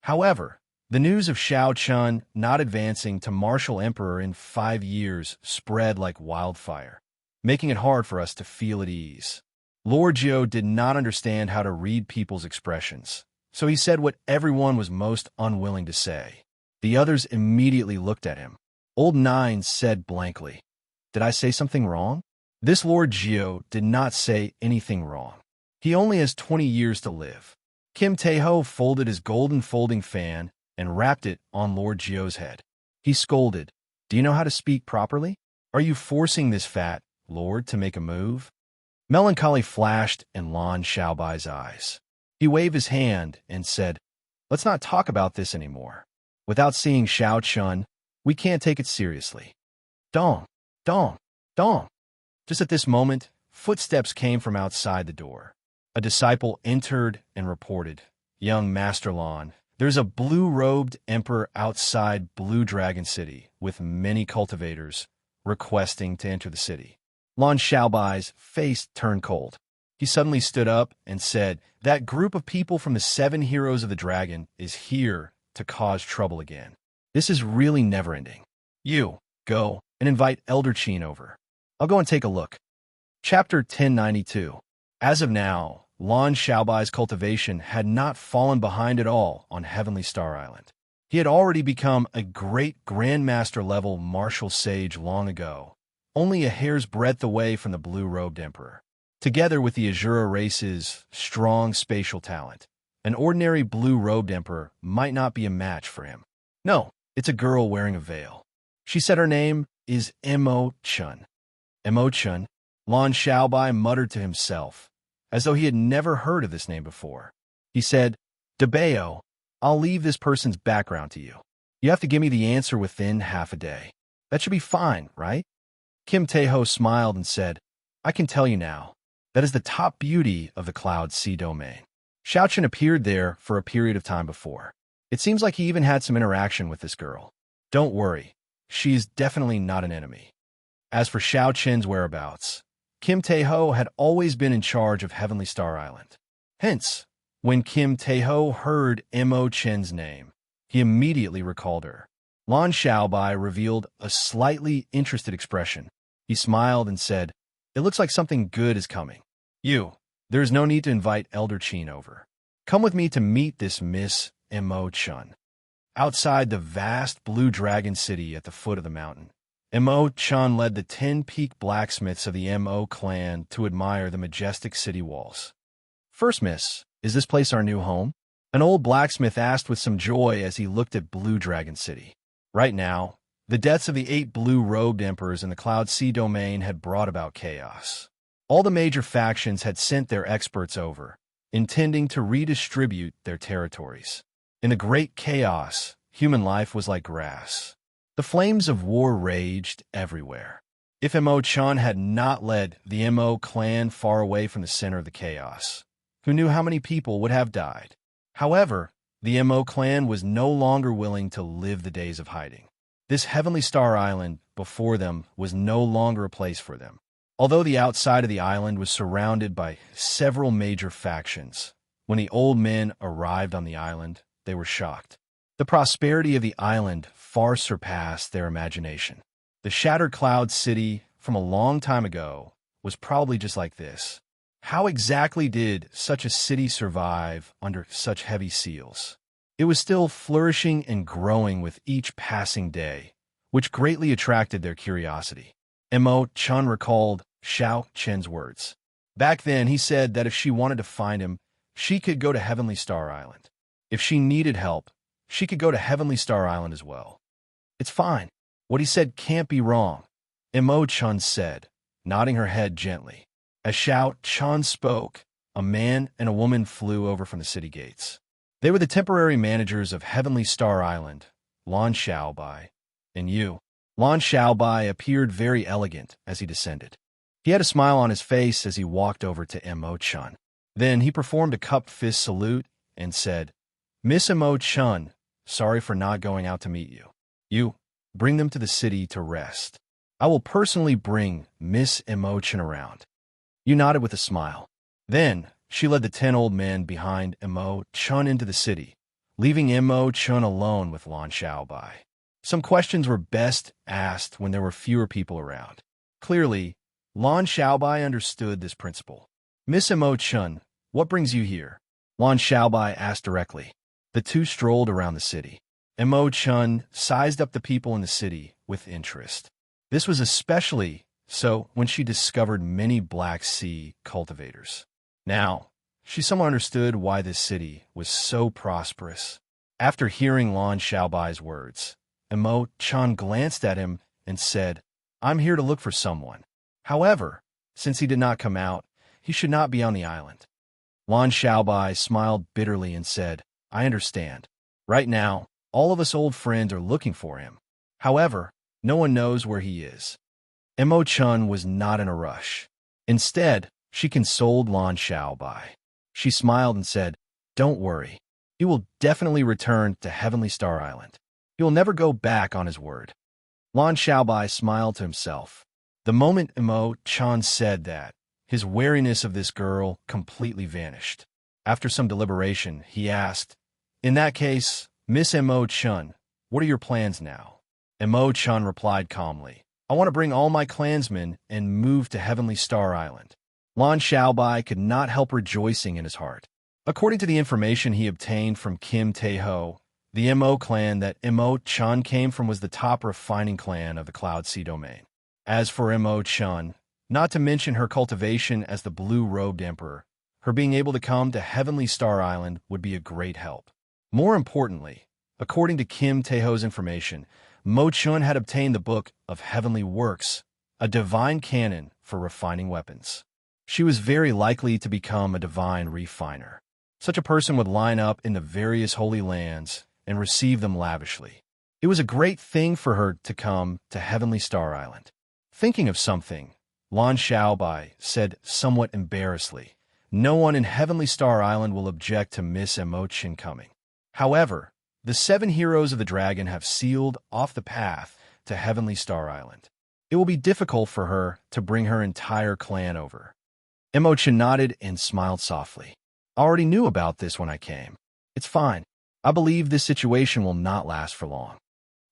However, the news of Xiao Chun not advancing to martial emperor in 5 years spread like wildfire, making it hard for us to feel at ease. Lord Jiu did not understand how to read people's expressions, so he said what everyone was most unwilling to say. The others immediately looked at him. Old Nine said blankly, "Did I say something wrong?" This Lord Jiu did not say anything wrong. He only has 20 years to live. Kim Taeho folded his golden folding fan and wrapped it on Lord Jiu's head. He scolded, "Do you know how to speak properly? Are you forcing this fat lord to make a move?" Melancholy flashed in Lan Xiaobai's eyes. He waved his hand and said, "Let's not talk about this anymore. Without seeing Xiao Chun, we can't take it seriously." Dong, dong, dong. Just at this moment, footsteps came from outside the door. A disciple entered and reported, "Young Master Lan, there's a blue-robed emperor outside Blue Dragon City with many cultivators requesting to enter the city." Lan Xiaobai's face turned cold. He suddenly stood up and said, "That group of people from the 7 Heroes of the Dragon is here to cause trouble again. This is really never-ending. You, go and invite Elder Qin over. I'll go and take a look." Chapter 1092. As of now, Lan Xiaobai's cultivation had not fallen behind at all on Heavenly Star Island. He had already become a great Grandmaster-level martial sage long ago, only a hair's breadth away from the blue-robed emperor. Together with the Azura race's strong spatial talent, an ordinary blue-robed emperor might not be a match for him. No, it's a girl wearing a veil. She said her name is Mo Chun. Mo Chun, Lan Xiaobai muttered to himself, as though he had never heard of this name before. He said, "Debao, I'll leave this person's background to you. You have to give me the answer within half a day. That should be fine, right?" Kim Taeho smiled and said, "I can tell you now. That is the top beauty of the Cloud Sea domain. Xiao Chun appeared there for a period of time before. It seems like he even had some interaction with this girl. Don't worry, she's definitely not an enemy." As for Xiao Chun's whereabouts, Kim Taeho had always been in charge of Heavenly Star Island. Hence, when Kim Taeho heard Mo Chen's name, he immediately recalled her. Lan Xiaobai revealed a slightly interested expression. He smiled and said, "It looks like something good is coming. There is no need to invite Elder Qin over. Come with me to meet this Miss Mo Chun." Outside the vast Blue Dragon City at the foot of the mountain, Mo Chun led the 10-peak blacksmiths of the Mo clan to admire the majestic city walls. "First, miss, is this place our new home?" An old blacksmith asked with some joy as he looked at Blue Dragon City. Right now, the deaths of the 8 blue-robed emperors in the Cloud Sea domain had brought about chaos. All the major factions had sent their experts over, intending to redistribute their territories. In the great chaos, human life was like grass. The flames of war raged everywhere. If Mo Chun had not led the Mo clan far away from the center of the chaos, who knew how many people would have died? However, the Mo clan was no longer willing to live the days of hiding. This Heavenly Star Island before them was no longer a place for them. Although the outside of the island was surrounded by several major factions, when the old men arrived on the island, they were shocked. The prosperity of the island far surpassed their imagination. The shattered cloud city from a long time ago was probably just like this. How exactly did such a city survive under such heavy seals? It was still flourishing and growing with each passing day, which greatly attracted their curiosity. Chun recalled Xiao Chen's words. Back then, he said that if she wanted to find him, she could go to Heavenly Star Island. If she needed help, she could go to Heavenly Star Island as well. It's fine. What he said can't be wrong, Chun said, nodding her head gently. As Xiao Chun spoke, a man and a woman flew over from the city gates. They were the temporary managers of Heavenly Star Island, Lan Xiaobai, and Yu. Lan Xiaobai appeared very elegant as he descended. He had a smile on his face as he walked over to Chun. Then he performed a cupped fist salute and said, Miss Chun, sorry for not going out to meet you. You, bring them to the city to rest. I will personally bring Miss Chun around. You nodded with a smile. Then she led the 10 old men behind Chun into the city, leaving Chun alone with Lan Xiaobai. Some questions were best asked when there were fewer people around. Clearly, Lan Xiaobai understood this principle. Miss Chun, what brings you here? Lan Xiaobai asked directly. The two strolled around the city. Chun sized up the people in the city with interest. This was especially so when she discovered many Black Sea cultivators. Now, she somewhat understood why this city was so prosperous. After hearing Lan Xiaobai's words, Chun glanced at him and said, I'm here to look for someone. However, since he did not come out, he should not be on the island. Lan Xiaobai smiled bitterly and said, I understand. Right now, all of us old friends are looking for him. However, no one knows where he is. Chun was not in a rush. Instead, she consoled Lan Xiaobai. She smiled and said, Don't worry. He will definitely return to Heavenly Star Island. He will never go back on his word. Lan Xiaobai smiled to himself. The moment Chun said that, his wariness of this girl completely vanished. After some deliberation, he asked, In that case, Miss Chun, what are your plans now? Chun replied calmly, I want to bring all my clansmen and move to Heavenly Star Island. Lan Xiaobai could not help rejoicing in his heart. According to the information he obtained from Kim Tae-ho, the clan that Chun came from was the top refining clan of the Cloud Sea domain. As for Chun, not to mention her cultivation as the blue-robed emperor, her being able to come to Heavenly Star Island would be a great help. More importantly, according to Kim Tae-ho's information, Chun had obtained the Book of Heavenly Works, a divine canon for refining weapons. She was very likely to become a divine refiner. Such a person would line up in the various holy lands and receive them lavishly. It was a great thing for her to come to Heavenly Star Island. Thinking of something, Lan Xiaobai said somewhat embarrassedly, No one in Heavenly Star Island will object to Miss Chun coming. However, the 7 heroes of the dragon have sealed off the path to Heavenly Star Island. It will be difficult for her to bring her entire clan over. Chun nodded and smiled softly. I already knew about this when I came. It's fine. I believe this situation will not last for long.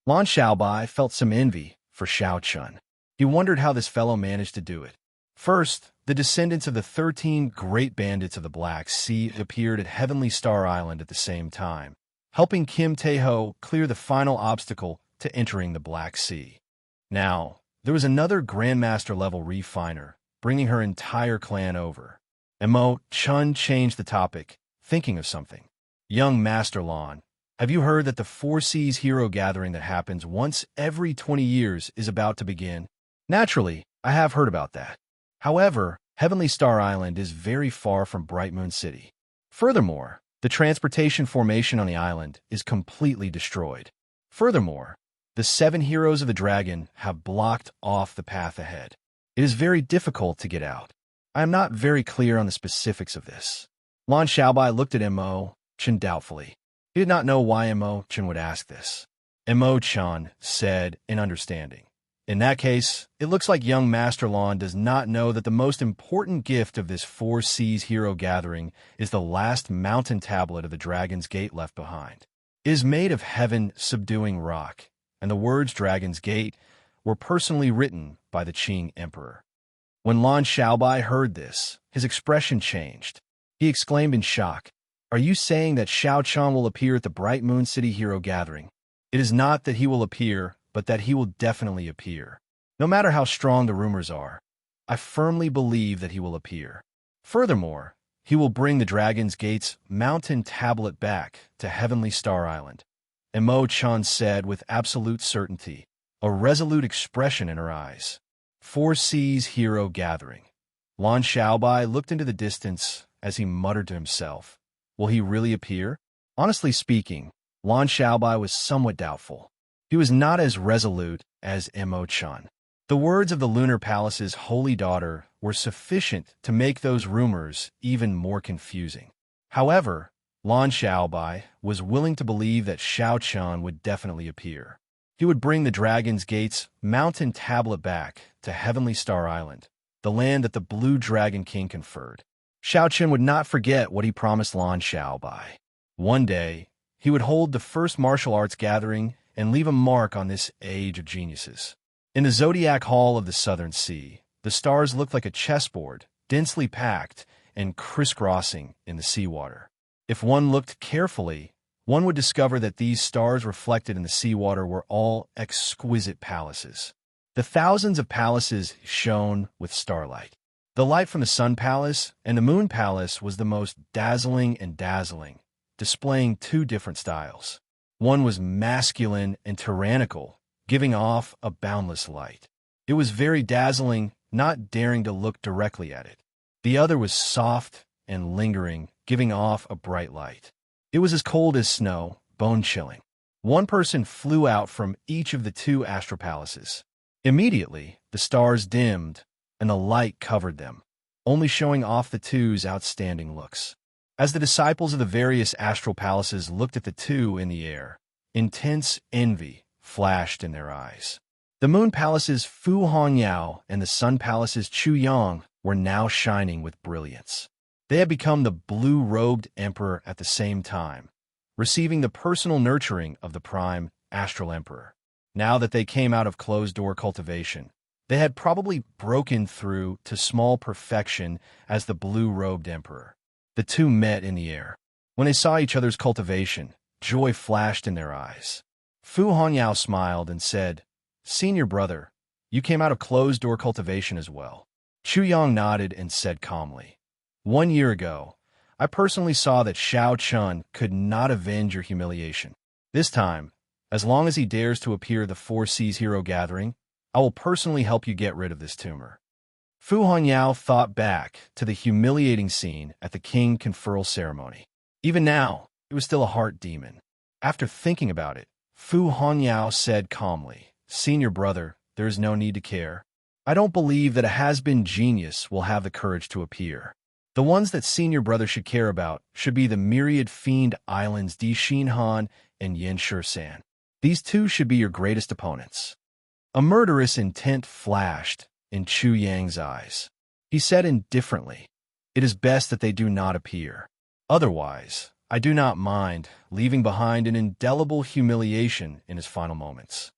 Lan Xiaobai felt some envy for Xiao Chun. He wondered how this fellow managed to do it. First, the descendants of the 13 great bandits of the Black Sea appeared at Heavenly Star Island at the same time, helping Kim Tae-ho clear the final obstacle to entering the Black Sea. Now, there was another Grandmaster-level refiner, bringing her entire clan over. Chun changed the topic, thinking of something. Young Master Lan, have you heard that the Four Seas Hero Gathering that happens once every 20 years is about to begin? Naturally, I have heard about that. However, Heavenly Star Island is very far from Bright Moon City. Furthermore, the transportation formation on the island is completely destroyed. Furthermore, the 7 heroes of the dragon have blocked off the path ahead. It is very difficult to get out. I am not very clear on the specifics of this. Lan Xiaobai looked at Chun doubtfully. He did not know why Chun would ask this. Chun said in understanding. In that case, it looks like young Master Lan does not know that the most important gift of this Four Seas Hero Gathering is the last mountain tablet of the Dragon's Gate left behind. It is made of heaven subduing rock, and the words Dragon's Gate were personally written by the Qing emperor. When Lan Xiaobai heard this, his expression changed. He exclaimed in shock, "Are you saying that Xiao Qian will appear at the Bright Moon City Hero Gathering? It is not that he will appear, but that he will definitely appear. No matter how strong the rumors are, I firmly believe that he will appear. Furthermore, he will bring the Dragon's Gate's mountain tablet back to Heavenly Star Island." Emo Chan said with absolute certainty, a resolute expression in her eyes. Four Seas Hero Gathering. Lan Xiaobai looked into the distance as he muttered to himself, "Will he really appear?" Honestly speaking, Lan Xiaobai was somewhat doubtful. He was not as resolute as Emo Chan. The words of the Lunar Palace's holy daughter were sufficient to make those rumors even more confusing. However, Lan Xiaobai was willing to believe that Xiao Qian would definitely appear. He would bring the Dragon's Gate's mountain tablet back to Heavenly Star Island, the land that the Blue Dragon King conferred. Xiao Qian would not forget what he promised Lan Xiaobai. One day, he would hold the first martial arts gathering and leave a mark on this age of geniuses. In the Zodiac Hall of the Southern Sea, the stars looked like a chessboard, densely packed and crisscrossing in the seawater. If one looked carefully, one would discover that these stars reflected in the seawater were all exquisite palaces. The thousands of palaces shone with starlight. The light from the Sun Palace and the Moon Palace was the most dazzling and dazzling, displaying two different styles. One was masculine and tyrannical, giving off a boundless light. It was very dazzling, not daring to look directly at it. The other was soft and lingering, giving off a bright light. It was as cold as snow, bone-chilling. One person flew out from each of the two astral palaces. Immediately, the stars dimmed, and the light covered them, only showing off the two's outstanding looks. As the disciples of the various astral palaces looked at the two in the air, intense envy flashed in their eyes. The Moon Palace's Fu Honyao and the Sun Palace's Chu Yang were now shining with brilliance. They had become the blue-robed emperor at the same time, receiving the personal nurturing of the prime astral emperor. Now that they came out of closed-door cultivation, they had probably broken through to small perfection as the blue-robed emperor. The two met in the air. When they saw each other's cultivation, joy flashed in their eyes. Fu Honyao smiled and said, "Senior brother, you came out of closed-door cultivation as well." Chu Yang nodded and said calmly, 1 year ago, I personally saw that Xiao Qian could not avenge your humiliation. This time, as long as he dares to appear at the Four Seas Hero Gathering, I will personally help you get rid of this tumor." Fu Honyao thought back to the humiliating scene at the King conferral ceremony. Even now, it was still a heart demon. After thinking about it, Fu Honyao said calmly, "Senior brother, there is no need to care. I don't believe that a has-been genius will have the courage to appear. The ones that senior brother should care about should be the myriad fiend islands Di Xinhan and Yanshursan. These two should be your greatest opponents." A murderous intent flashed in Chu Yang's eyes. He said indifferently, "It is best that they do not appear. Otherwise, I do not mind leaving behind an indelible humiliation in his final moments."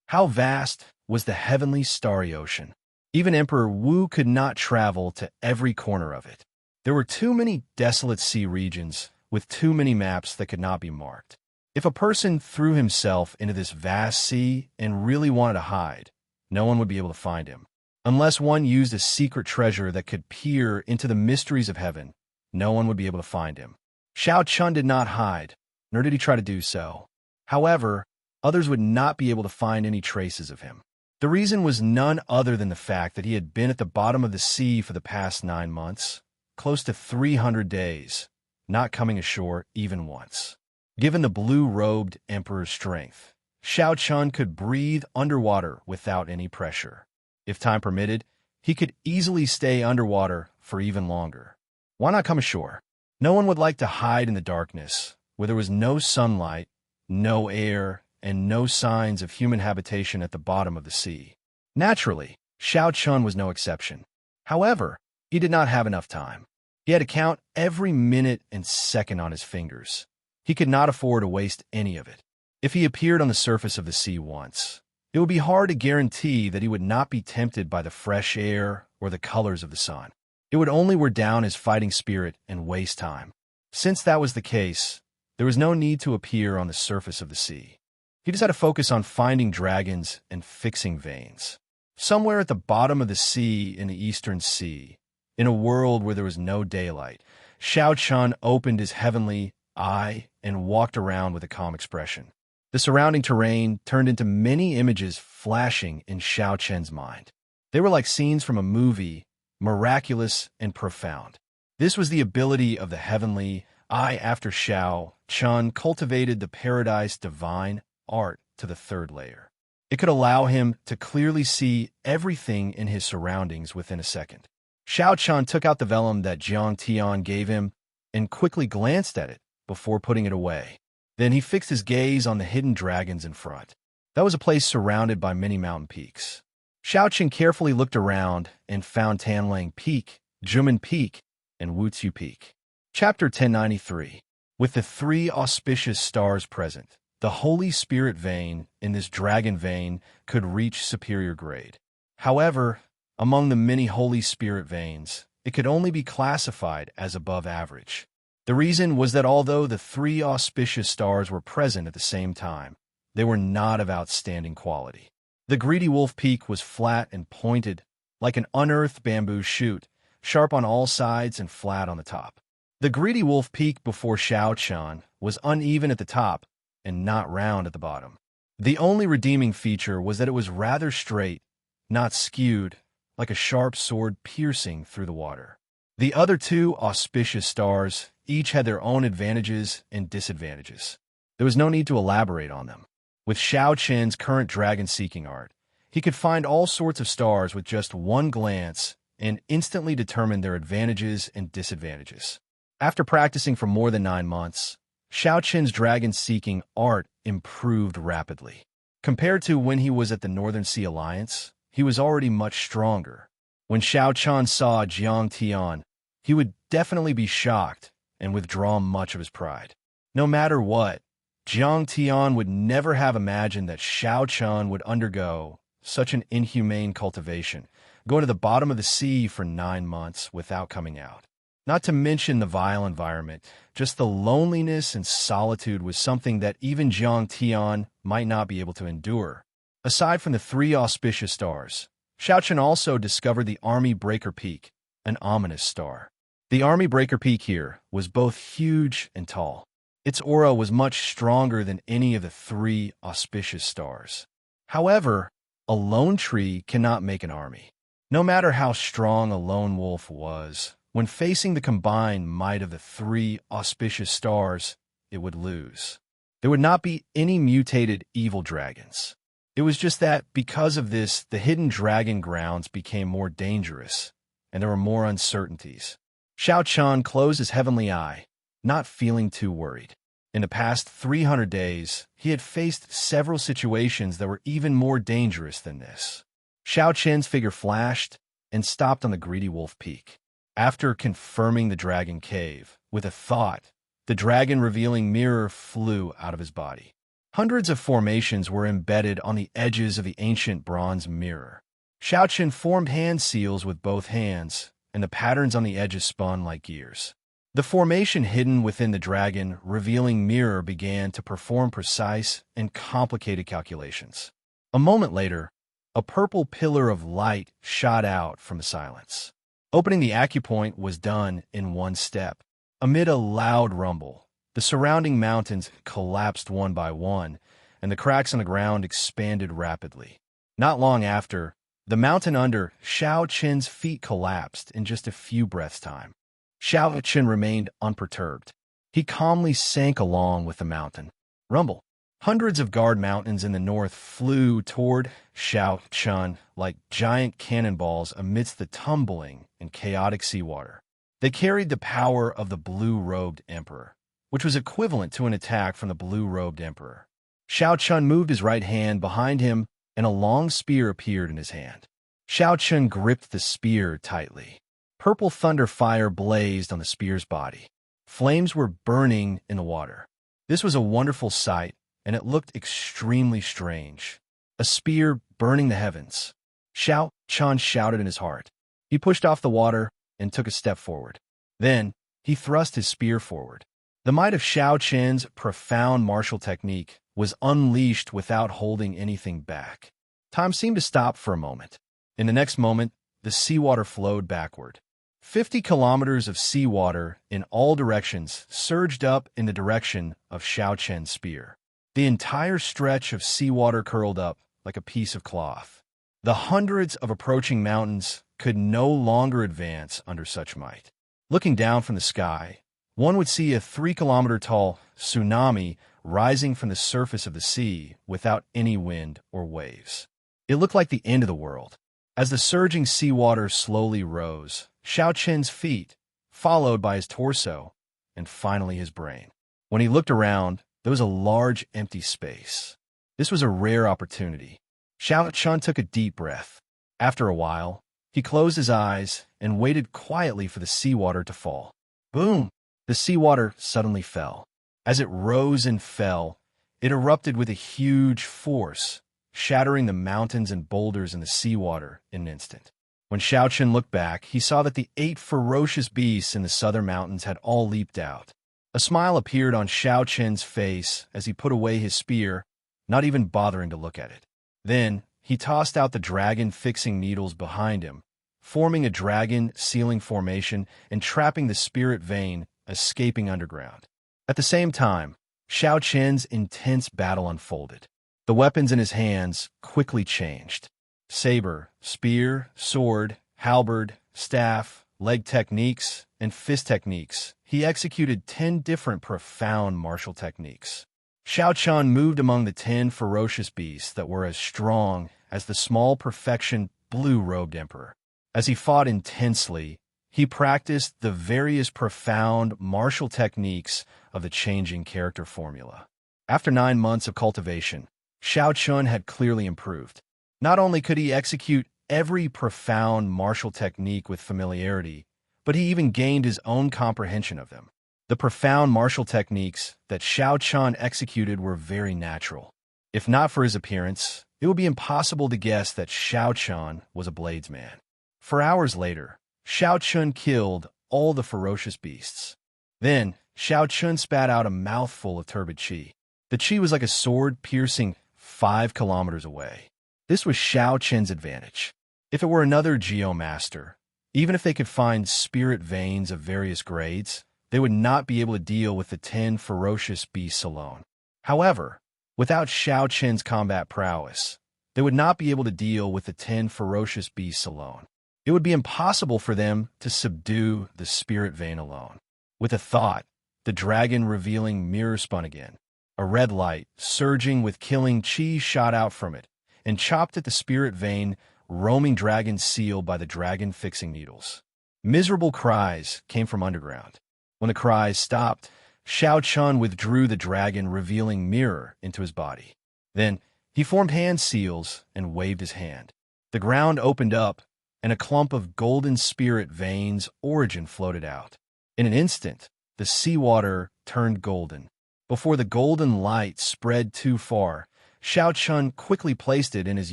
How vast was the heavenly starry ocean! Even Emperor Wu could not travel to every corner of it. There were too many desolate sea regions with too many maps that could not be marked. If a person threw himself into this vast sea and really wanted to hide, no one would be able to find him. Unless one used a secret treasure that could peer into the mysteries of heaven, no one would be able to find him. Xiao Qian did not hide, nor did he try to do so. However, others would not be able to find any traces of him. The reason was none other than the fact that he had been at the bottom of the sea for the past 9 months, close to 300 days, not coming ashore even once. Given the blue-robed emperor's strength, Xiao Qian could breathe underwater without any pressure. If time permitted, he could easily stay underwater for even longer. Why not come ashore? No one would like to hide in the darkness, where there was no sunlight, no air, and no signs of human habitation at the bottom of the sea. Naturally, Xiao Qian was no exception. However, he did not have enough time. He had to count every minute and second on his fingers. He could not afford to waste any of it. If he appeared on the surface of the sea once, It would be hard to guarantee that he would not be tempted by the fresh air or the colors of the sun. It would only wear down his fighting spirit and waste time. Since that was the case, there was no need to appear on the surface of the sea. He just had to focus on finding dragons and fixing veins. Somewhere at the bottom of the sea in the Eastern Sea, in a world where there was no daylight, Xiao Chun opened his heavenly eye and walked around with a calm expression. The surrounding terrain turned into many images flashing in Xiao Chen's mind. They were like scenes from a movie, miraculous and profound. This was the ability of the heavenly eye after Xiao Chun cultivated the paradise divine art to the third layer. It could allow him to clearly see everything in his surroundings within a second. Xiao Chun took out the vellum that Jiang Tian gave him and quickly glanced at it before putting it away. Then he fixed his gaze on the hidden dragons in front. That was a place surrounded by many mountain peaks. Xiao Chun carefully looked around and found Tanlang Peak, Jumen Peak, and Wutsu Peak. Chapter 1093. With the three auspicious stars present, the Holy Spirit vein in this dragon vein could reach superior grade. However, among the many Holy Spirit veins, it could only be classified as above average. The reason was that although the three auspicious stars were present at the same time, they were not of outstanding quality. The Greedy Wolf Peak was flat and pointed, like an unearthed bamboo shoot, sharp on all sides and flat on the top. The Greedy Wolf Peak before Xiao Chun was uneven at the top and not round at the bottom. The only redeeming feature was that it was rather straight, not skewed, like a sharp sword piercing through the water. The other two auspicious stars each had their own advantages and disadvantages. There was no need to elaborate on them. With Xiao Chen's current dragon-seeking art, he could find all sorts of stars with just one glance and instantly determine their advantages and disadvantages. After practicing for more than 9 months, Xiao Chen's dragon-seeking art improved rapidly. Compared to when he was at the Northern Sea Alliance, he was already much stronger. When Xiao Chun saw Jiang Tian, he would definitely be shocked and withdraw much of his pride. No matter what, Jiang Tian would never have imagined that Xiao Chun would undergo such an inhumane cultivation, going to the bottom of the sea for 9 months without coming out. Not to mention the vile environment, just the loneliness and solitude was something that even Jiang Tian might not be able to endure. Aside from the three auspicious stars, Xiao Chun also discovered the Army Breaker Peak, an ominous star. The Army Breaker Peak here was both huge and tall. Its aura was much stronger than any of the three auspicious stars. However, a lone tree cannot make an army. No matter how strong a lone wolf was, when facing the combined might of the three auspicious stars, it would lose. There would not be any mutated evil dragons. It was just that, because of this, the hidden dragon grounds became more dangerous, and there were more uncertainties. Xiao Chun closed his heavenly eye, not feeling too worried. In the past 300 days, he had faced several situations that were even more dangerous than this. Xiao Chen's figure flashed and stopped on the Greedy Wolf Peak. After confirming the dragon cave, with a thought, the dragon-revealing mirror flew out of his body. Hundreds of formations were embedded on the edges of the ancient bronze mirror. Xiao Chun formed hand seals with both hands, and the patterns on the edges spun like gears. The formation hidden within the dragon-revealing mirror began to perform precise and complicated calculations. A moment later, a purple pillar of light shot out from the silence. Opening the acupoint was done in one step. Amid a loud rumble, the surrounding mountains collapsed one by one, and the cracks on the ground expanded rapidly. Not long after, the mountain under Xiao Chen's feet collapsed in just a few breaths' time. Xiao Chen remained unperturbed. He calmly sank along with the mountain. Rumble. Hundreds of guard mountains in the north flew toward Xiao Chun like giant cannonballs amidst the tumbling and chaotic seawater. They carried the power of the blue-robed emperor, which was equivalent to an attack from the blue-robed emperor. Xiao Chun moved his right hand behind him, and a long spear appeared in his hand. Xiao Chun gripped the spear tightly. Purple thunder fire blazed on the spear's body. Flames were burning in the water. This was a wonderful sight, and it looked extremely strange. a spear burning the heavens. Xiao Chan shouted in his heart. He pushed off the water and took a step forward. Then, he thrust his spear forward. The might of Xiao Chen's profound martial technique was unleashed without holding anything back. Time seemed to stop for a moment. In the next moment, the seawater flowed backward. 50 kilometers of seawater in all directions surged up in the direction of Xiao Chen's spear. The entire stretch of seawater curled up like a piece of cloth. The hundreds of approaching mountains could no longer advance under such might. Looking down from the sky, one would see a 3-kilometer-tall tsunami rising from the surface of the sea without any wind or waves. It looked like the end of the world. As the surging seawater slowly rose, Xiao Chen's feet, followed by his torso, and finally his brain. When he looked around, there was a large empty space. This was a rare opportunity. Xiao Chen took a deep breath. After a while, he closed his eyes and waited quietly for the seawater to fall. Boom! The seawater suddenly fell. As it rose and fell, it erupted with a huge force, shattering the mountains and boulders in the seawater in an instant. When Xiao Chen looked back, he saw that the 8 ferocious beasts in the southern mountains had all leaped out. A smile appeared on Xiao Chen's face as he put away his spear, not even bothering to look at it. Then, he tossed out the dragon-fixing needles behind him, forming a dragon-sealing formation and trapping the spirit vein, escaping underground. At the same time, Xiao Chen's intense battle unfolded. The weapons in his hands quickly changed. Saber, spear, sword, halberd, staff, leg techniques, and fist techniques. He executed 10 different profound martial techniques. Xiao Chen moved among the 10 ferocious beasts that were as strong as the small perfection blue-robed emperor. As he fought intensely, he practiced the various profound martial techniques of the changing character formula. After 9 months of cultivation, Xiao Chen had clearly improved. Not only could he execute every profound martial technique with familiarity, but he even gained his own comprehension of them. The profound martial techniques that Xiao Chen executed were very natural. If not for his appearance, it would be impossible to guess that Xiao Chen was a bladesman. For hours later, Xiao Chen killed all the ferocious beasts. Then, Xiao Chen spat out a mouthful of turbid qi. The qi was like a sword piercing 5 kilometers away. This was Xiao Chen's advantage. If it were another geomaster, even if they could find spirit veins of various grades, they would not be able to deal with the 10 ferocious beasts alone. However, without Xiao Chen's combat prowess, they would not be able to deal with the 10 ferocious beasts alone. It would be impossible for them to subdue the spirit vein alone. With a thought, the dragon-revealing mirror spun again. A red light, surging with killing qi, shot out from it, and chopped at the spirit vein, roaming dragon sealed by the dragon-fixing needles. Miserable cries came from underground. When the cries stopped, Xiao Chen withdrew the dragon-revealing mirror into his body. Then, he formed hand seals and waved his hand. The ground opened up, and a clump of golden spirit veins origin floated out. In an instant, the seawater turned golden. Before the golden light spread too far, Xiao Chen quickly placed it in his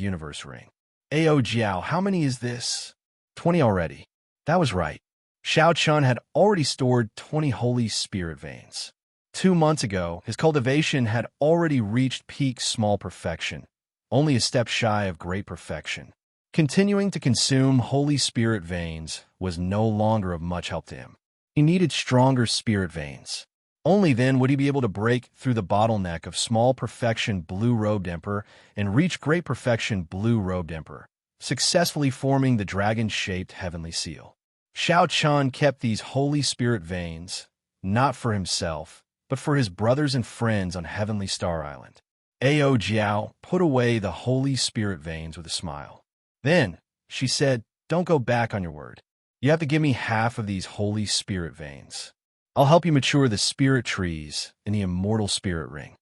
universe ring. Ao Jiao, how many is this? 20 already. That was right. Xiao Chen had already stored 20 holy spirit veins. 2 months ago, his cultivation had already reached peak small perfection, only a step shy of great perfection. Continuing to consume holy spirit veins was no longer of much help to him. He needed stronger spirit veins. Only then would he be able to break through the bottleneck of small perfection blue-robed emperor and reach great perfection blue-robed emperor, successfully forming the dragon-shaped heavenly seal. Xiao Chen kept these holy spirit veins, not for himself, but for his brothers and friends on Heavenly Star Island. Ao Jiao put away the holy spirit veins with a smile. Then, she said, "Don't go back on your word. You have to give me half of these holy spirit veins. I'll help you mature the spirit trees in the immortal spirit ring.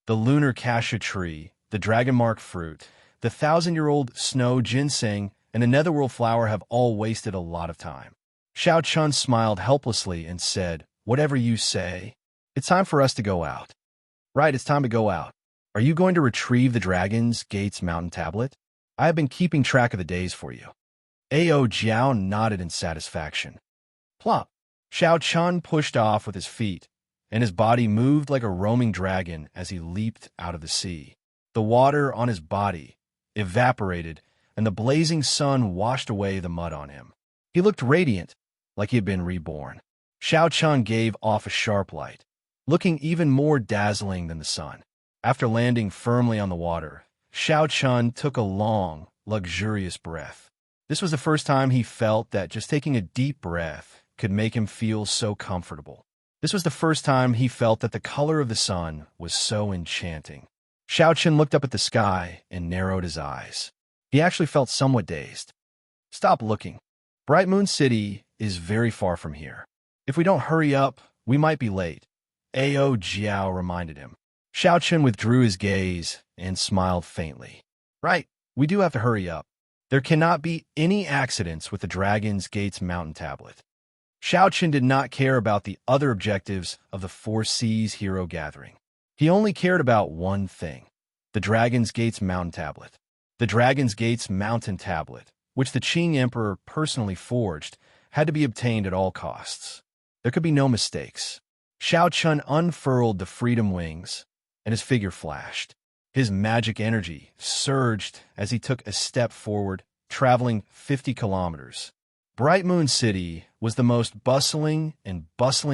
The lunar cassia tree, the dragon-mark fruit, the 1,000-year-old snow ginseng, and the netherworld flower have all wasted a lot of time." Xiao Chen smiled helplessly and said, "Whatever you say. It's time for us to go out." "Right, it's time to go out. Are you going to retrieve the Dragon's Gate's mountain tablet? I have been keeping track of the days for you. Ao Jiao nodded in satisfaction. Plop! Xiao Chun pushed off with his feet, and his body moved like a roaming dragon as he leaped out of the sea. The water on his body evaporated, and the blazing sun washed away the mud on him. He looked radiant, like he had been reborn. Xiao Chun gave off a sharp light, looking even more dazzling than the sun. After landing firmly on the water, Xiao Chun took a long, luxurious breath. This was the first time he felt that just taking a deep breath could make him feel so comfortable. This was the first time he felt that the color of the sun was so enchanting. Xiao Chun looked up at the sky and narrowed his eyes. He actually felt somewhat dazed. Stop looking. Bright Moon City is very far from here. If we don't hurry up, we might be late, Ao Jiao reminded him. Xiao Chun withdrew his gaze and smiled faintly. Right, we do have to hurry up. There cannot be any accidents with the Dragon's Gate's mountain tablet. Xiao Chun did not care about the other objectives of the Four Seas hero gathering. He only cared about one thing, the Dragon's Gate's mountain tablet. The Dragon's Gate's mountain tablet, which the Qing Emperor personally forged, had to be obtained at all costs. There could be no mistakes. Xiao Chun unfurled the freedom wings, and his figure flashed. His magic energy surged as he took a step forward, traveling 50 kilometers. Bright Moon City was the most bustling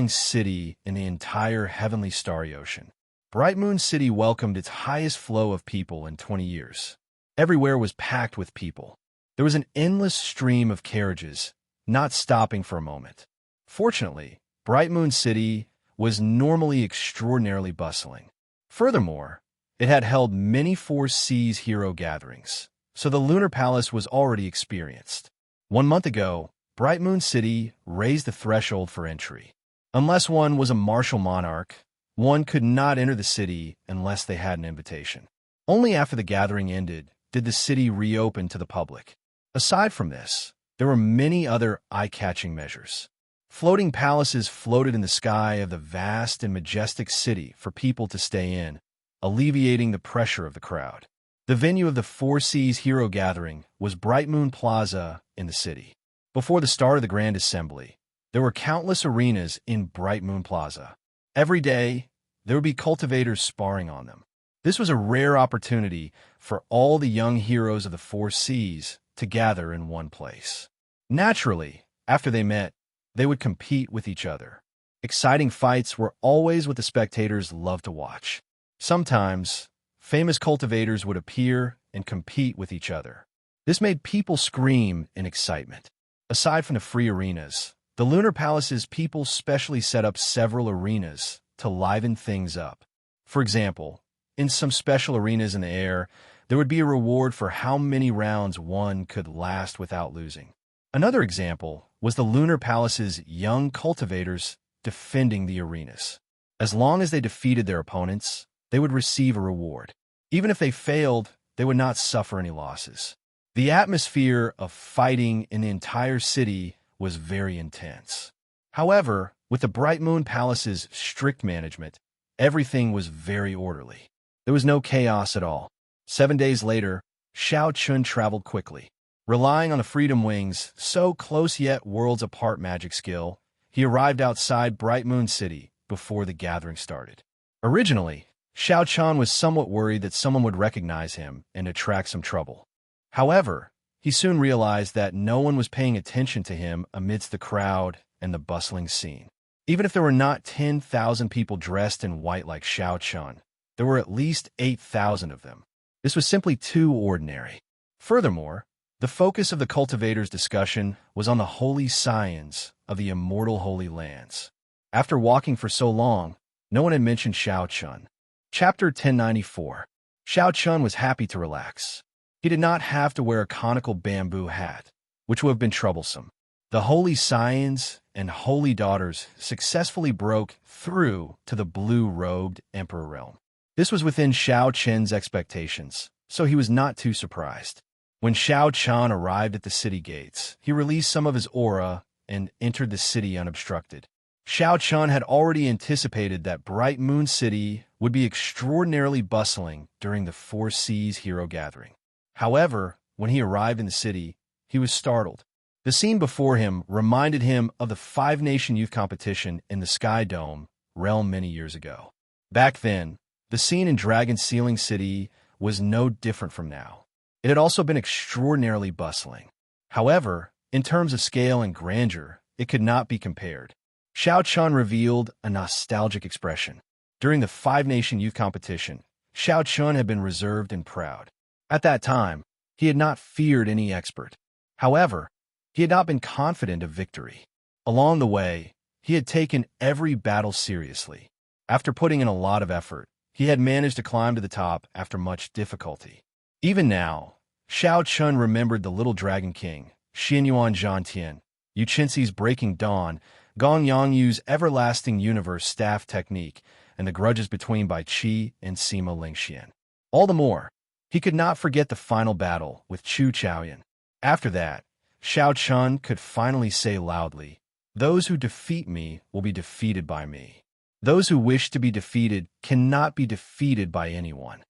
city in the entire heavenly starry ocean. Bright Moon City welcomed its highest flow of people in 20 years. Everywhere was packed with people. There was an endless stream of carriages, not stopping for a moment. Fortunately, Bright Moon City was normally extraordinarily bustling. Furthermore, it had held many Four Seas hero gatherings, so the Lunar Palace was already experienced. 1 month ago, Bright Moon City raised the threshold for entry. Unless one was a martial monarch, one could not enter the city unless they had an invitation. Only after the gathering ended did the city reopen to the public. Aside from this, there were many other eye-catching measures. Floating palaces floated in the sky of the vast and majestic city for people to stay in, alleviating the pressure of the crowd. The venue of the Four Seas hero gathering was Bright Moon Plaza in the city. Before the start of the Grand Assembly, there were countless arenas in Bright Moon Plaza. Every day, there would be cultivators sparring on them. This was a rare opportunity for all the young heroes of the Four Seas to gather in one place. Naturally, after they met, they would compete with each other. Exciting fights were always what the spectators loved to watch. Sometimes, famous cultivators would appear and compete with each other. This made people scream in excitement. Aside from the free arenas, the Lunar Palace's people specially set up several arenas to liven things up. For example, in some special arenas in the air, there would be a reward for how many rounds one could last without losing. Another example was the Lunar Palace's young cultivators defending the arenas. As long as they defeated their opponents, they would receive a reward. Even if they failed, they would not suffer any losses. The atmosphere of fighting in the entire city was very intense. However, with the Bright Moon Palace's strict management, everything was very orderly. There was no chaos at all. 7 days later, Xiao Chun traveled quickly. Relying on the freedom wings, so close yet worlds apart magic skill, he arrived outside Bright Moon City before the gathering started. Originally, Xiao Chun was somewhat worried that someone would recognize him and attract some trouble. However, he soon realized that no one was paying attention to him amidst the crowd and the bustling scene. Even if there were not 10,000 people dressed in white like Xiao Chun, there were at least 8,000 of them. This was simply too ordinary. Furthermore, the focus of the cultivators' discussion was on the holy science of the immortal holy lands. After walking for so long, no one had mentioned Xiao Chun. Chapter 1094. Xiao Chun was happy to relax. He did not have to wear a conical bamboo hat, which would have been troublesome. The holy scions and holy daughters successfully broke through to the blue-robed emperor realm. This was within Xiao Chun's expectations, so he was not too surprised. When Xiao Chun arrived at the city gates, he released some of his aura and entered the city unobstructed. Xiao Chun had already anticipated that Bright Moon City would be extraordinarily bustling during the Four Seas hero gathering. However, when he arrived in the city, he was startled. The scene before him reminded him of the five-nation youth competition in the Sky Dome realm many years ago. Back then, the scene in Dragon Sealing City was no different from now. It had also been extraordinarily bustling. However, in terms of scale and grandeur, it could not be compared. Xiao Chun revealed a nostalgic expression. During the five-nation youth competition, Xiao Chun had been reserved and proud. At that time, he had not feared any expert. However, he had not been confident of victory. Along the way, he had taken every battle seriously. After putting in a lot of effort, he had managed to climb to the top after much difficulty. Even now, Xiao Chun remembered the little dragon king, Xianyuan Zhantian, Yu Qinxi's breaking dawn, Gong Yangyu's everlasting universe staff technique, and the grudges between Bai Qi and Sima Lingxian. All the more, he could not forget the final battle with Chu Chaoyan. After that, Xiao Chun could finally say loudly, "Those who defeat me will be defeated by me. Those who wish to be defeated cannot be defeated by anyone."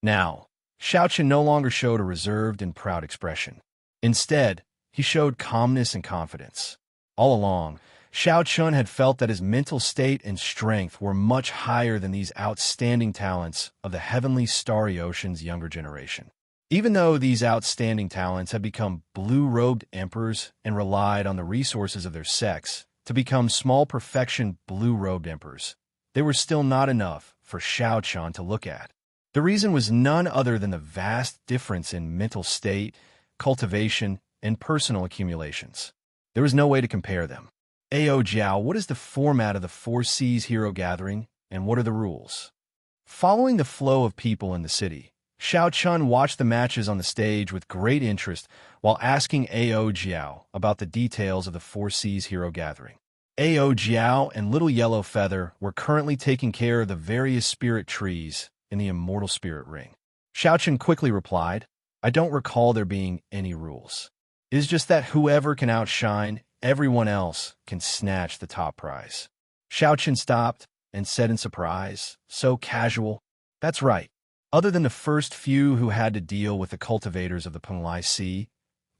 Now, Xiao Chun no longer showed a reserved and proud expression. Instead, he showed calmness and confidence. All along, Xiao Chun had felt that his mental state and strength were much higher than these outstanding talents of the heavenly starry ocean's younger generation. Even though these outstanding talents had become blue-robed emperors and relied on the resources of their sex to become small perfection blue-robed emperors, they were still not enough for Xiao Chun to look at. The reason was none other than the vast difference in mental state, cultivation, and personal accumulations. There was no way to compare them. Ao Jiao, what is the format of the Four Seas Hero Gathering, and what are the rules? Following the flow of people in the city, Xiao Chun watched the matches on the stage with great interest while asking Ao Jiao about the details of the Four Seas Hero Gathering. Ao Jiao and Little Yellow Feather were currently taking care of the various spirit trees in the Immortal Spirit Ring. Xiao Chun quickly replied, "I don't recall there being any rules. It is just that whoever can outshine everyone else can snatch the top prize." Xiao Chun stopped and said in surprise, "So casual." "That's right. Other than the first few who had to deal with the cultivators of the Penglai Sea,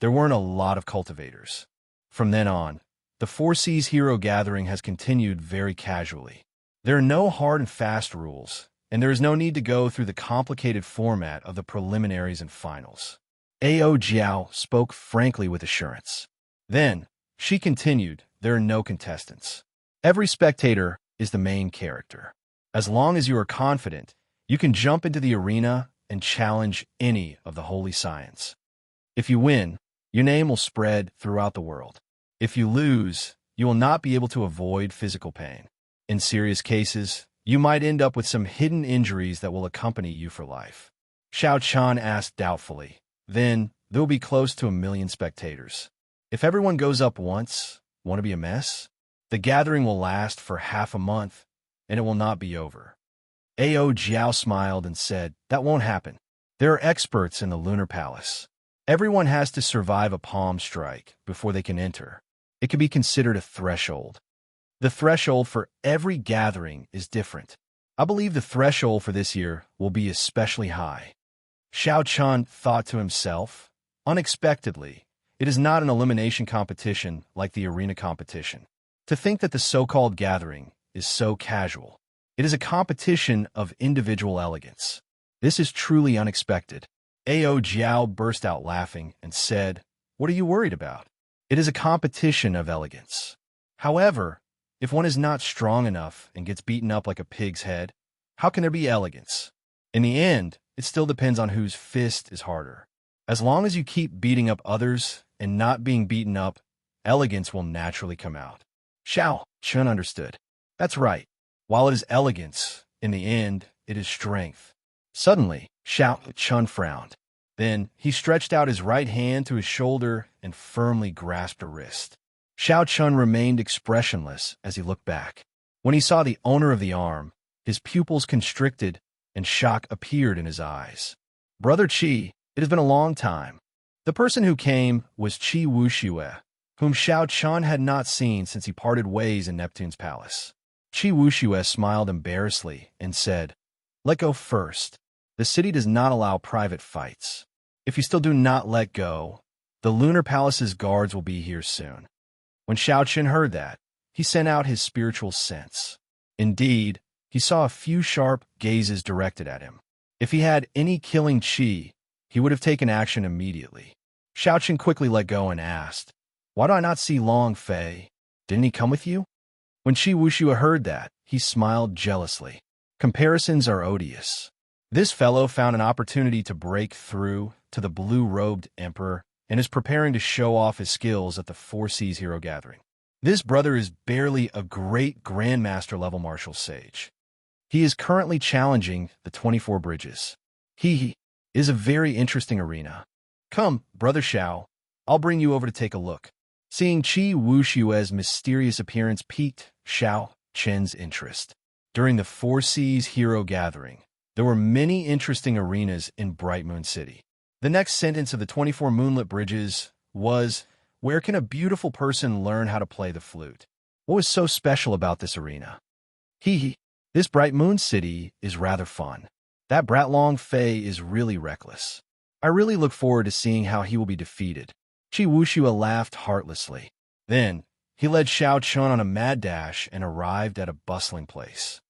there weren't a lot of cultivators." From then on, the Four Seas Hero Gathering has continued very casually. There are no hard and fast rules, and there is no need to go through the complicated format of the preliminaries and finals. Ao Jiao spoke frankly with assurance. Then, she continued, "There are no contestants. Every spectator is the main character. As long as you are confident, you can jump into the arena and challenge any of the holy science. If you win, your name will spread throughout the world. If you lose, you will not be able to avoid physical pain. In serious cases, you might end up with some hidden injuries that will accompany you for life." Xiao Chun asked doubtfully, "Then, there will be close to 1 million spectators. If everyone goes up once, won't it be a mess? The gathering will last for half a month, and it will not be over." Ao Jiao smiled and said, "That won't happen. There are experts in the Lunar Palace. Everyone has to survive a palm strike before they can enter. It can be considered a threshold. The threshold for every gathering is different. I believe the threshold for this year will be especially high." Xiao Chun thought to himself, "Unexpectedly, it is not an elimination competition like the arena competition. To think that the so-called gathering is so casual. It is a competition of individual elegance. This is truly unexpected." Ao Jiao burst out laughing and said, "What are you worried about? It is a competition of elegance. However, if one is not strong enough and gets beaten up like a pig's head, how can there be elegance? In the end, it still depends on whose fist is harder. As long as you keep beating up others and not being beaten up, elegance will naturally come out." Xiao Chun understood. "That's right. While it is elegance, in the end, it is strength." Suddenly, Xiao Chun frowned. Then he stretched out his right hand to his shoulder and firmly grasped a wrist. Xiao Chun remained expressionless as he looked back. When he saw the owner of the arm, his pupils constricted and shock appeared in his eyes. "Brother Qi, it has been a long time." The person who came was Qi Wuxue, whom Xiao Chun had not seen since he parted ways in Neptune's palace. Qi Wuxue smiled embarrassedly and said, Let go first. The city does not allow private fights. If you still do not let go, the Lunar Palace's guards will be here soon. When Xiao Chen heard that, he sent out his spiritual sense. Indeed, he saw a few sharp gazes directed at him. If he had any killing qi, he would have taken action immediately. Xiao Chen quickly let go and asked, "Why do I not see Long Fei? Didn't he come with you?" When Qi Wuxue heard that, he smiled jealously. Comparisons are odious. This fellow found an opportunity to break through to the blue-robed emperor and is preparing to show off his skills at the Four Seas Hero Gathering. This brother is barely a great Grandmaster-level martial sage. He is currently challenging the 24 bridges. He is a very interesting arena. Come, Brother Xiao, I'll bring you over to take a look. Seeing Qi Wushue's mysterious appearance piqued Xiao Chen's interest. During the Four Seas Hero Gathering, there were many interesting arenas in Bright Moon City. The next sentence of the 24 moonlit bridges was, "Where can a beautiful person learn how to play the flute?" What was so special about this arena? This Bright Moon City is rather fun. That brat Long Fei is really reckless. I really look forward to seeing how he will be defeated. Qi Wuxue laughed heartlessly. Then, he led Xiao Chen on a mad dash and arrived at a bustling place.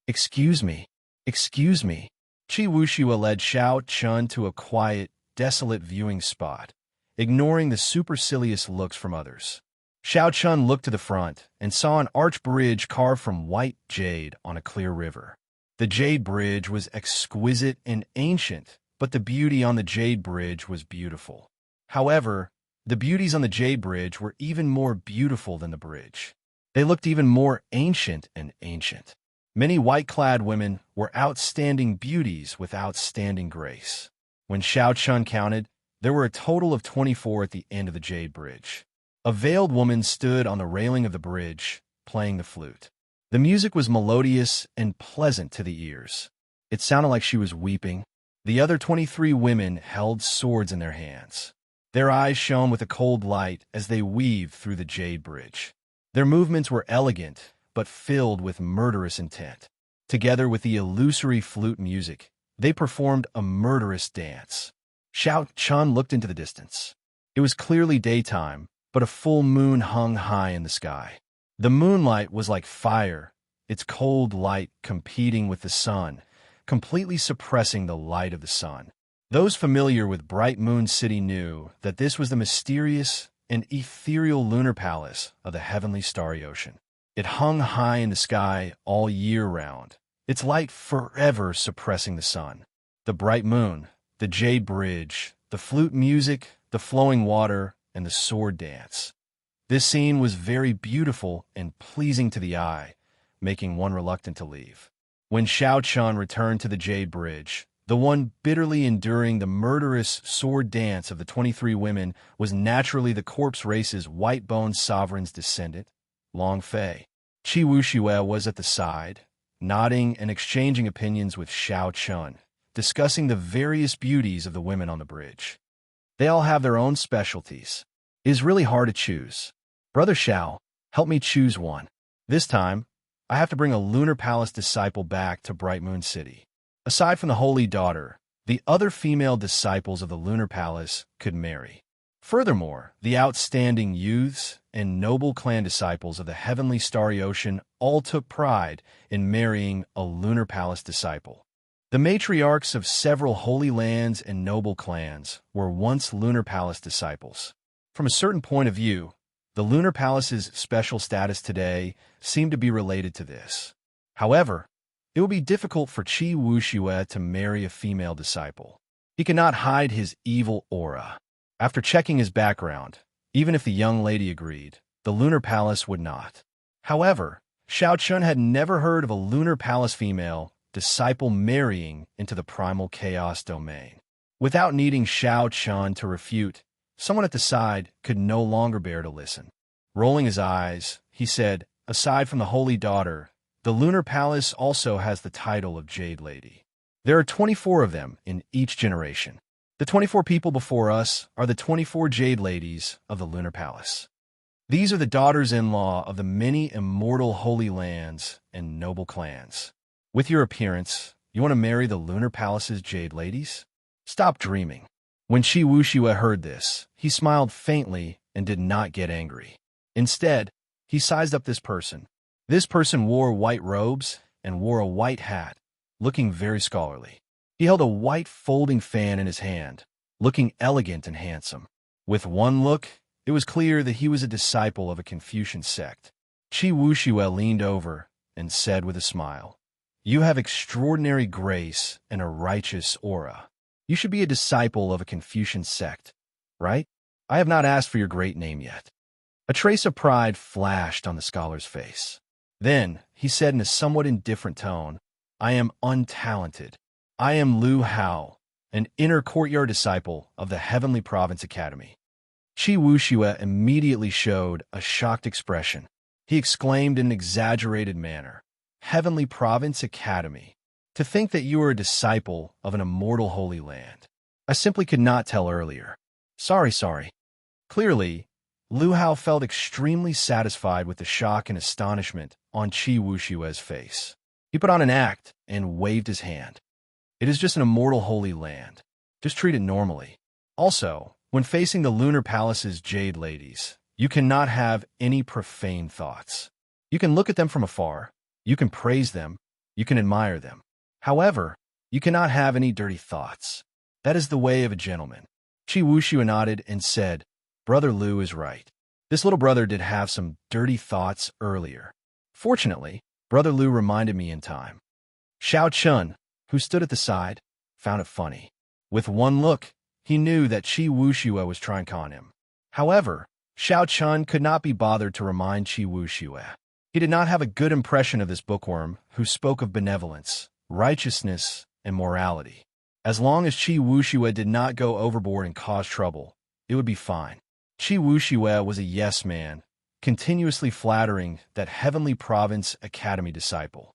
Excuse me. Qi Wuxue led Xiao Chen to a quiet, desolate viewing spot, ignoring the supercilious looks from others. Xiao Chen looked to the front and saw an arch bridge carved from white jade on a clear river. The jade bridge was exquisite and ancient, but the beauty on the jade bridge was beautiful. However, the beauties on the jade bridge were even more beautiful than the bridge. They looked even more ancient and ancient. Many white-clad women were outstanding beauties with outstanding grace. When Xiao Chen counted, there were a total of 24 at the end of the jade bridge. A veiled woman stood on the railing of the bridge, playing the flute. The music was melodious and pleasant to the ears. It sounded like she was weeping. The other 23 women held swords in their hands. Their eyes shone with a cold light as they weaved through the jade bridge. Their movements were elegant, but filled with murderous intent. Together with the illusory flute music, they performed a murderous dance. Xiao Chen looked into the distance. It was clearly daytime, but a full moon hung high in the sky. The moonlight was like fire, its cold light competing with the sun, completely suppressing the light of the sun. Those familiar with Bright Moon City knew that this was the mysterious and ethereal lunar palace of the heavenly starry ocean. It hung high in the sky all year round, its light forever suppressing the sun. The bright moon, the jade bridge, the flute music, the flowing water, and the sword dance. This scene was very beautiful and pleasing to the eye, making one reluctant to leave. When Xiao Chen returned to the jade bridge, the one bitterly enduring the murderous sword dance of the 23 women was naturally the corpse race's white-boned sovereign's descendant, Long Fei. Qi Wuxue was at the side, nodding and exchanging opinions with Xiao Chen, discussing the various beauties of the women on the bridge. They all have their own specialties. It is really hard to choose. Brother Xiao, help me choose one. This time, I have to bring a Lunar Palace disciple back to Bright Moon City. Aside from the Holy Daughter, the other female disciples of the Lunar Palace could marry. Furthermore, the outstanding youths and noble clan disciples of the heavenly starry ocean all took pride in marrying a Lunar Palace disciple. The matriarchs of several holy lands and noble clans were once Lunar Palace disciples. From a certain point of view, the Lunar Palace's special status today seemed to be related to this. However, it would be difficult for Qi Wuxue to marry a female disciple. He cannot hide his evil aura. After checking his background, even if the young lady agreed, the Lunar Palace would not. However, Xiao Chen had never heard of a Lunar Palace female disciple marrying into the primal chaos domain. Without needing Xiao Chen to refute, someone at the side could no longer bear to listen. Rolling his eyes, he said, "Aside from the Holy Daughter, the Lunar Palace also has the title of Jade Lady. There are 24 of them in each generation. The 24 people before us are the 24 Jade Ladies of the Lunar Palace. These are the daughters-in-law of the many immortal holy lands and noble clans. With your appearance, You want to marry the Lunar Palace's jade ladies? Stop dreaming. When Qi Wuxue heard this, he smiled faintly and did not get angry. Instead, he sized up this person. This person wore white robes and wore a white hat, looking very scholarly. He held a white folding fan in his hand, looking elegant and handsome. With one look, it was clear that he was a disciple of a Confucian sect. Qi Wuxue leaned over and said with a smile, "You have extraordinary grace and a righteous aura. You should be a disciple of a Confucian sect, right? I have not asked for your great name yet." A trace of pride flashed on the scholar's face. Then he said in a somewhat indifferent tone, "I am untalented. I am Lu Hao, an inner courtyard disciple of the Heavenly Province Academy." Qi Wuxue immediately showed a shocked expression. He exclaimed in an exaggerated manner, "Heavenly Province Academy? To think that you are a disciple of an immortal holy land. I simply could not tell earlier. Sorry. Clearly, Lu Hao felt extremely satisfied with the shock and astonishment on Qi Wuxue's face. He put on an act and waved his hand. "It is just an immortal holy land. Just treat it normally. Also, when facing the Lunar Palace's jade ladies, you cannot have any profane thoughts. You can look at them from afar, you can praise them, you can admire them. However, you cannot have any dirty thoughts. That is the way of a gentleman." Qi Wuxue nodded and said, "Brother Lu is right. This little brother did have some dirty thoughts earlier. Fortunately, Brother Lu reminded me in time." Xiao Chun, who stood at the side, found it funny. With one look, he knew that Qi Wuxue was trying to con him. However, Xiao Chun could not be bothered to remind Qi Wuxue. He did not have a good impression of this bookworm who spoke of benevolence, righteousness, and morality. As long as Qi Wuxue did not go overboard and cause trouble, it would be fine. Qi Wuxue was a yes man, continuously flattering that Heavenly Province Academy disciple.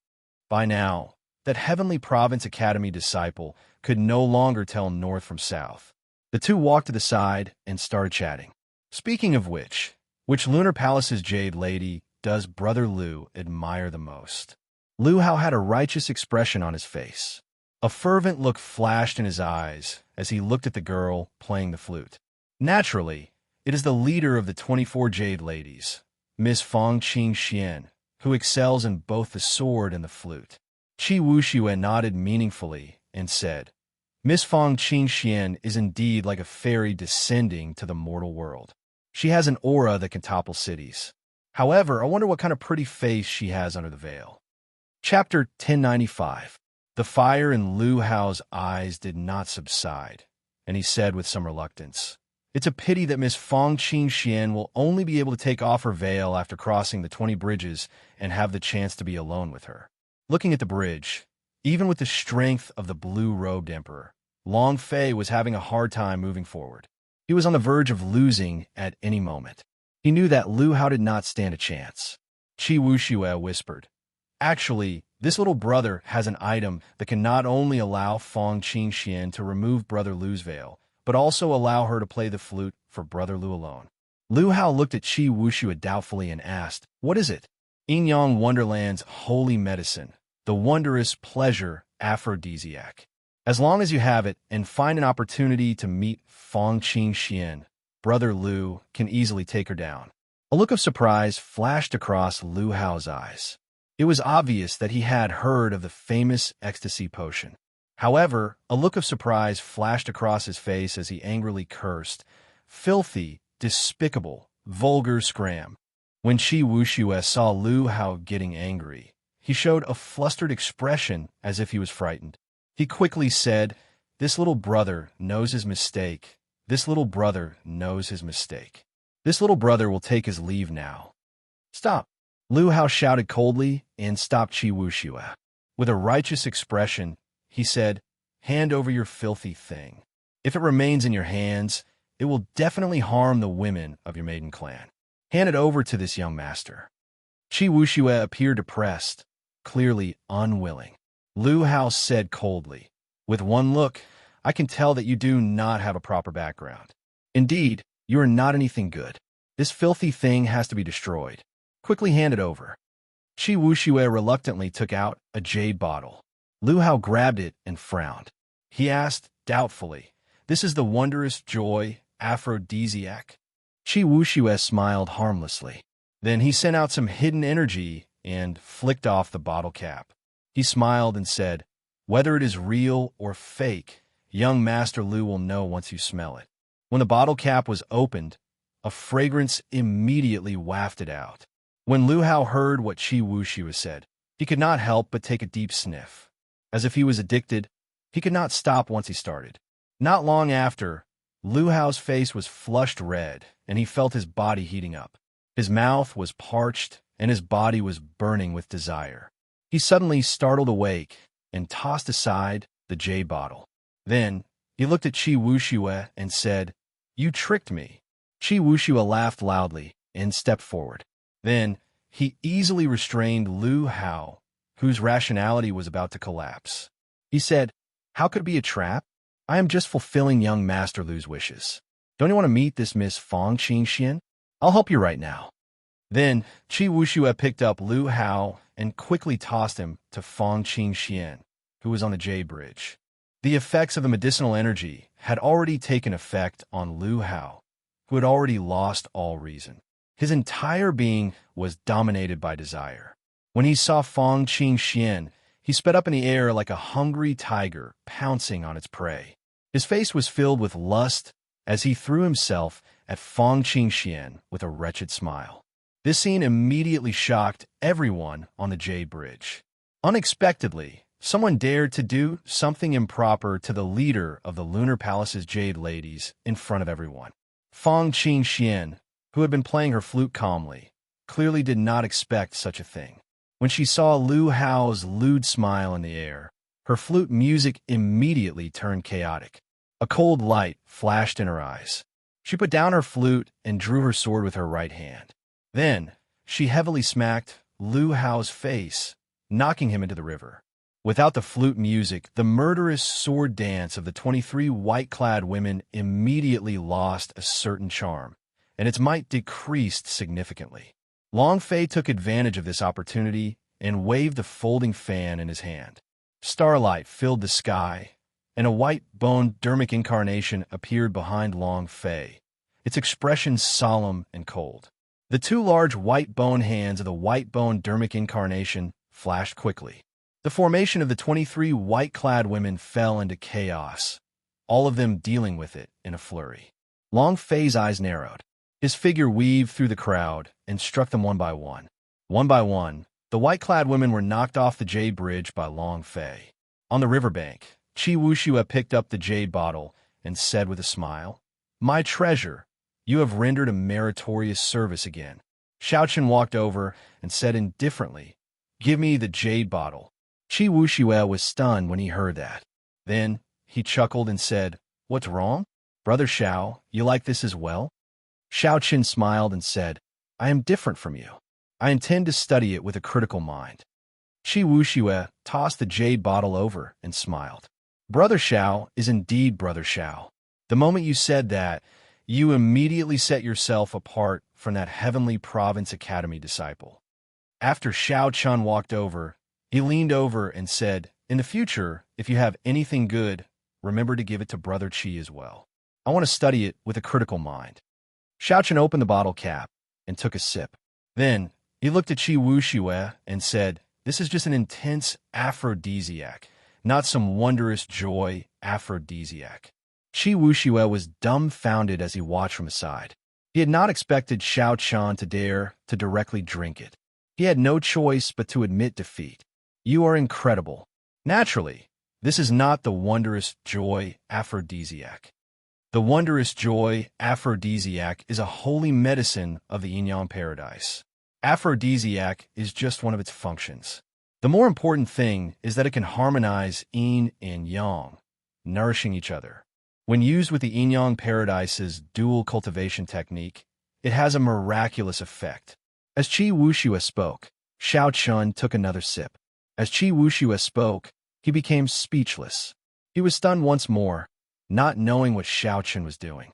By now, that Heavenly Province Academy disciple could no longer tell north from south. The two walked to the side and started chatting. "Speaking of which Lunar Palace's jade lady does Brother Lu admire the most?" Lu Hao had a righteous expression on his face. A fervent look flashed in his eyes as he looked at the girl playing the flute. "Naturally, it is the leader of the 24 jade ladies, Miss Fang Qingxian, who excels in both the sword and the flute." Qi Wuxue nodded meaningfully and said, "Miss Fang Qingxian is indeed like a fairy descending to the mortal world. She has an aura that can topple cities. However, I wonder what kind of pretty face she has under the veil." Chapter 1095. The fire in Lu Hao's eyes did not subside, and he said with some reluctance, "It's a pity that Miss Fang Qingxian will only be able to take off her veil after crossing the 20 bridges and have the chance to be alone with her." Looking at the bridge, even with the strength of the blue-robed emperor, Long Fei was having a hard time moving forward. He was on the verge of losing at any moment. He knew that Lu Hao did not stand a chance. Qi Wuxue whispered, "Actually, this little brother has an item that can not only allow Fang Qingxian to remove Brother Lu's veil, but also allow her to play the flute for Brother Lu alone." Lu Hao looked at Qi Wuxue doubtfully and asked, "What is it?" "Yin Yang Wonderland's holy medicine, the wondrous pleasure aphrodisiac. As long as you have it and find an opportunity to meet Fang Qingxian, Brother Lu can easily take her down." A look of surprise flashed across Lu Hao's eyes. It was obvious that he had heard of the famous ecstasy potion. However, a look of surprise flashed across his face as he angrily cursed, "Filthy, despicable, vulgar scram." When Qi Wuxue saw Lu Hao getting angry, he showed a flustered expression as if he was frightened. He quickly said, "This little brother knows his mistake. This little brother knows his mistake. This little brother will take his leave now." "Stop!" Lu Hao shouted coldly and stopped Qi Wuxue. With a righteous expression, he said, "Hand over your filthy thing. If it remains in your hands, it will definitely harm the women of your maiden clan. Hand it over to this young master." Qi Wuxue appeared depressed, clearly unwilling. Lu Hao said coldly, "With one look, I can tell that you do not have a proper background. Indeed, you are not anything good. This filthy thing has to be destroyed. Quickly hand it over." Qi Wuxue reluctantly took out a jade bottle. Lu Hao grabbed it and frowned. He asked, doubtfully, "This is the wondrous joy aphrodisiac?" Qi Wuxue smiled harmlessly. Then he sent out some hidden energy and flicked off the bottle cap. He smiled and said, "Whether it is real or fake, young Master Lu will know once you smell it." When the bottle cap was opened, a fragrance immediately wafted out. When Lu Hao heard what Qi Wuxue said, he could not help but take a deep sniff. As if he was addicted, he could not stop once he started. Not long after, Lu Hao's face was flushed red, and he felt his body heating up. His mouth was parched, and his body was burning with desire. He suddenly startled awake and tossed aside the jade bottle. Then, he looked at Qi Wuxue and said, "You tricked me." Qi Wuxue laughed loudly and stepped forward. Then, he easily restrained Lu Hao, whose rationality was about to collapse. He said, "How could it be a trap? I am just fulfilling young Master Lu's wishes. Don't you want to meet this Miss Fang Qingxian? I'll help you right now." Then, Qi Wuxue picked up Lu Hao and quickly tossed him to Fang Qingxian, who was on the jade bridge. The effects of the medicinal energy had already taken effect on Lu Hao, who had already lost all reason. His entire being was dominated by desire. When he saw Fang Qingxian, he sped up in the air like a hungry tiger pouncing on its prey. His face was filled with lust as he threw himself at Fang Qingxian with a wretched smile. This scene immediately shocked everyone on the jade bridge. Unexpectedly, someone dared to do something improper to the leader of the Lunar Palace's jade ladies in front of everyone. Fang Qingxian, who had been playing her flute calmly, clearly did not expect such a thing. When she saw Lu Hao's lewd smile in the air, her flute music immediately turned chaotic. A cold light flashed in her eyes. She put down her flute and drew her sword with her right hand. Then, she heavily smacked Lu Hao's face, knocking him into the river. Without the flute music, the murderous sword dance of the 23 white-clad women immediately lost a certain charm, and its might decreased significantly. Long Fei took advantage of this opportunity and waved the folding fan in his hand. Starlight filled the sky, and a white-boned dermic incarnation appeared behind Long Fei, its expression solemn and cold. The two large white-boned hands of the white-boned dermic incarnation flashed quickly. The formation of the 23 white-clad women fell into chaos, all of them dealing with it in a flurry. Long Fei's eyes narrowed. His figure weaved through the crowd and struck them one by one. One by one, the white-clad women were knocked off the jade bridge by Long Fei. On the riverbank, Qi Wuxue picked up the jade bottle and said with a smile, "My treasure, you have rendered a meritorious service again." Xiaochen walked over and said indifferently, "Give me the jade bottle." Qi Wuxue was stunned when he heard that. Then he chuckled and said, "What's wrong? Brother Xiao, you like this as well?" Xiaochen smiled and said, "I am different from you. I intend to study it with a critical mind." Qi Wuxue tossed the jade bottle over and smiled. "Brother Xiao is indeed Brother Xiao. The moment you said that, you immediately set yourself apart from that Heavenly Province Academy disciple." After Xiao Chun walked over, he leaned over and said, "In the future, if you have anything good, remember to give it to Brother Qi as well. I want to study it with a critical mind." Xiao Chun opened the bottle cap and took a sip. Then, he looked at Qi Wuxue and said, "This is just an intense aphrodisiac, not some wondrous joy aphrodisiac." Qi Wuxue was dumbfounded as he watched from aside. He had not expected Xiao Chun to dare to directly drink it. He had no choice but to admit defeat. "You are incredible. Naturally, this is not the wondrous joy aphrodisiac. The wondrous joy aphrodisiac is a holy medicine of the yin-yang paradise. Aphrodisiac is just one of its functions. The more important thing is that it can harmonize yin and yang, nourishing each other. When used with the yin-yang paradise's dual cultivation technique, it has a miraculous effect." As Qi Wuxue spoke, Xiao Chun took another sip. As Qi Wuxue spoke, he became speechless. He was stunned once more, not knowing what Xiao Chun was doing.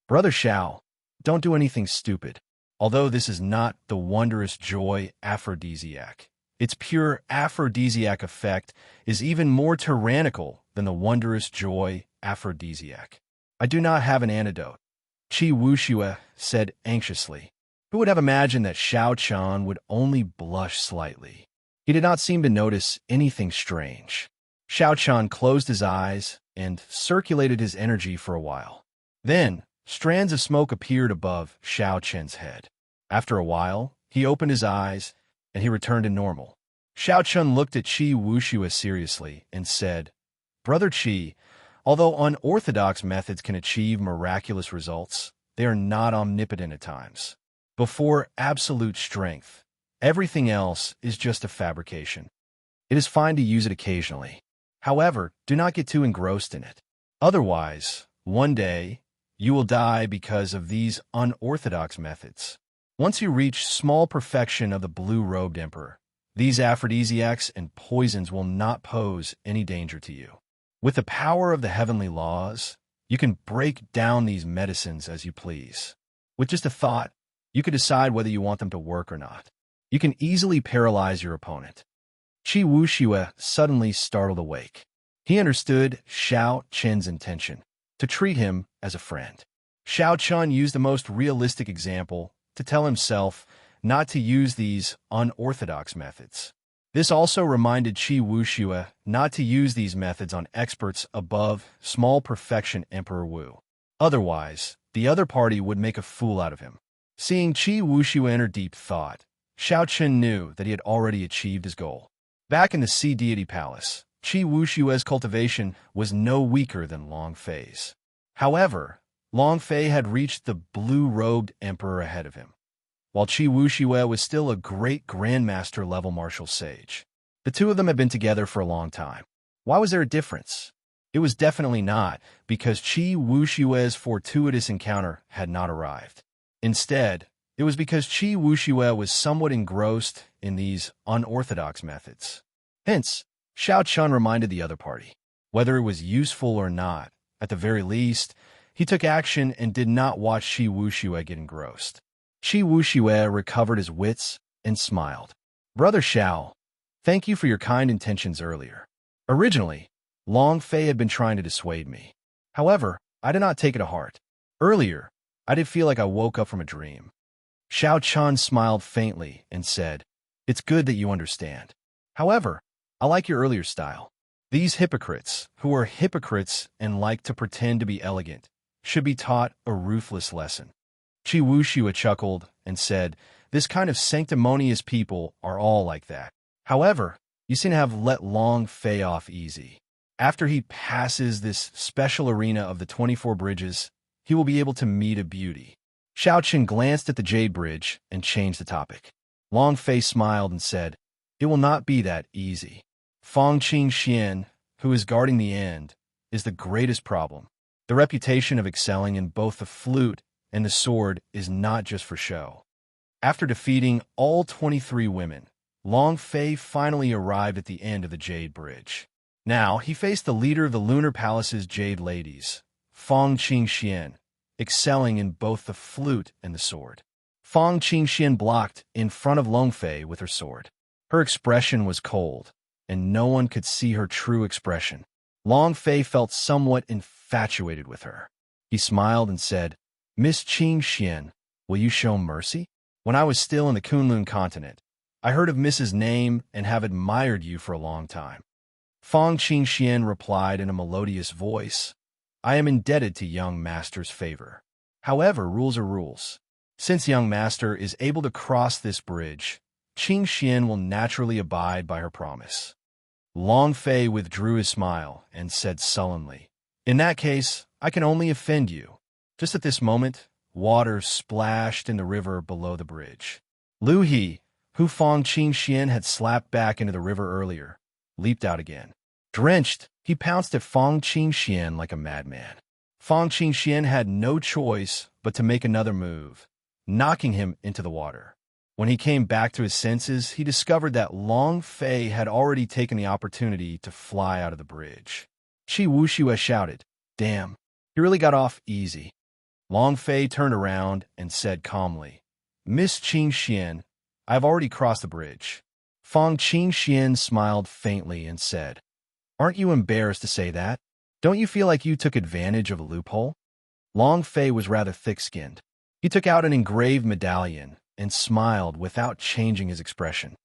"Brother Xiao, don't do anything stupid. Although this is not the wondrous joy aphrodisiac, Its pure aphrodisiac effect is even more tyrannical than the wondrous joy aphrodisiac. I do not have an antidote, Qi Wuxue said anxiously. Who would have imagined that Xiao Qian would only blush slightly? He did not seem to notice anything strange. Xiao Qian closed his eyes and circulated his energy for a while. Then, strands of smoke appeared above Xiao Qian's head. After a while, he opened his eyes, and he returned to normal. Xiao Qian looked at Qi Wuxue seriously and said, Brother Qi, although unorthodox methods can achieve miraculous results, they are not omnipotent at times. Before absolute strength, everything else is just a fabrication. It is fine to use it occasionally. However, do not get too engrossed in it. Otherwise, one day, you will die because of these unorthodox methods. Once you reach small perfection of the blue-robed emperor, these aphrodisiacs and poisons will not pose any danger to you. With the power of the heavenly laws, you can break down these medicines as you please. With just a thought, you can decide whether you want them to work or not. You can easily paralyze your opponent. Qi Wuxue suddenly startled awake. He understood Xiao Qian's intention, to treat him as a friend. Xiao Qian used the most realistic example to tell himself not to use these unorthodox methods. This also reminded Qi Wuxue not to use these methods on experts above small perfection Emperor Wu. Otherwise, the other party would make a fool out of him. Seeing Qi Wuxue enter deep thought, Xiao Qian knew that he had already achieved his goal. Back in the Sea Deity Palace, Qi Wuxue's cultivation was no weaker than Long Fei's. However, Long Fei had reached the blue-robed emperor ahead of him, while Qi Wuxue was still a great grandmaster-level martial sage. The two of them had been together for a long time. Why was there a difference? It was definitely not because Qi Wuxue's fortuitous encounter had not arrived. Instead, it was because Qi Wuxue was somewhat engrossed in these unorthodox methods. Hence, Xiao Qian reminded the other party. Whether it was useful or not, at the very least, he took action and did not watch Qi Wuxue get engrossed. Qi Wuxue recovered his wits and smiled. Brother Xiao, thank you for your kind intentions earlier. Originally, Long Fei had been trying to dissuade me. However, I did not take it to heart. Earlier, I did feel like I woke up from a dream. Xiao Qian smiled faintly and said, It's good that you understand. However, I like your earlier style. These hypocrites, who are hypocrites and like to pretend to be elegant, should be taught a ruthless lesson. Qi Wuxue chuckled and said, This kind of sanctimonious people are all like that. However, you seem to have let Long Fei off easy. After he passes this special arena of the 24 bridges, he will be able to meet a beauty. Xiao Qian glanced at the Jade Bridge and changed the topic. Long Fei smiled and said, It will not be that easy. Fang Qingxian, who is guarding the end, is the greatest problem. The reputation of excelling in both the flute and the sword is not just for show. After defeating all 23 women, Long Fei finally arrived at the end of the Jade Bridge. Now, he faced the leader of the Lunar Palace's Jade Ladies, Fang Qingxian, excelling in both the flute and the sword. Fang Qingxian blocked in front of Long Fei with her sword. Her expression was cold, and no one could see her true expression. Long Fei felt somewhat infatuated with her. He smiled and said, Miss Qingxian, will you show mercy? When I was still in the Kunlun continent, I heard of Mrs. Name and have admired you for a long time. Fang Qingxian replied in a melodious voice, I am indebted to young master's favor. However, rules are rules. Since young master is able to cross this bridge, Qingxian will naturally abide by her promise. Long Fei withdrew his smile and said sullenly, In that case, I can only offend you. Just at this moment, water splashed in the river below the bridge. Lu He, who Fang Qingxian had slapped back into the river earlier, leaped out again. Drenched, he pounced at Fang Qingxian like a madman. Fang Qingxian had no choice but to make another move, knocking him into the water. When he came back to his senses, he discovered that Long Fei had already taken the opportunity to fly out of the bridge. Qi Wuxue shouted, Damn, he really got off easy. Long Fei turned around and said calmly, Miss Qingxian, I have already crossed the bridge. Fang Qingxian smiled faintly and said, "Aren't you embarrassed to say that? Don't you feel like you took advantage of a loophole?" Long Fei was rather thick-skinned. He took out an engraved medallion and smiled without changing his expression.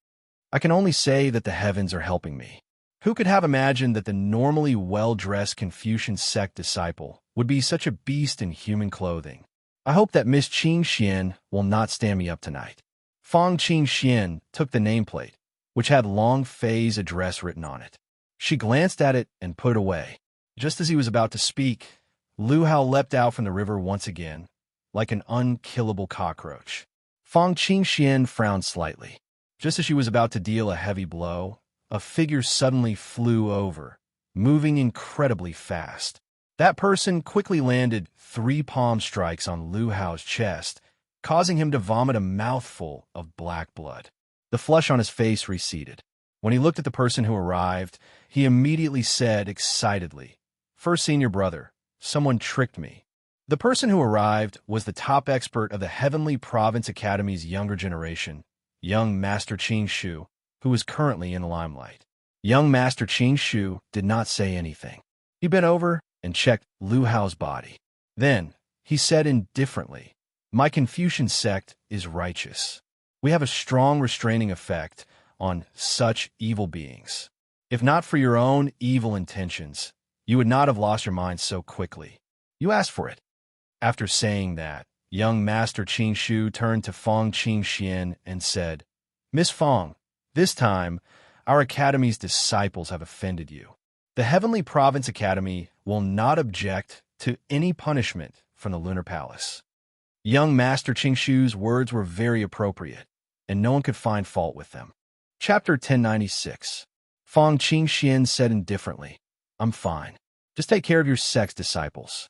"I can only say that the heavens are helping me. Who could have imagined that the normally well-dressed Confucian sect disciple would be such a beast in human clothing? I hope that Miss Qingxian will not stand me up tonight." Fang Qingxian took the nameplate, which had Long Fei's address written on it. She glanced at it and put it away. Just as he was about to speak, Lu Hao leapt out from the river once again, like an unkillable cockroach. Fang Qingxian frowned slightly. Just as she was about to deal a heavy blow, a figure suddenly flew over, moving incredibly fast. That person quickly landed 3 palm strikes on Lu Hao's chest, causing him to vomit a mouthful of black blood. The flush on his face receded. When he looked at the person who arrived, he immediately said excitedly, "First Senior Brother, someone tricked me." The person who arrived was the top expert of the Heavenly Province Academy's younger generation, young Master Qing Shu, who was currently in the limelight. Young Master Qing Shu did not say anything. He bent over and checked Lu Hao's body. Then, he said indifferently, "My Confucian sect is righteous. We have a strong restraining effect on such evil beings. If not for your own evil intentions, you would not have lost your mind so quickly. You asked for it." After saying that, young Master Qing Shu turned to Fang Qingxian and said, "Miss Fang, this time, our academy's disciples have offended you. The Heavenly Province Academy will not object to any punishment from the Lunar Palace." Young Master Qing Shu's words were very appropriate, and no one could find fault with them. Chapter 1096. Fang Qingxian said indifferently, "I'm fine. Just take care of your sect's disciples."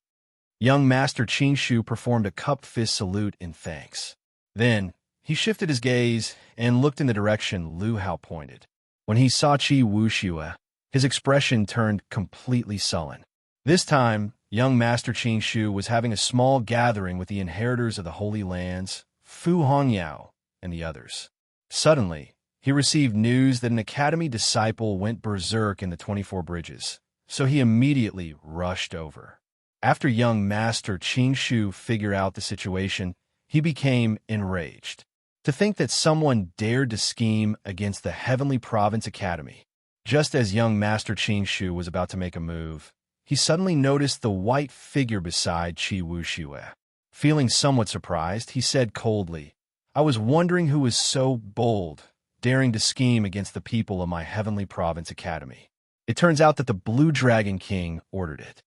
Young Master Qing Shu performed a cupped fist salute in thanks. Then, he shifted his gaze and looked in the direction Lu Hao pointed. When he saw Qi Wuxue, his expression turned completely sullen. This time, young Master Qing Shu was having a small gathering with the inheritors of the Holy Lands, Fu Hongyao, and the others. Suddenly, he received news that an academy disciple went berserk in the 24 bridges, so he immediately rushed over. After young Master Qing Shu figured out the situation, he became enraged. To think that someone dared to scheme against the Heavenly Province Academy. Just as young Master Qing Shu was about to make a move, he suddenly noticed the white figure beside Qi Wuxue. Feeling somewhat surprised, he said coldly, "I was wondering who was so bold, daring to scheme against the people of my Heavenly Province Academy. It turns out that the Blue Dragon King ordered it."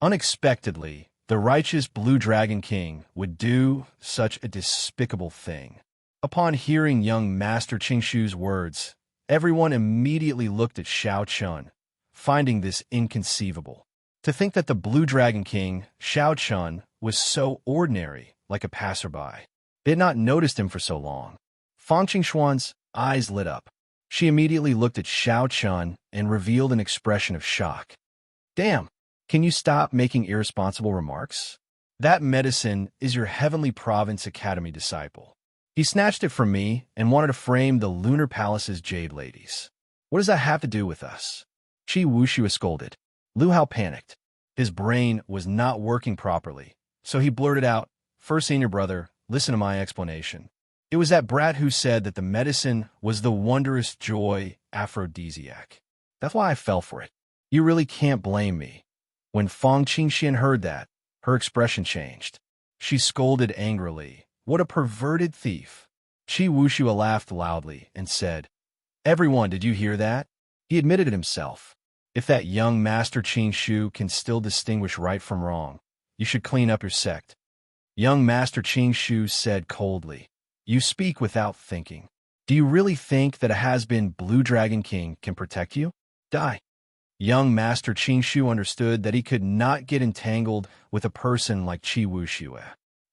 Unexpectedly, the righteous Blue Dragon King would do such a despicable thing. Upon hearing young Master Qing Shu's words, everyone immediately looked at Xiao Chun, finding this inconceivable. To think that the Blue Dragon King, Xiao Chun, was so ordinary, like a passerby. They had not noticed him for so long. Fang Qingxuan's eyes lit up. She immediately looked at Xiao Chun and revealed an expression of shock. "Damn! Can you stop making irresponsible remarks? That medicine is your Heavenly Province Academy disciple. He snatched it from me and wanted to frame the Lunar Palace's jade ladies. What does that have to do with us?" Qi Wuxue scolded. Lu Hao panicked. His brain was not working properly, so he blurted out, "First Senior Brother, listen to my explanation. It was that brat who said that the medicine was the wondrous joy aphrodisiac. That's why I fell for it. You really can't blame me." When Fang Qingxian heard that, her expression changed. She scolded angrily, "What a perverted thief!" Qi Wuxue laughed loudly and said, "Everyone, did you hear that? He admitted it himself. If that young Master Qing Shu can still distinguish right from wrong, you should clean up your sect." Young Master Qing Shu said coldly, "You speak without thinking. Do you really think that a has-been Blue Dragon King can protect you? Die." Young Master Qing Shu understood that he could not get entangled with a person like Qi Wuxue.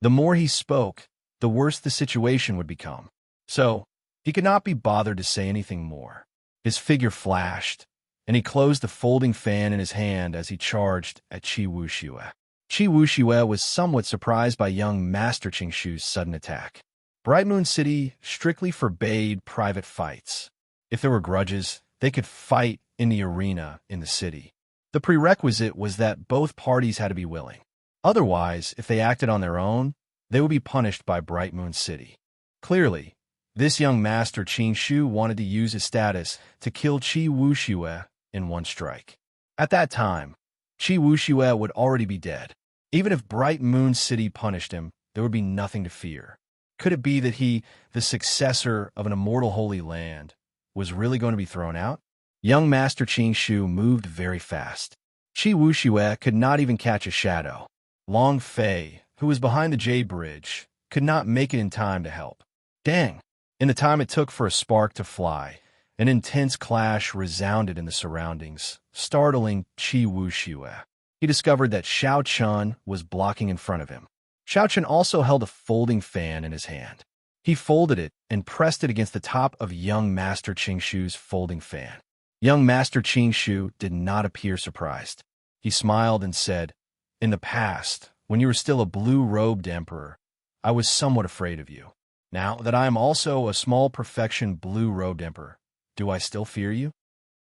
The more he spoke, the worse the situation would become. So, he could not be bothered to say anything more. His figure flashed, and he closed the folding fan in his hand as he charged at Qi Wuxue. Qi Wuxue was somewhat surprised by young Master Qing Shu's sudden attack. Bright Moon City strictly forbade private fights. If there were grudges, they could fight in the arena in the city. The prerequisite was that both parties had to be willing. Otherwise, if they acted on their own, they would be punished by Bright Moon City. Clearly, this young master Qing Shu wanted to use his status to kill Qi Wuxue in one strike. At that time, Qi Wuxue would already be dead. Even if Bright Moon City punished him, there would be nothing to fear. Could it be that he, the successor of an immortal Holy Land, was really going to be thrown out? Young Master Qing Shu moved very fast. Qi Wuxue could not even catch a shadow. Long Fei, who was behind the Jade Bridge, could not make it in time to help. Dang! In the time it took for a spark to fly, an intense clash resounded in the surroundings, startling Qi Wuxue. He discovered that Xiao Chun was blocking in front of him. Xiao Chun also held a folding fan in his hand. He folded it and pressed it against the top of young Master Qing Shu's folding fan. Young Master Qing Shu did not appear surprised. He smiled and said, "In the past, when you were still a blue-robed emperor, I was somewhat afraid of you. Now that I am also a small perfection blue-robed emperor, do I still fear you?"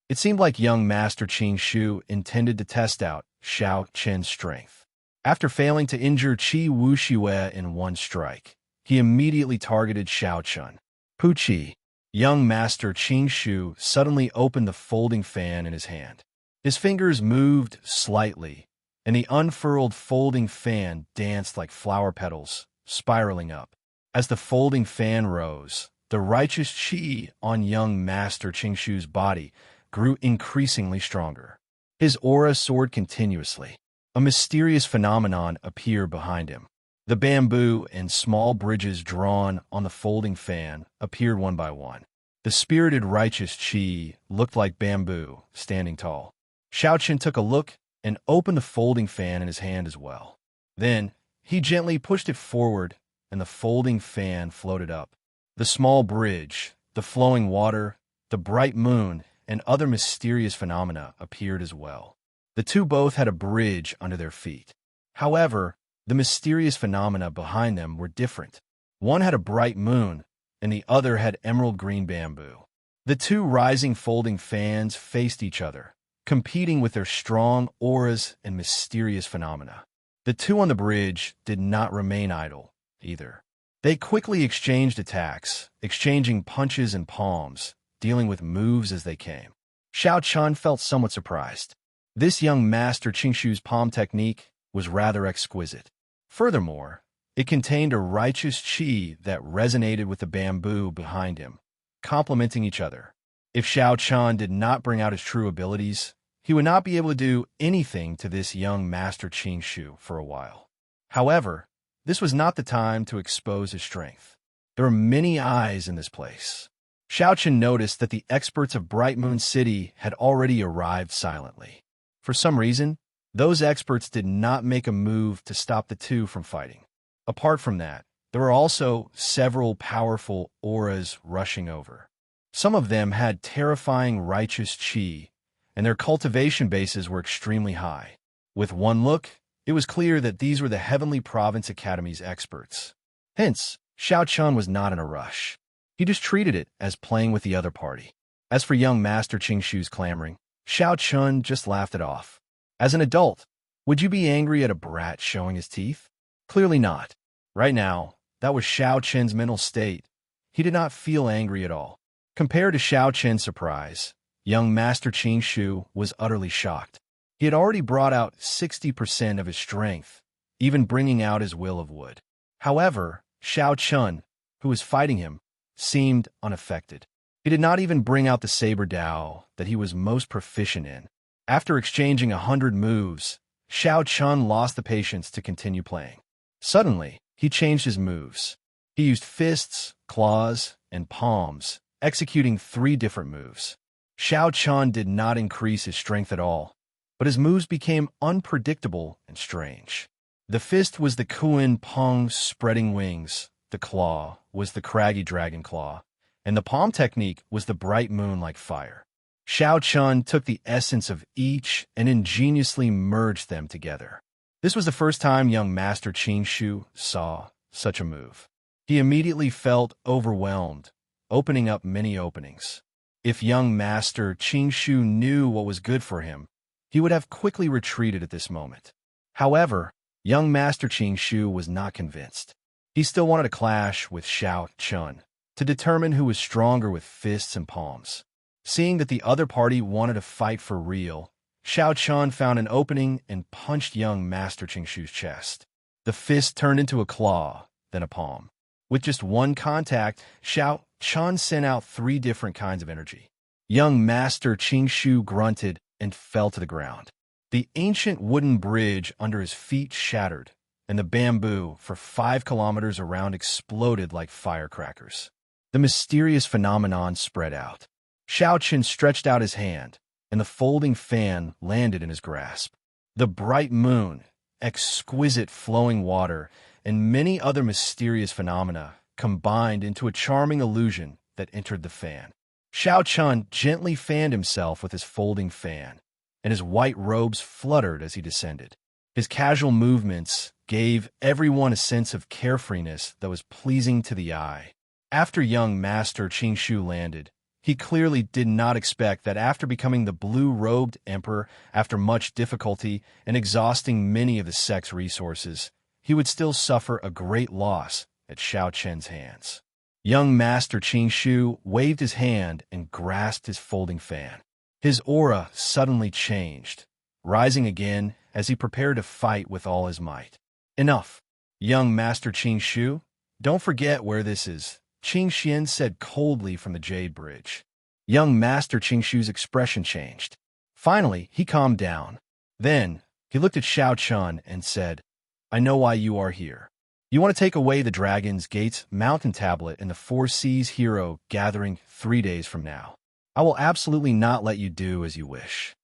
It seemed like young Master Qing Shu intended to test out Xiao Chen's strength. After failing to injure Qi Wuxue in one strike, he immediately targeted Xiao Chun. Puqi. Young Master Qing Shu suddenly opened the folding fan in his hand. His fingers moved slightly, and the unfurled folding fan danced like flower petals, spiraling up. As the folding fan rose, the righteous qi on young Master Qing Shu's body grew increasingly stronger. His aura soared continuously. A mysterious phenomenon appeared behind him. The bamboo and small bridges drawn on the folding fan appeared one by one. The spirited righteous qi looked like bamboo, standing tall. Xiao Chen took a look and opened the folding fan in his hand as well. Then, he gently pushed it forward, and the folding fan floated up. The small bridge, the flowing water, the bright moon, and other mysterious phenomena appeared as well. The two both had a bridge under their feet. However, the mysterious phenomena behind them were different. One had a bright moon, and the other had emerald green bamboo. The two rising folding fans faced each other, competing with their strong auras and mysterious phenomena. The two on the bridge did not remain idle, either. They quickly exchanged attacks, exchanging punches and palms, dealing with moves as they came. Xiao Chun felt somewhat surprised. This young Master Qing Shu's palm technique was rather exquisite. Furthermore, it contained a righteous qi that resonated with the bamboo behind him, complementing each other. If Xiao Chun did not bring out his true abilities, he would not be able to do anything to this young Master Qing Shu for a while. However, this was not the time to expose his strength. There were many eyes in this place. Xiao Chun noticed that the experts of Bright Moon City had already arrived silently. For some reason, those experts did not make a move to stop the two from fighting. Apart from that, there were also several powerful auras rushing over. Some of them had terrifying righteous qi, and their cultivation bases were extremely high. With one look, it was clear that these were the Heavenly Province Academy's experts. Hence, Xiao Chun was not in a rush. He just treated it as playing with the other party. As for young Master Qing Shu's clamoring, Xiao Chun just laughed it off. As an adult, would you be angry at a brat showing his teeth? Clearly not. Right now, that was Xiao Chen's mental state. He did not feel angry at all. Compared to Xiao Chen's surprise, young Master Qing Shu was utterly shocked. He had already brought out 60% of his strength, even bringing out his will of wood. However, Xiao Chun, who was fighting him, seemed unaffected. He did not even bring out the saber Dao that he was most proficient in. After exchanging 100 moves, Xiao Chun lost the patience to continue playing. Suddenly, he changed his moves. He used fists, claws, and palms, executing 3 different moves. Xiao Chun did not increase his strength at all, but his moves became unpredictable and strange. The fist was the Kuan Peng spreading wings, the claw was the craggy dragon claw, and the palm technique was the bright moon like fire. Xiao Chun took the essence of each and ingeniously merged them together. This was the first time young Master Qing Shu saw such a move. He immediately felt overwhelmed, opening up many openings. If young Master Qing Shu knew what was good for him, he would have quickly retreated at this moment. However, young Master Qing Shu was not convinced. He still wanted a clash with Xiao Chun to determine who was stronger with fists and palms. Seeing that the other party wanted to fight for real, Xiao Chun found an opening and punched young Master Qing Shu's chest. The fist turned into a claw, then a palm. With just one contact, Xiao Chun sent out 3 different kinds of energy. Young Master Qing Shu grunted and fell to the ground. The ancient wooden bridge under his feet shattered, and the bamboo for 5 kilometers around exploded like firecrackers. The mysterious phenomenon spread out. Xiao Qun stretched out his hand, and the folding fan landed in his grasp. The bright moon, exquisite flowing water, and many other mysterious phenomena combined into a charming illusion that entered the fan. Xiao Chun gently fanned himself with his folding fan, and his white robes fluttered as he descended. His casual movements gave everyone a sense of carefreeness that was pleasing to the eye. After young Master Qing Shu landed, he clearly did not expect that after becoming the blue-robed emperor, after much difficulty and exhausting many of the sect's resources, he would still suffer a great loss at Xiao Chen's hands. Young Master Qing Shu waved his hand and grasped his folding fan. His aura suddenly changed, rising again as he prepared to fight with all his might. Enough, young Master Qing Shu. Don't forget where this is, Qing Xian said coldly from the Jade Bridge. Young Master Qing Shu's expression changed. Finally, he calmed down. Then, he looked at Xiao Chun and said, I know why you are here. You want to take away the Dragon's Gate's mountain tablet and the 4 Seas hero gathering 3 days from now. I will absolutely not let you do as you wish.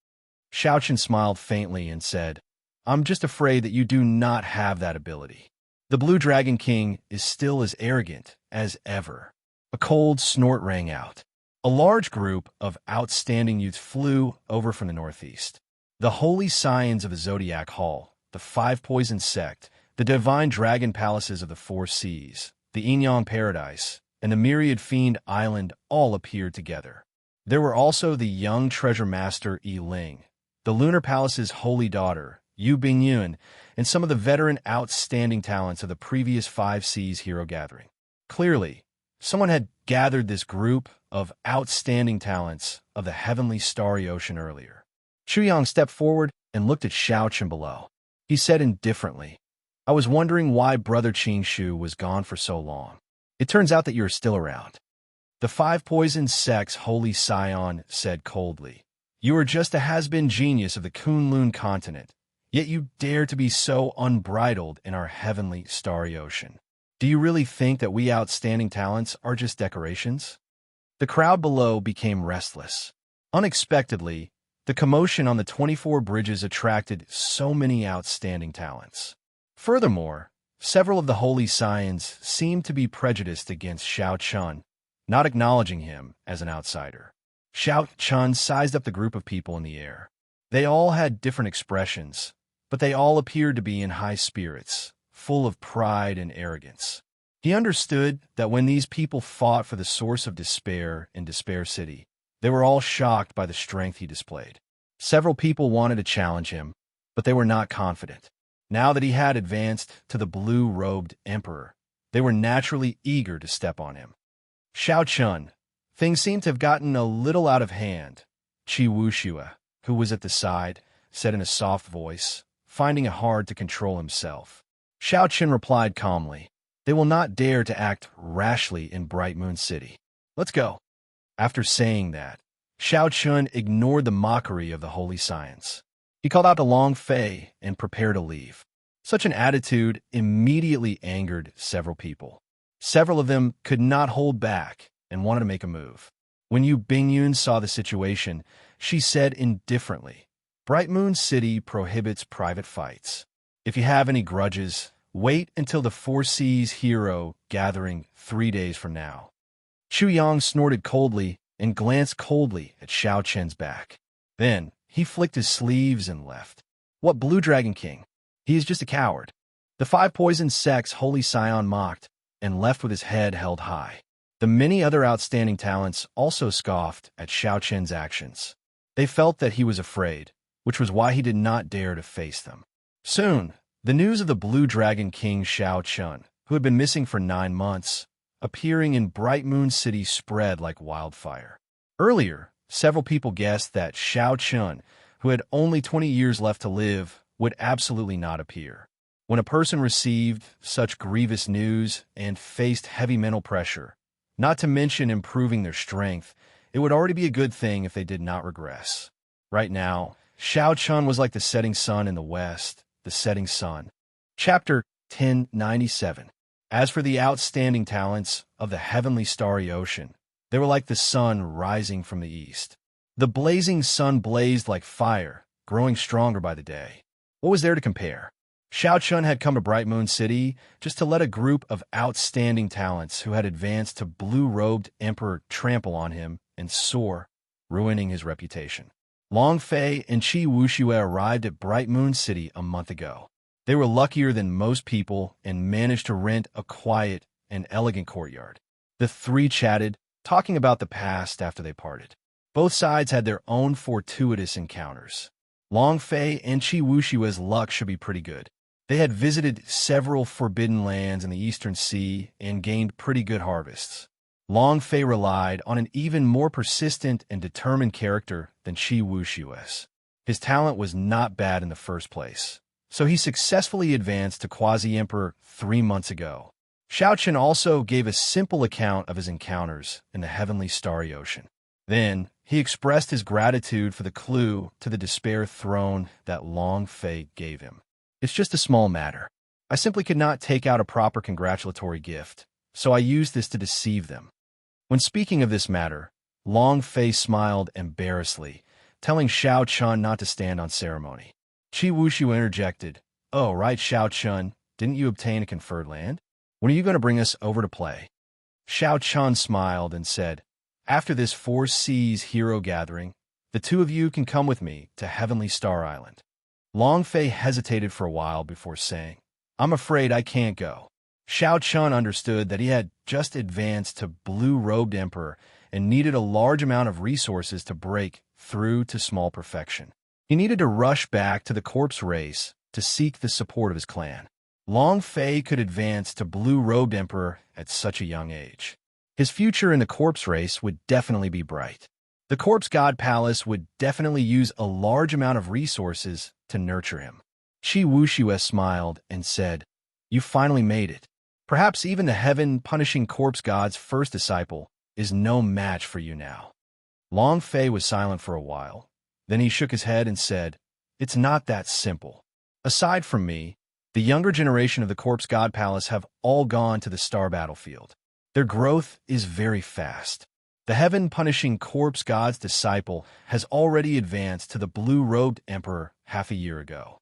Xiao Chun smiled faintly and said, I'm just afraid that you do not have that ability. The Blue Dragon King is still as arrogant as ever. A cold snort rang out. A large group of outstanding youths flew over from the northeast. The holy scions of the Zodiac Hall, the 5 Poison Sect, the divine dragon palaces of the 4 Seas, the Yin Paradise, and the myriad fiend island all appeared together. There were also the young treasure master Yi Ling, the lunar palace's holy daughter, Yu Bingyun, and some of the veteran outstanding talents of the previous 5 Seas hero gathering. Clearly, someone had gathered this group of outstanding talents of the heavenly starry ocean earlier. Chuyang stepped forward and looked at Xiao Chun below. He said indifferently, I was wondering why Brother Qing Shu was gone for so long. It turns out that you are still around. The 5 Poison Sect's holy scion said coldly, You are just a has-been genius of the Kunlun continent, yet you dare to be so unbridled in our heavenly starry ocean. Do you really think that we outstanding talents are just decorations? The crowd below became restless. Unexpectedly, the commotion on the 24 bridges attracted so many outstanding talents. Furthermore, several of the holy scions seemed to be prejudiced against Xiao Chun, not acknowledging him as an outsider. Xiao Chun sized up the group of people in the air. They all had different expressions, but they all appeared to be in high spirits, full of pride and arrogance. He understood that when these people fought for the source of despair in Despair City, they were all shocked by the strength he displayed. Several people wanted to challenge him, but they were not confident. Now that he had advanced to the blue-robed emperor, they were naturally eager to step on him. Xiao Chun, things seemed to have gotten a little out of hand, Qi Wuxua, who was at the side, said in a soft voice, finding it hard to control himself. Xiao Chun replied calmly, They will not dare to act rashly in Bright Moon City. Let's go. After saying that, Xiao Chun ignored the mockery of the holy science. He called out to Long Fei and prepared to leave. Such an attitude immediately angered several people. Several of them could not hold back and wanted to make a move. When Yu Bingyun saw the situation, she said indifferently, Bright Moon City prohibits private fights. If you have any grudges, wait until the 4 Seas hero gathering 3 days from now. Chu Yang snorted coldly and glanced coldly at Xiao Chen's back. Then, he flicked his sleeves and left. What Blue Dragon King? He is just a coward. The 5 Poison Sect's holy scion mocked and left with his head held high. The many other outstanding talents also scoffed at Xiao Chen's actions. They felt that he was afraid, which was why he did not dare to face them. Soon, the news of the Blue Dragon King Xiao Chun, who had been missing for 9 months, appearing in Bright Moon City spread like wildfire. Earlier, several people guessed that Xiao Chun, who had only 20 years left to live, would absolutely not appear. When a person received such grievous news and faced heavy mental pressure, not to mention improving their strength, it would already be a good thing if they did not regress. Right now, Xiao Chun was like the setting sun in the west, the setting sun. Chapter 1097. As for the outstanding talents of the heavenly starry ocean, they were like the sun rising from the east. The blazing sun blazed like fire, growing stronger by the day. What was there to compare? Xiao Chun had come to Bright Moon City just to let a group of outstanding talents who had advanced to blue-robed emperor trample on him and soar, ruining his reputation. Long Fei and Qi Wuxue arrived at Bright Moon City a month ago. They were luckier than most people and managed to rent a quiet and elegant courtyard. The three chatted, talking about the past after they parted. Both sides had their own fortuitous encounters. Long Fei and Qi Wuxue's luck should be pretty good. They had visited several forbidden lands in the Eastern Sea and gained pretty good harvests. Long Fei relied on an even more persistent and determined character than Qi Wuxue's. His talent was not bad in the first place, so he successfully advanced to Quasi-Emperor 3 months ago. Xiao Chen also gave a simple account of his encounters in the heavenly starry ocean. Then, he expressed his gratitude for the clue to the despair throne that Long Fei gave him. It's just a small matter. I simply could not take out a proper congratulatory gift, so I used this to deceive them. When speaking of this matter, Long Fei smiled embarrassedly, telling Xiao Chun not to stand on ceremony. Qi Wuxu interjected, "Oh, right, Xiao Chun, didn't you obtain a conferred land? When are you going to bring us over to play?" Xiao Chun smiled and said, "After this Four Seas hero gathering, the two of you can come with me to Heavenly Star Island." Long Fei hesitated for a while before saying, "I'm afraid I can't go." Xiao Chun understood that he had just advanced to Blue-Robed Emperor and needed a large amount of resources to break through to small perfection. He needed to rush back to the corpse race to seek the support of his clan. Long Fei could advance to Blue-Robed Emperor at such a young age. His future in the corpse race would definitely be bright. The Corpse God Palace would definitely use a large amount of resources to nurture him. Qi Wuxue smiled and said, "You finally made it. Perhaps even the heaven-punishing corpse god's first disciple is no match for you now." Long Fei was silent for a while. Then he shook his head and said, "It's not that simple. Aside from me, the younger generation of the Corpse God Palace have all gone to the star battlefield. Their growth is very fast. The heaven-punishing corpse god's disciple has already advanced to the Blue-Robed Emperor half a year ago."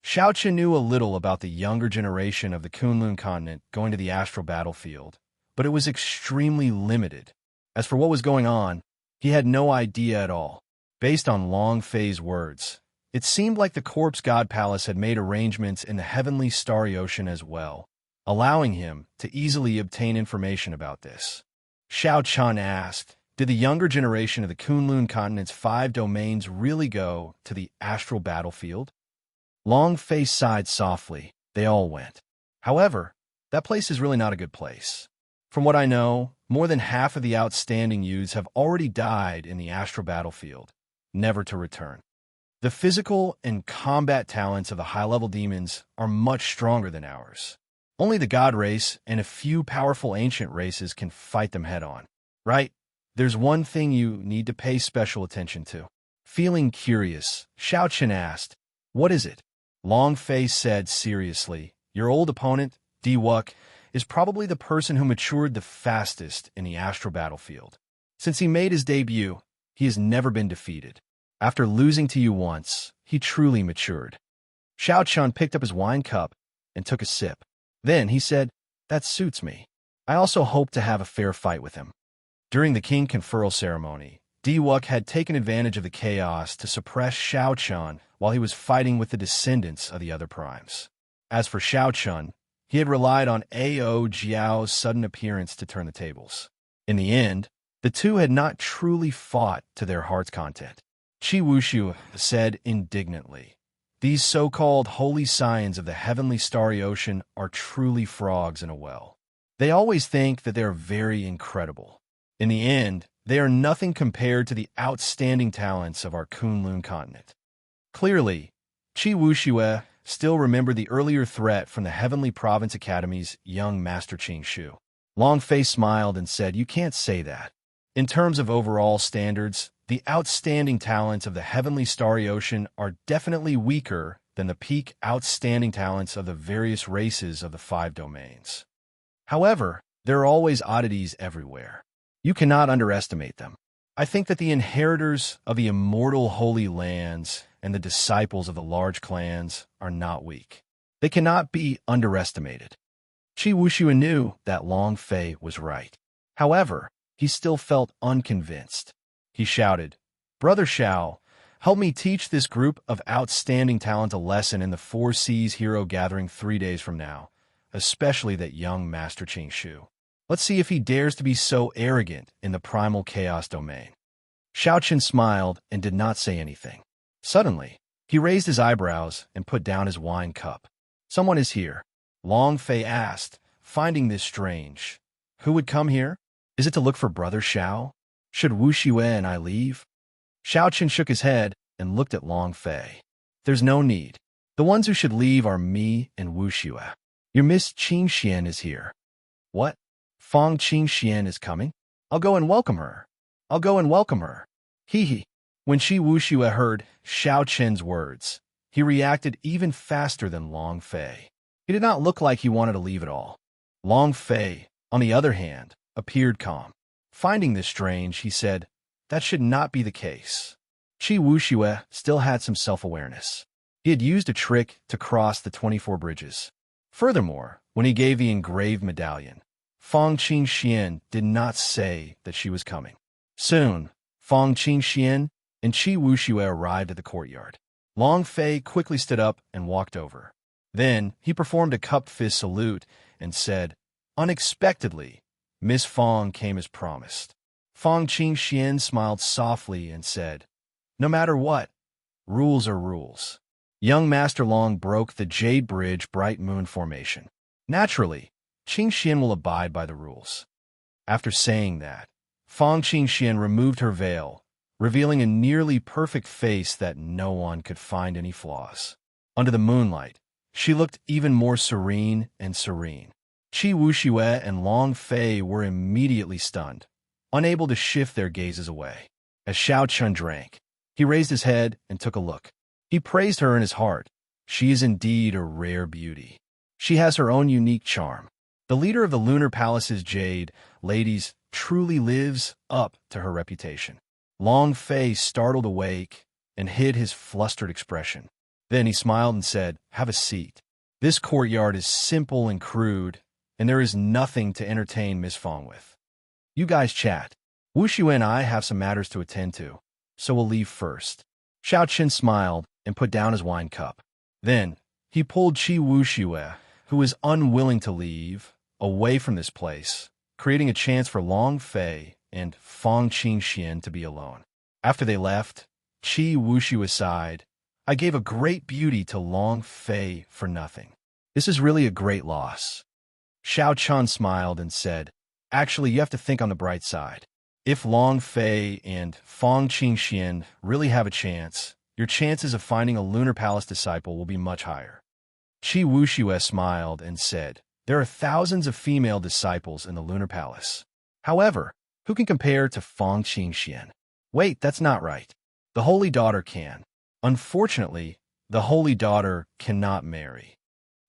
Xiao Chen knew a little about the younger generation of the Kunlun continent going to the astral battlefield, but it was extremely limited. As for what was going on, he had no idea at all. Based on Long Fei's words, it seemed like the Corpse God Palace had made arrangements in the heavenly starry ocean as well, allowing him to easily obtain information about this. Xiao Chun asked, "Did the younger generation of the Kunlun continent's 5 domains really go to the astral battlefield?" Long Fei sighed softly. They all went. However, that place is really not a good place. From what I know, more than half of the outstanding youths have already died in the astral battlefield, never to return. The physical and combat talents of the high-level demons are much stronger than ours. Only the god race and a few powerful ancient races can fight them head-on. Right? There's one thing you need to pay special attention to. Feeling curious, Xiao Chen asked, "What is it?" Long Fei said seriously, "Your old opponent, Diwuk, is probably the person who matured the fastest in the astral battlefield. Since he made his debut, he has never been defeated. After losing to you once, he truly matured." Xiao Chun picked up his wine cup and took a sip. Then he said, "That suits me. I also hope to have a fair fight with him." During the king conferral ceremony, Diwuk had taken advantage of the chaos to suppress Xiao Chun while he was fighting with the descendants of the other primes. As for Xiao Chun, he had relied on Ao Jiao's sudden appearance to turn the tables. In the end, the two had not truly fought to their heart's content. Qi Wuxiu said indignantly, "These so-called holy scions of the heavenly starry ocean are truly frogs in a well. They always think that they are very incredible. In the end, they are nothing compared to the outstanding talents of our Kunlun continent." Clearly, Qi Wuxiu still remembered the earlier threat from the Heavenly Province Academy's young Master Qing Shu. Long Fei smiled and said, "You can't say that. In terms of overall standards, the outstanding talents of the Heavenly Starry Ocean are definitely weaker than the peak outstanding talents of the various races of the 5 domains. However, there are always oddities everywhere. You cannot underestimate them. I think that the inheritors of the immortal holy lands and the disciples of the large clans are not weak. They cannot be underestimated." Qi Wuxiu knew that Long Fei was right. However, he still felt unconvinced. He shouted, "Brother Xiao, help me teach this group of outstanding talent a lesson in the 4 Seas hero gathering 3 days from now, especially that young Master Qing Shu. Let's see if he dares to be so arrogant in the primal chaos domain." Xiao Chen smiled and did not say anything. Suddenly, he raised his eyebrows and put down his wine cup. "Someone is here," Long Fei asked, finding this strange. "Who would come here? Is it to look for Brother Xiao? Should Wu Xue and I leave?" Xiao Chen shook his head and looked at Long Fei. "There's no need. The ones who should leave are me and Wu Xue. Your Miss Qing Xian is here." "What? Fong Qing Xian is coming? I'll go and welcome her. I'll go and welcome her." Hee hee. When Qi Wuxiu heard Xiao Chen's words, he reacted even faster than Long Fei. He did not look like he wanted to leave at all. Long Fei, on the other hand, appeared calm. Finding this strange, he said, "That should not be the case." Qi Wuxiu still had some self-awareness. He had used a trick to cross the 24 bridges. Furthermore, when he gave the engraved medallion, Fong Qing Xian did not say that she was coming. Soon, Fong Qing Xian and Qi Wuxiu arrived at the courtyard. Long Fei quickly stood up and walked over. Then he performed a cupped fist salute and said, "Unexpectedly, Miss Fong came as promised." Fong Qing Xian smiled softly and said, "No matter what, rules are rules." Young Master Long broke the Jade Bridge Bright Moon formation. Naturally, Qing Xian will abide by the rules. After saying that, Fong Qing Xian removed her veil, revealing a nearly perfect face that no one could find any flaws. Under the moonlight, she looked even more serene and serene. Qi Wuxiu and Long Fei were immediately stunned, unable to shift their gazes away. As Xiao Chun drank, he raised his head and took a look. He praised her in his heart. She is indeed a rare beauty. She has her own unique charm. The leader of the Lunar Palace's Jade ladies truly lives up to her reputation. Long Fei startled awake and hid his flustered expression. Then he smiled and said, "Have a seat. This courtyard is simple and crude, and there is nothing to entertain Miss Fong with. You guys chat. Wu Xue and I have some matters to attend to, so we'll leave first." Xiao Chen smiled and put down his wine cup. Then he pulled Qi Wuxiu, who was unwilling to leave, away from this place, creating a chance for Long Fei and Fong Qing Xian to be alone. After they left, Qi Wuxiu sighed, "I gave a great beauty to Long Fei for nothing. This is really a great loss." Xiao Chun smiled and said, "Actually, you have to think on the bright side. If Long Fei and Fong Qing Xian really have a chance, your chances of finding a Lunar Palace disciple will be much higher." Qi Wuxiu smiled and said, "There are thousands of female disciples in the Lunar Palace. However, who can compare to Fong Qing Xian? Wait, that's not right. The Holy Daughter can. Unfortunately, the Holy Daughter cannot marry."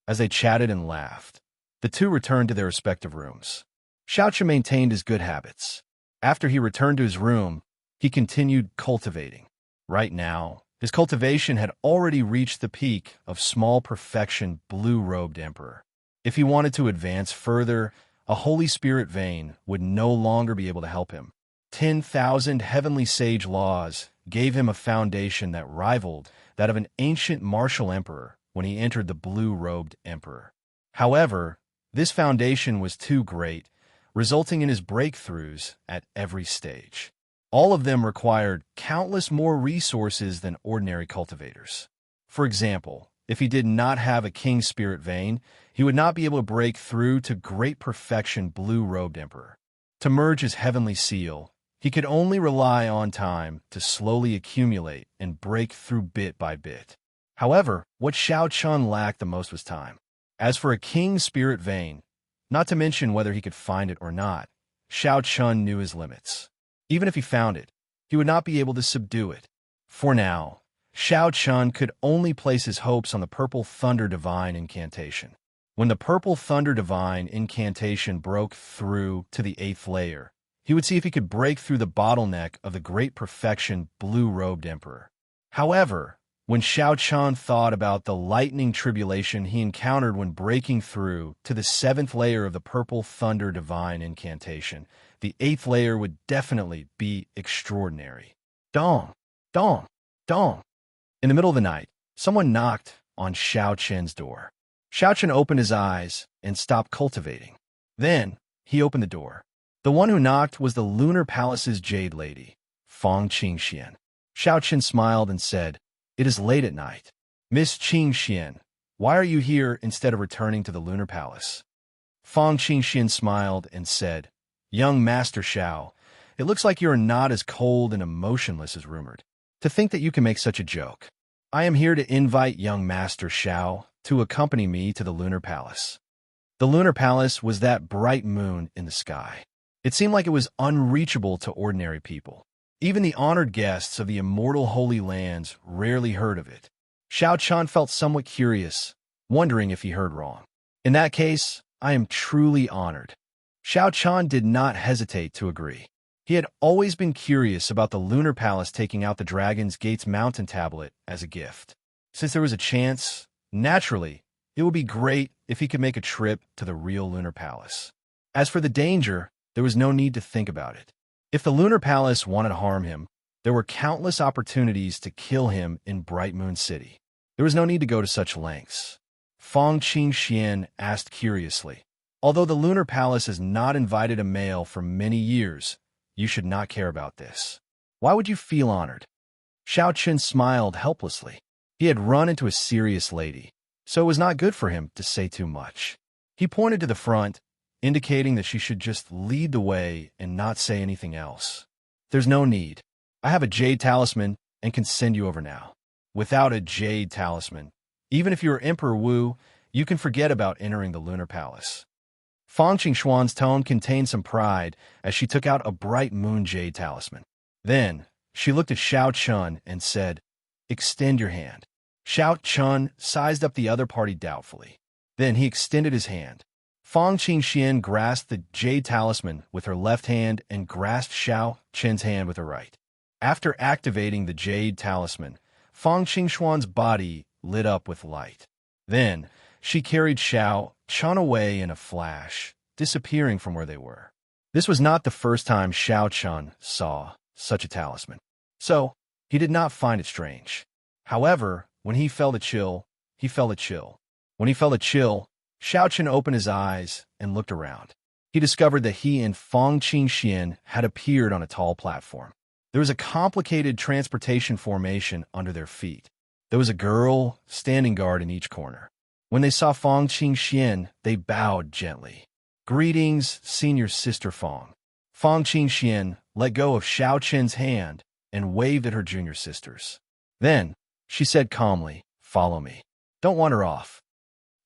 As they chatted and laughed, the two returned to their respective rooms. Xiao Chen maintained his good habits. After he returned to his room, he continued cultivating. Right now, his cultivation had already reached the peak of small perfection blue-robed emperor. If he wanted to advance further, a Holy Spirit vein would no longer be able to help him. 10,000 heavenly sage laws gave him a foundation that rivaled that of an ancient martial emperor when he entered the blue-robed emperor. However, this foundation was too great, resulting in his breakthroughs at every stage. All of them required countless more resources than ordinary cultivators. For example, if he did not have a king spirit vein, he would not be able to break through to great perfection blue-robed emperor. To merge his heavenly seal, he could only rely on time to slowly accumulate and break through bit by bit. However, what Xiao Chun lacked the most was time. As for a king spirit vein, not to mention whether he could find it or not, Xiao Chun knew his limits. Even if he found it, he would not be able to subdue it. For now, Xiao Chun could only place his hopes on the Purple Thunder Divine incantation. When the Purple Thunder Divine incantation broke through to the 8th layer, he would see if he could break through the bottleneck of the Great Perfection Blue-Robed Emperor. However, when Xiao Chun thought about the lightning tribulation he encountered when breaking through to the 7th layer of the Purple Thunder Divine incantation, the 8th layer would definitely be extraordinary. Dong! Dong! Dong! In the middle of the night, someone knocked on Xiao Chen's door. Xiao Chen opened his eyes and stopped cultivating. Then, he opened the door. The one who knocked was the Lunar Palace's Jade Lady, Fong Qingxian. Xiao Chen smiled and said, "It is late at night. Miss Qingxian, why are you here instead of returning to the Lunar Palace?" Fong Qingxian smiled and said, "Young Master Xiao, it looks like you are not as cold and emotionless as rumored. To think that you can make such a joke. I am here to invite young Master Xiao to accompany me to the Lunar Palace." The Lunar Palace was that bright moon in the sky. It seemed like it was unreachable to ordinary people. Even the honored guests of the Immortal Holy Lands rarely heard of it. Xiao Chun felt somewhat curious, wondering if he heard wrong. In that case, I am truly honored. Xiao Chun did not hesitate to agree. He had always been curious about the Lunar Palace taking out the Dragon's Gate's mountain tablet as a gift. Since there was a chance, naturally, it would be great if he could make a trip to the real Lunar Palace. As for the danger, there was no need to think about it. If the Lunar Palace wanted to harm him, there were countless opportunities to kill him in Bright Moon City. There was no need to go to such lengths. Fong Qingxian asked curiously, "Although the Lunar Palace has not invited a male for many years, you should not care about this. Why would you feel honored?" Xiao Chen smiled helplessly. He had run into a serious lady, so it was not good for him to say too much. He pointed to the front, indicating that she should just lead the way and not say anything else. "There's no need. I have a jade talisman and can send you over now. Without a jade talisman, even if you are Emperor Wu, you can forget about entering the Lunar Palace." Fong Qingxuan's tone contained some pride as she took out a bright moon jade talisman. Then, she looked at Xiao Chun and said, "Extend your hand." Xiao Chun sized up the other party doubtfully. Then he extended his hand. Fong Qingxian grasped the jade talisman with her left hand and grasped Xiao Chen's hand with her right. After activating the jade talisman, Fong Qingxuan's body lit up with light. Then, she carried Xiao Chun away in a flash, disappearing from where they were. This was not the first time Xiao Chun saw such a talisman, so he did not find it strange. However, when he felt a chill, he felt a chill. When he felt a chill, Xiao Chun opened his eyes and looked around. He discovered that he and Fong Qingxian had appeared on a tall platform. There was a complicated transportation formation under their feet. There was a girl standing guard in each corner. When they saw Fong Qingxian, they bowed gently. "Greetings, Senior Sister Fong." Fong Qingxian let go of Xiao Chen's hand and waved at her junior sisters. Then, she said calmly, "Follow me. Don't wander off."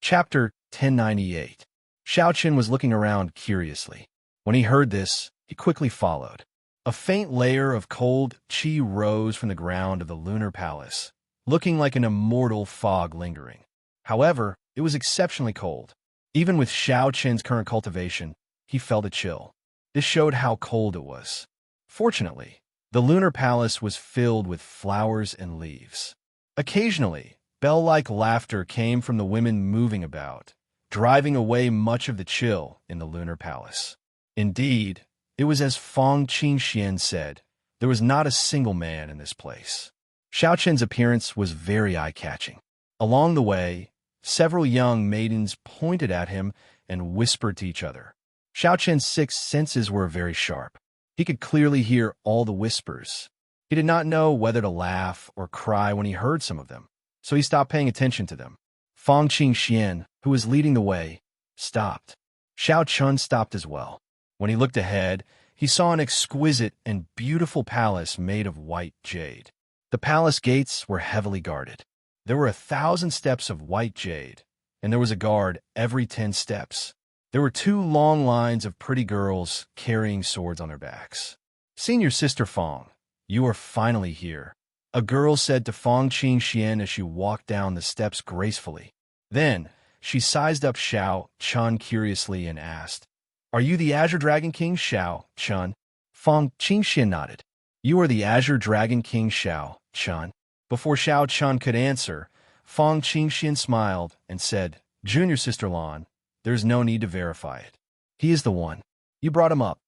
Chapter 1098. Xiao Chen was looking around curiously. When he heard this, he quickly followed. A faint layer of cold qi rose from the ground of the Lunar Palace, looking like an immortal fog lingering. However, it was exceptionally cold. Even with Xiao Chen's current cultivation, he felt a chill. This showed how cold it was. Fortunately, the Lunar Palace was filled with flowers and leaves. Occasionally, bell-like laughter came from the women moving about, driving away much of the chill in the Lunar Palace. Indeed, it was as Fong Qingxian said, there was not a single man in this place. Xiao Chen's appearance was very eye-catching. Along the way, several young maidens pointed at him and whispered to each other. Xiao Chen's sixth senses were very sharp. He could clearly hear all the whispers. He did not know whether to laugh or cry when he heard some of them, so he stopped paying attention to them. Fang Qingxian, who was leading the way, stopped. Xiao Chun stopped as well. When he looked ahead, he saw an exquisite and beautiful palace made of white jade. The palace gates were heavily guarded. There were 1,000 steps of white jade, and there was a guard every 10 steps. There were 2 long lines of pretty girls carrying swords on their backs. "Senior Sister Fang, you are finally here," a girl said to Fang Qingxian as she walked down the steps gracefully. Then, she sized up Xiao Chun curiously and asked, "Are you the Azure Dragon King Xiao Chun?" Fang Qingxian nodded. "You are the Azure Dragon King Xiao Chun." Before Xiao Chun could answer, Fang Qingxian smiled and said, "Junior Sister Lan, there's no need to verify it. He is the one. You brought him up."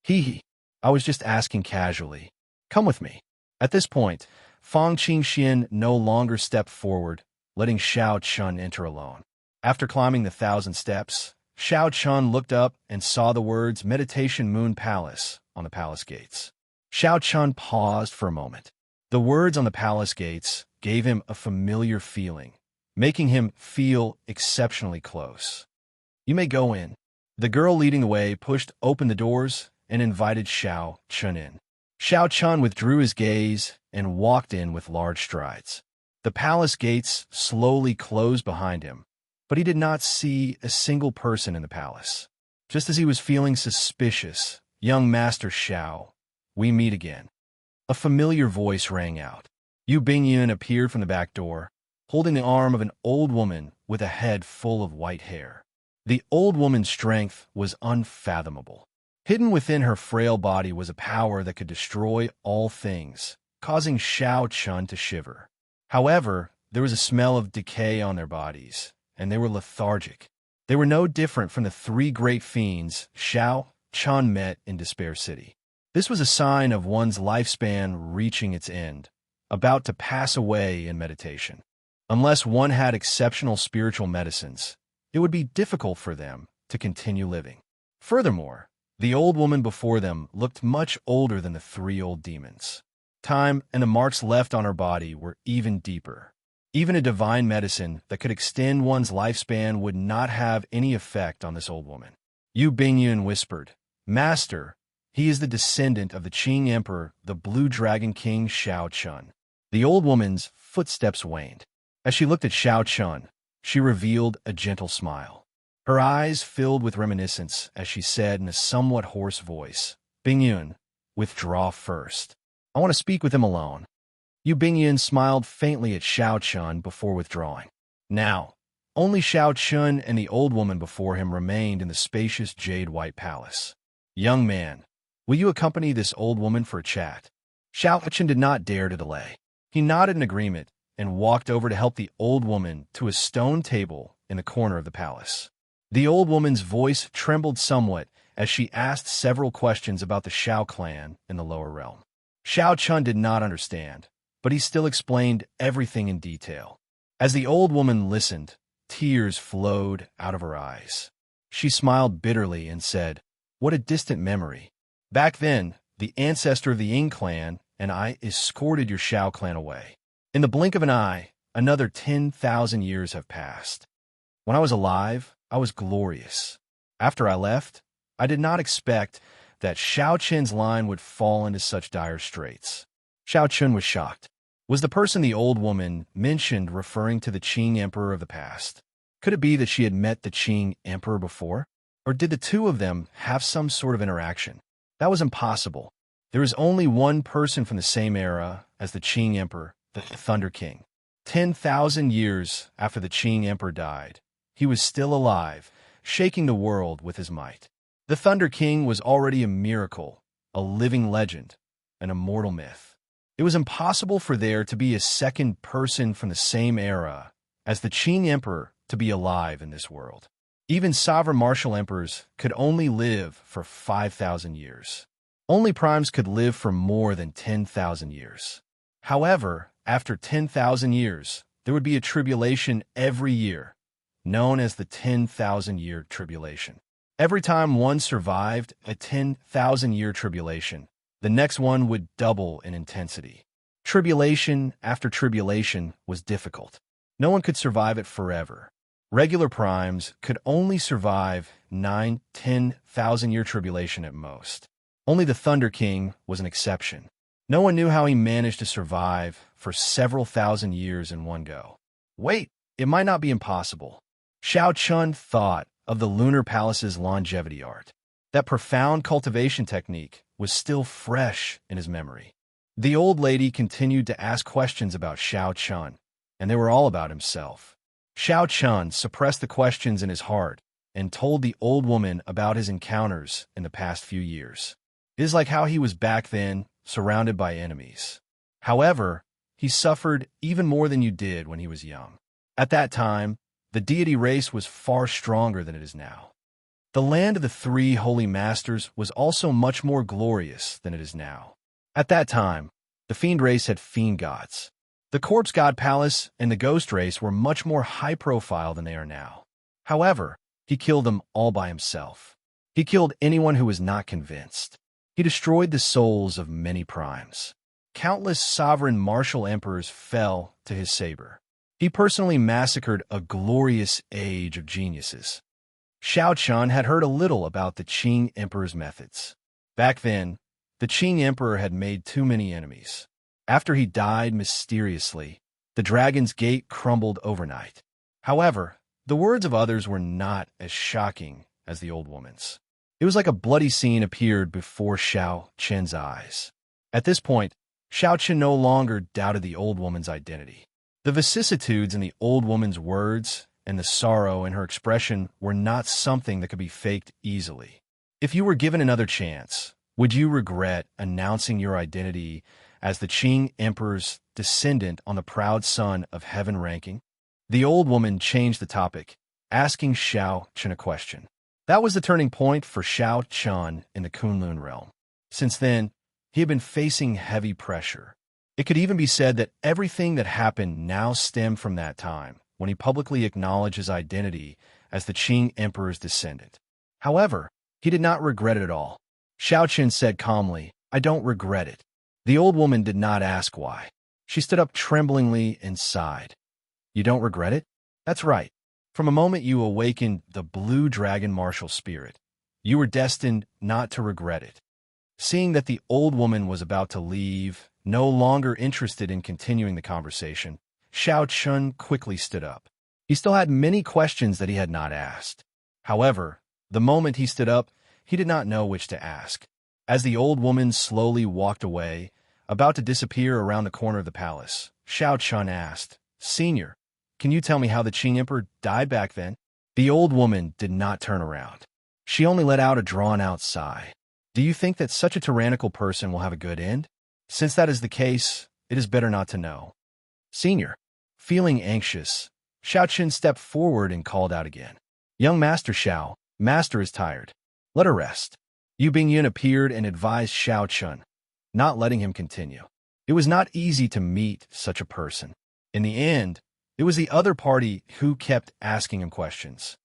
Hee. I was just asking casually. Come with me." At this point, Fang Qingxian no longer stepped forward, letting Xiao Chun enter alone. After climbing the 1,000 steps, Xiao Chun looked up and saw the words Meditation Moon Palace on the palace gates. Xiao Chun paused for a moment. The words on the palace gates gave him a familiar feeling, making him feel exceptionally close. "You may go in." The girl leading the way pushed open the doors and invited Xiao Chun in. Xiao Chun withdrew his gaze and walked in with large strides. The palace gates slowly closed behind him, but he did not see a single person in the palace. Just as he was feeling suspicious, "Young Master Xiao, we meet again." A familiar voice rang out. Yu Bingyun appeared from the back door, holding the arm of an old woman with a head full of white hair. The old woman's strength was unfathomable. Hidden within her frail body was a power that could destroy all things, causing Xiao Chun to shiver. However, there was a smell of decay on their bodies, and they were lethargic. They were no different from the 3 great fiends Xiao Chun met in Despair City. This was a sign of one's lifespan reaching its end, about to pass away in meditation. Unless one had exceptional spiritual medicines, it would be difficult for them to continue living. Furthermore, the old woman before them looked much older than the 3 old demons. Time and the marks left on her body were even deeper. Even a divine medicine that could extend one's lifespan would not have any effect on this old woman. Yu Bingyun whispered, "Master, he is the descendant of the Qing Emperor, the Blue Dragon King Xiao Chun." The old woman's footsteps waned. As she looked at Xiao Chun, she revealed a gentle smile. Her eyes filled with reminiscence as she said in a somewhat hoarse voice, "Bingyun, withdraw first. I want to speak with him alone." Yu Bingyun smiled faintly at Xiao Chun before withdrawing. Now, only Xiao Chun and the old woman before him remained in the spacious jade-white palace. "Young man, will you accompany this old woman for a chat?" Xiao Chun did not dare to delay. He nodded in agreement and walked over to help the old woman to a stone table in the corner of the palace. The old woman's voice trembled somewhat as she asked several questions about the Xiao clan in the lower realm. Xiao Chun did not understand, but he still explained everything in detail. As the old woman listened, tears flowed out of her eyes. She smiled bitterly and said, "What a distant memory. Back then, the ancestor of the Ying clan and I escorted your Xiao clan away. In the blink of an eye, another 10,000 years have passed. When I was alive, I was glorious. After I left, I did not expect that Xiao Chen's line would fall into such dire straits." Xiao Chun was shocked. Was the person the old woman mentioned referring to the Qing Emperor of the past? Could it be that she had met the Qing Emperor before? Or did the 2 of them have some sort of interaction? That was impossible. There is only one person from the same era as the Qing Emperor, the Thunder King. 10,000 years after the Qing Emperor died, he was still alive, shaking the world with his might. The Thunder King was already a miracle, a living legend, an immortal myth. It was impossible for there to be a second person from the same era as the Qing Emperor to be alive in this world. Even sovereign martial emperors could only live for 5,000 years. Only primes could live for more than 10,000 years. However, after 10,000 years, there would be a tribulation every year, known as the 10,000-year tribulation. Every time one survived a 10,000-year tribulation, the next one would double in intensity. Tribulation after tribulation was difficult. No one could survive it forever. Regular primes could only survive 10,000-year tribulation at most. Only the Thunder King was an exception. No one knew how he managed to survive for several thousand years in one go. Wait, it might not be impossible. Shao Chun thought of the Lunar Palace's longevity art. That profound cultivation technique was still fresh in his memory. The old lady continued to ask questions about Shao Chun, and they were all about himself. Shao Chun suppressed the questions in his heart and told the old woman about his encounters in the past few years. It is like how he was back then, surrounded by enemies. However, he suffered even more than you did when he was young. At that time, the deity race was far stronger than it is now. The land of the three holy masters was also much more glorious than it is now. At that time, the fiend race had fiend gods. The corpse god palace and the ghost race were much more high-profile than they are now. However, he killed them all by himself. He killed anyone who was not convinced. He destroyed the souls of many primes. Countless sovereign martial emperors fell to his saber. He personally massacred a glorious age of geniuses. Shao Chun had heard a little about the Qing Emperor's methods. Back then, the Qing Emperor had made too many enemies. After he died mysteriously, the Dragon's Gate crumbled overnight. However, the words of others were not as shocking as the old woman's. It was like a bloody scene appeared before Shao Chun's eyes. At this point, Shao Chun no longer doubted the old woman's identity. The vicissitudes in the old woman's words and the sorrow in her expression were not something that could be faked easily. If you were given another chance, would you regret announcing your identity as the Qing Emperor's descendant on the proud son of heaven ranking? The old woman changed the topic, asking Shao Chun a question. That was the turning point for Shao Chun in the Kunlun realm. Since then, he had been facing heavy pressure. It could even be said that everything that happened now stemmed from that time, when he publicly acknowledged his identity as the Qing Emperor's descendant. However, he did not regret it at all. Shao Chun said calmly, "I don't regret it." The old woman did not ask why. She stood up tremblingly and sighed. "You don't regret it? That's right. From a moment you awakened the blue dragon martial spirit, you were destined not to regret it." Seeing that the old woman was about to leave, no longer interested in continuing the conversation, Shao Chun quickly stood up. He still had many questions that he had not asked. However, the moment he stood up, he did not know which to ask. As the old woman slowly walked away, about to disappear around the corner of the palace, Shao Chun asked, "Senior, can you tell me how the Qing Emperor died back then?" The old woman did not turn around. She only let out a drawn-out sigh. "Do you think that such a tyrannical person will have a good end? Since that is the case, it is better not to know." "Senior." Feeling anxious, Shao Chun stepped forward and called out again. "Young Master Shao, Master is tired. Let her rest." Yu Bingyun appeared and advised Shao Chun, not letting him continue. It was not easy to meet such a person. In the end, it was the other party who kept asking him questions.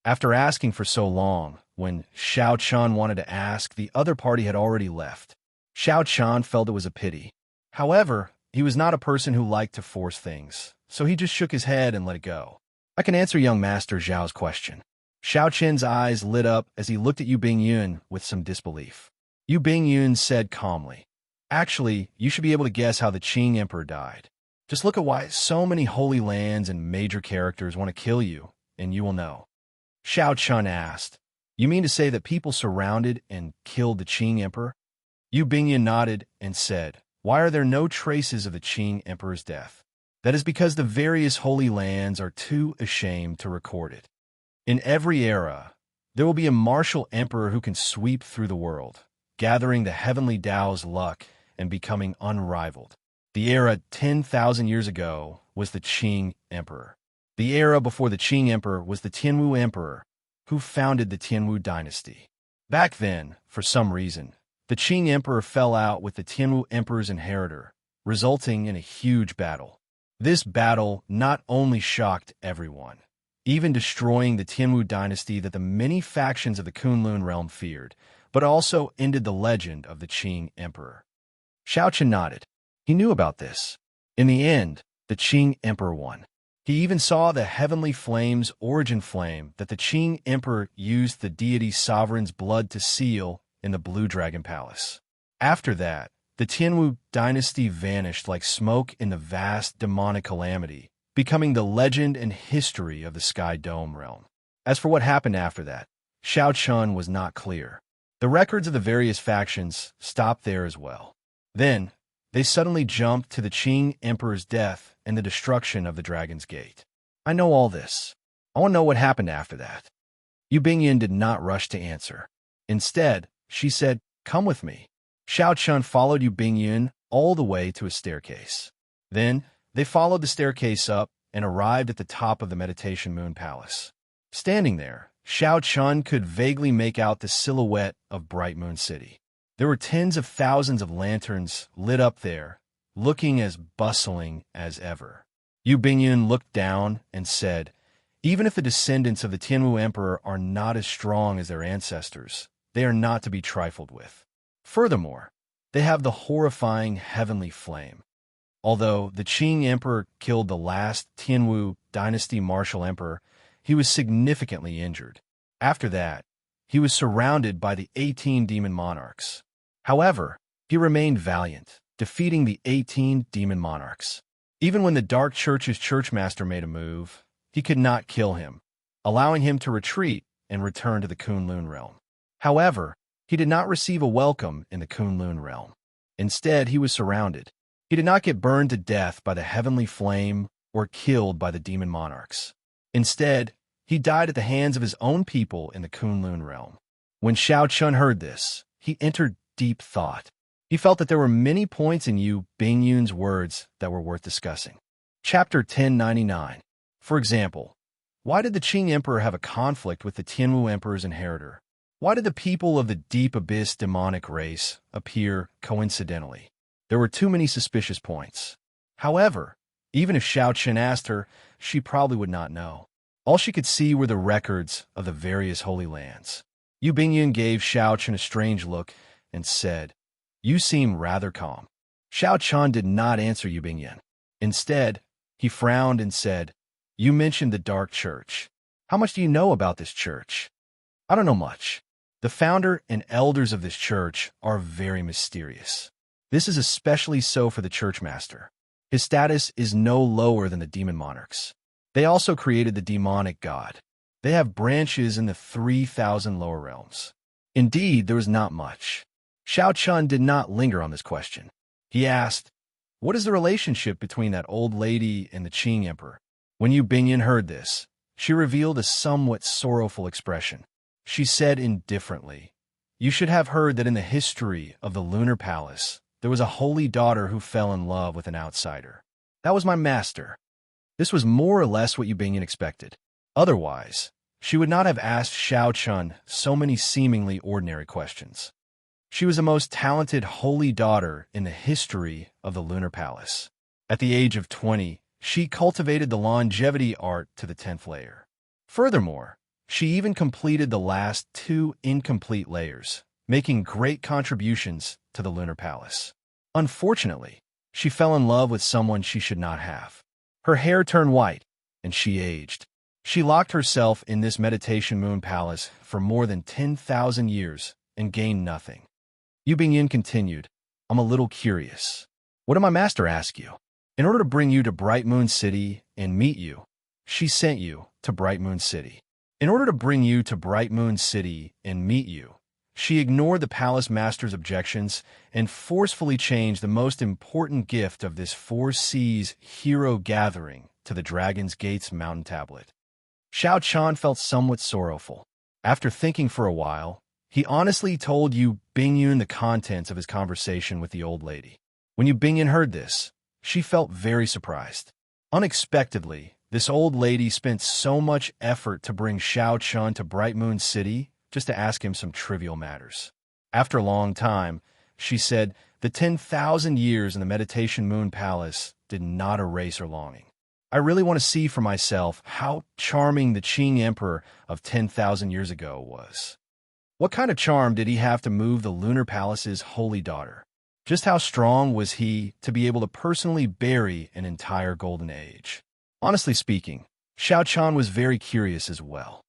After asking for so long, when Shao Chun wanted to ask, the other party had already left. Shao Chun felt it was a pity. However, he was not a person who liked to force things, so he just shook his head and let it go. "I can answer young Master Zhao's question." Shao Chun's eyes lit up as he looked at Yu Bingyun with some disbelief. Yu Bingyun said calmly, "Actually, you should be able to guess how the Qing Emperor died. Just look at why so many holy lands and major characters want to kill you, and you will know." Shao Chun asked, "You mean to say that people surrounded and killed the Qing Emperor?" Yu Bingyun nodded and said, "Why are there no traces of the Qing Emperor's death? That is because the various holy lands are too ashamed to record it. In every era, there will be a martial emperor who can sweep through the world, gathering the heavenly Tao's luck and becoming unrivaled. The era 10,000 years ago was the Qing Emperor. The era before the Qing Emperor was the Tianwu Emperor, who founded the Tianwu dynasty. Back then, for some reason, the Qing Emperor fell out with the Tianwu Emperor's inheritor, resulting in a huge battle. This battle not only shocked everyone, even destroying the Tianwu dynasty that the many factions of the Kunlun realm feared, but also ended the legend of the Qing emperor. Xiao Chen nodded. He knew about this. In the end, the Qing emperor won. He even saw the heavenly flame's origin flame that the Qing emperor used the deity sovereign's blood to seal in the Blue Dragon Palace. After that, the Tianwu dynasty vanished like smoke in the vast demonic calamity, becoming the legend and history of the Sky Dome realm. As for what happened after that, Xiao Chun was not clear. The records of the various factions stopped there as well. Then, they suddenly jumped to the Qing emperor's death and the destruction of the Dragon's Gate. I know all this. I want to know what happened after that. Yu Bingyan did not rush to answer. Instead, she said, "Come with me." Xiao Chun followed Yu Bingyan all the way to a staircase. Then, they followed the staircase up and arrived at the top of the Meditation Moon Palace. Standing there, Xiao Chun could vaguely make out the silhouette of Bright Moon City. There were tens of thousands of lanterns lit up there, looking as bustling as ever. Yu Bingyan looked down and said, "Even if the descendants of the Tianwu Emperor are not as strong as their ancestors, they are not to be trifled with. Furthermore, they have the horrifying heavenly flame. Although the Qing Emperor killed the last Tianwu dynasty martial emperor, he was significantly injured. After that, he was surrounded by the 18 demon monarchs. However, he remained valiant, defeating the 18 demon monarchs. Even when the Dark Church's churchmaster made a move, he could not kill him, allowing him to retreat and return to the Kunlun realm. However, he did not receive a welcome in the Kunlun realm. Instead, he was surrounded. He did not get burned to death by the heavenly flame or killed by the demon monarchs. Instead, he died at the hands of his own people in the Kunlun realm. When Xiao Chun heard this, he entered deep thought. He felt that there were many points in Yu Bingyan's words that were worth discussing. Chapter 1099. For example, why did the Qing Emperor have a conflict with the Tianwu Emperor's inheritor? Why did the people of the Deep Abyss demonic race appear coincidentally? There were too many suspicious points. However, even if Xiao Chen asked her, she probably would not know. All she could see were the records of the various holy lands. Yu Bingyan gave Xiao Chen a strange look and said, "You seem rather calm." Xiao Chen did not answer Yu Bingyan. Instead, he frowned and said, "You mentioned the Dark Church. How much do you know about this church?" "I don't know much. The founder and elders of this church are very mysterious. This is especially so for the churchmaster. His status is no lower than the demon monarchs. They also created the demonic god. They have branches in the 3,000 lower realms." Indeed, there was not much. Xiao Chun did not linger on this question. He asked, "What is the relationship between that old lady and the Qing Emperor?" When Yu Bingyan heard this, she revealed a somewhat sorrowful expression. She said indifferently, "You should have heard that in the history of the Lunar Palace, there was a holy daughter who fell in love with an outsider. That was my master." This was more or less what Yu Bingyan expected. Otherwise, she would not have asked Xiao Chun so many seemingly ordinary questions. She was the most talented holy daughter in the history of the Lunar Palace. At the age of 20, she cultivated the longevity art to the 10th layer. Furthermore, she even completed the last 2 incomplete layers, making great contributions to the Lunar Palace. Unfortunately, she fell in love with someone she should not have. Her hair turned white, and she aged. She locked herself in this Meditation Moon Palace for more than 10,000 years and gained nothing. Yu Bingyan continued, "I'm a little curious. What did my master ask you? In order to bring you to Bright Moon City and meet you, she sent you to Bright Moon City. In order to bring you to Bright Moon City and meet you, she ignored the palace master's objections and forcefully changed the most important gift of this 4 seas hero gathering to the Dragon's Gate's mountain tablet." Xiao Chun felt somewhat sorrowful. After thinking for a while, he honestly told Yu Bingyan the contents of his conversation with the old lady. When Yu Bingyan heard this, she felt very surprised. Unexpectedly, this old lady spent so much effort to bring Xiao Chun to Bright Moon City just to ask him some trivial matters. After a long time, she said, "The 10,000 years in the Meditation Moon Palace did not erase her longing. I really want to see for myself how charming the Qing Emperor of 10,000 years ago was. What kind of charm did he have to move the lunar palace's holy daughter? Just how strong was he to be able to personally bury an entire golden age? Honestly speaking, Xiao Chan was very curious as well.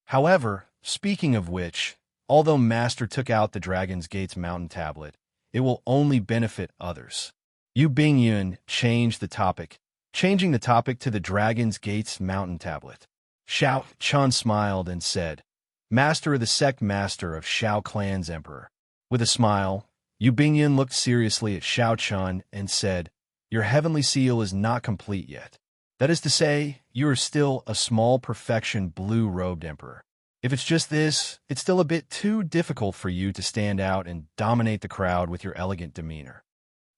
However, speaking of which, although Master took out the Dragon's Gate's mountain tablet, it will only benefit others. Yu Bingyun changing the topic to the Dragon's Gate's mountain tablet. Xiao Chan smiled and said, Master of the sect master of Xiao Clan's emperor. With a smile, Yu Bingyun looked seriously at Xiao Chan and said, Your heavenly seal is not complete yet. That is to say, you are still a small perfection blue-robed emperor. If it's just this, it's still a bit too difficult for you to stand out and dominate the crowd with your elegant demeanor.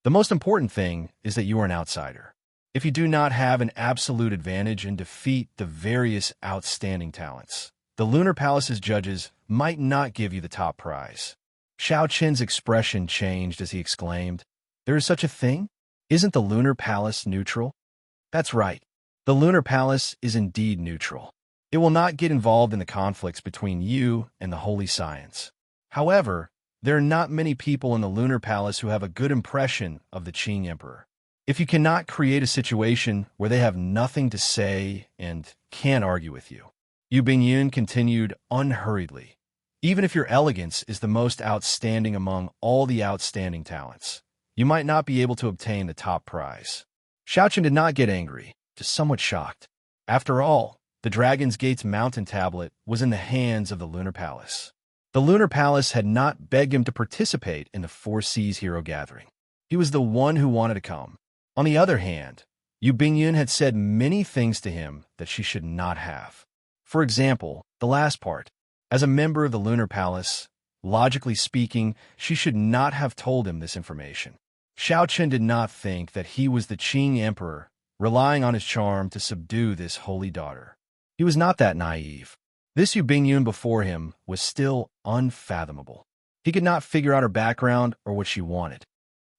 The most important thing is that you are an outsider. If you do not have an absolute advantage and defeat the various outstanding talents, the Lunar Palace's judges might not give you the top prize. Xiao Qin's expression changed as he exclaimed, There is such a thing? Isn't the Lunar Palace neutral? That's right. The Lunar Palace is indeed neutral. It will not get involved in the conflicts between you and the holy science. However, there are not many people in the Lunar Palace who have a good impression of the Qing Emperor. If you cannot create a situation where they have nothing to say and can't argue with you, Yu Bingyun continued unhurriedly, even if your elegance is the most outstanding among all the outstanding talents, you might not be able to obtain the top prize. Xiao Chen did not get angry, just somewhat shocked. After all, the Dragon's Gate's mountain tablet was in the hands of the Lunar Palace. The Lunar Palace had not begged him to participate in the Four Seas Hero Gathering. He was the one who wanted to come. On the other hand, Yu Bingyun had said many things to him that she should not have. For example, the last part. As a member of the Lunar Palace, logically speaking, she should not have told him this information. Xiao Chen did not think that he was the Qing Emperor, relying on his charm to subdue this holy daughter. He was not that naive. This Yu Bingyun before him was still unfathomable. He could not figure out her background or what she wanted.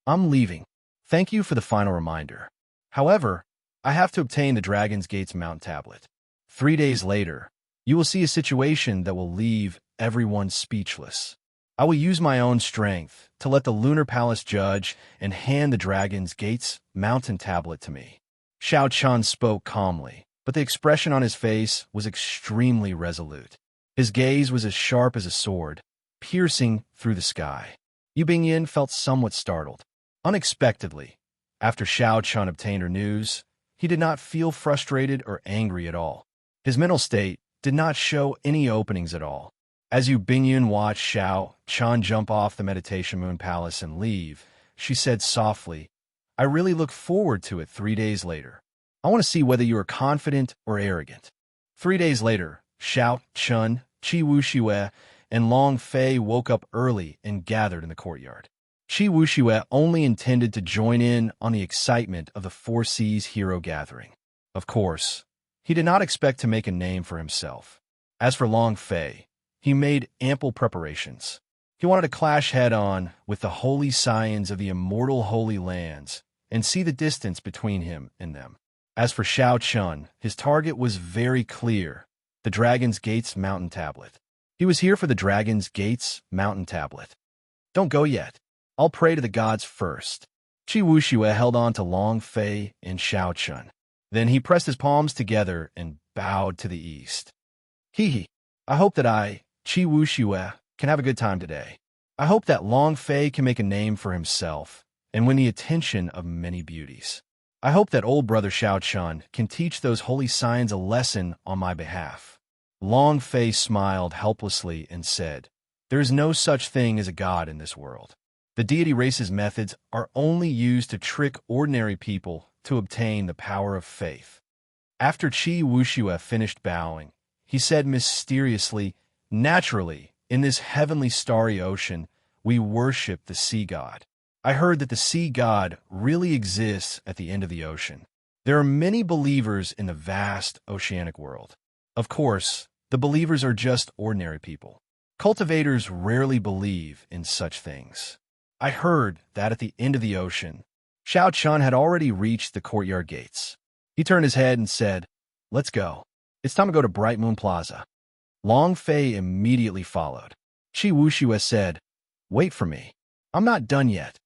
I'm leaving. Thank you for the final reminder. However, I have to obtain the Dragon's Gate's mountain tablet. 3 days later, you will see a situation that will leave everyone speechless. I will use my own strength to let the Lunar Palace judge and hand the Dragon's Gate's mountain tablet to me. Xiao Chan spoke calmly, but the expression on his face was extremely resolute. His gaze was as sharp as a sword, piercing through the sky. Yu Bingyun felt somewhat startled. Unexpectedly, after Xiao Chan obtained her news, he did not feel frustrated or angry at all. His mental state did not show any openings at all. As Yu Bingyun watched Xiao Chan jump off the Meditation Moon Palace and leave, she said softly, I really look forward to it 3 days later. I want to see whether you are confident or arrogant. 3 days later, Xiao Chun, Qi Wuxue, and Long Fei woke up early and gathered in the courtyard. Qi Wuxue only intended to join in on the excitement of the Four Seas Hero Gathering. Of course, he did not expect to make a name for himself. As for Long Fei, he made ample preparations. He wanted to clash head-on with the holy scions of the immortal holy lands and see the distance between him and them. As for Xiao Chun, his target was very clear, the Dragon's Gate's mountain tablet. He was here for the Dragon's Gate's mountain tablet. Don't go yet. I'll pray to the gods first. Qi Wuxue held on to Long Fei and Xiao Chun. Then he pressed his palms together and bowed to the east. Hee. I hope that Qi Wuxue, can have a good time today. I hope that Long Fei can make a name for himself and win the attention of many beauties. I hope that old brother Xiao Chun can teach those holy signs a lesson on my behalf. Long Fei smiled helplessly and said, There is no such thing as a god in this world. The deity race's methods are only used to trick ordinary people to obtain the power of faith. After Qi Wuxue finished bowing, he said mysteriously, Naturally, in this heavenly starry ocean, we worship the sea god. I heard that the sea god really exists at the end of the ocean. There are many believers in the vast oceanic world. Of course, the believers are just ordinary people. Cultivators rarely believe in such things. I heard that at the end of the ocean, Xiao Chun had already reached the courtyard gates. He turned his head and said, "Let's go. It's time to go to Bright Moon Plaza." Long Fei immediately followed. Qi Wuxue said, "Wait for me. I'm not done yet."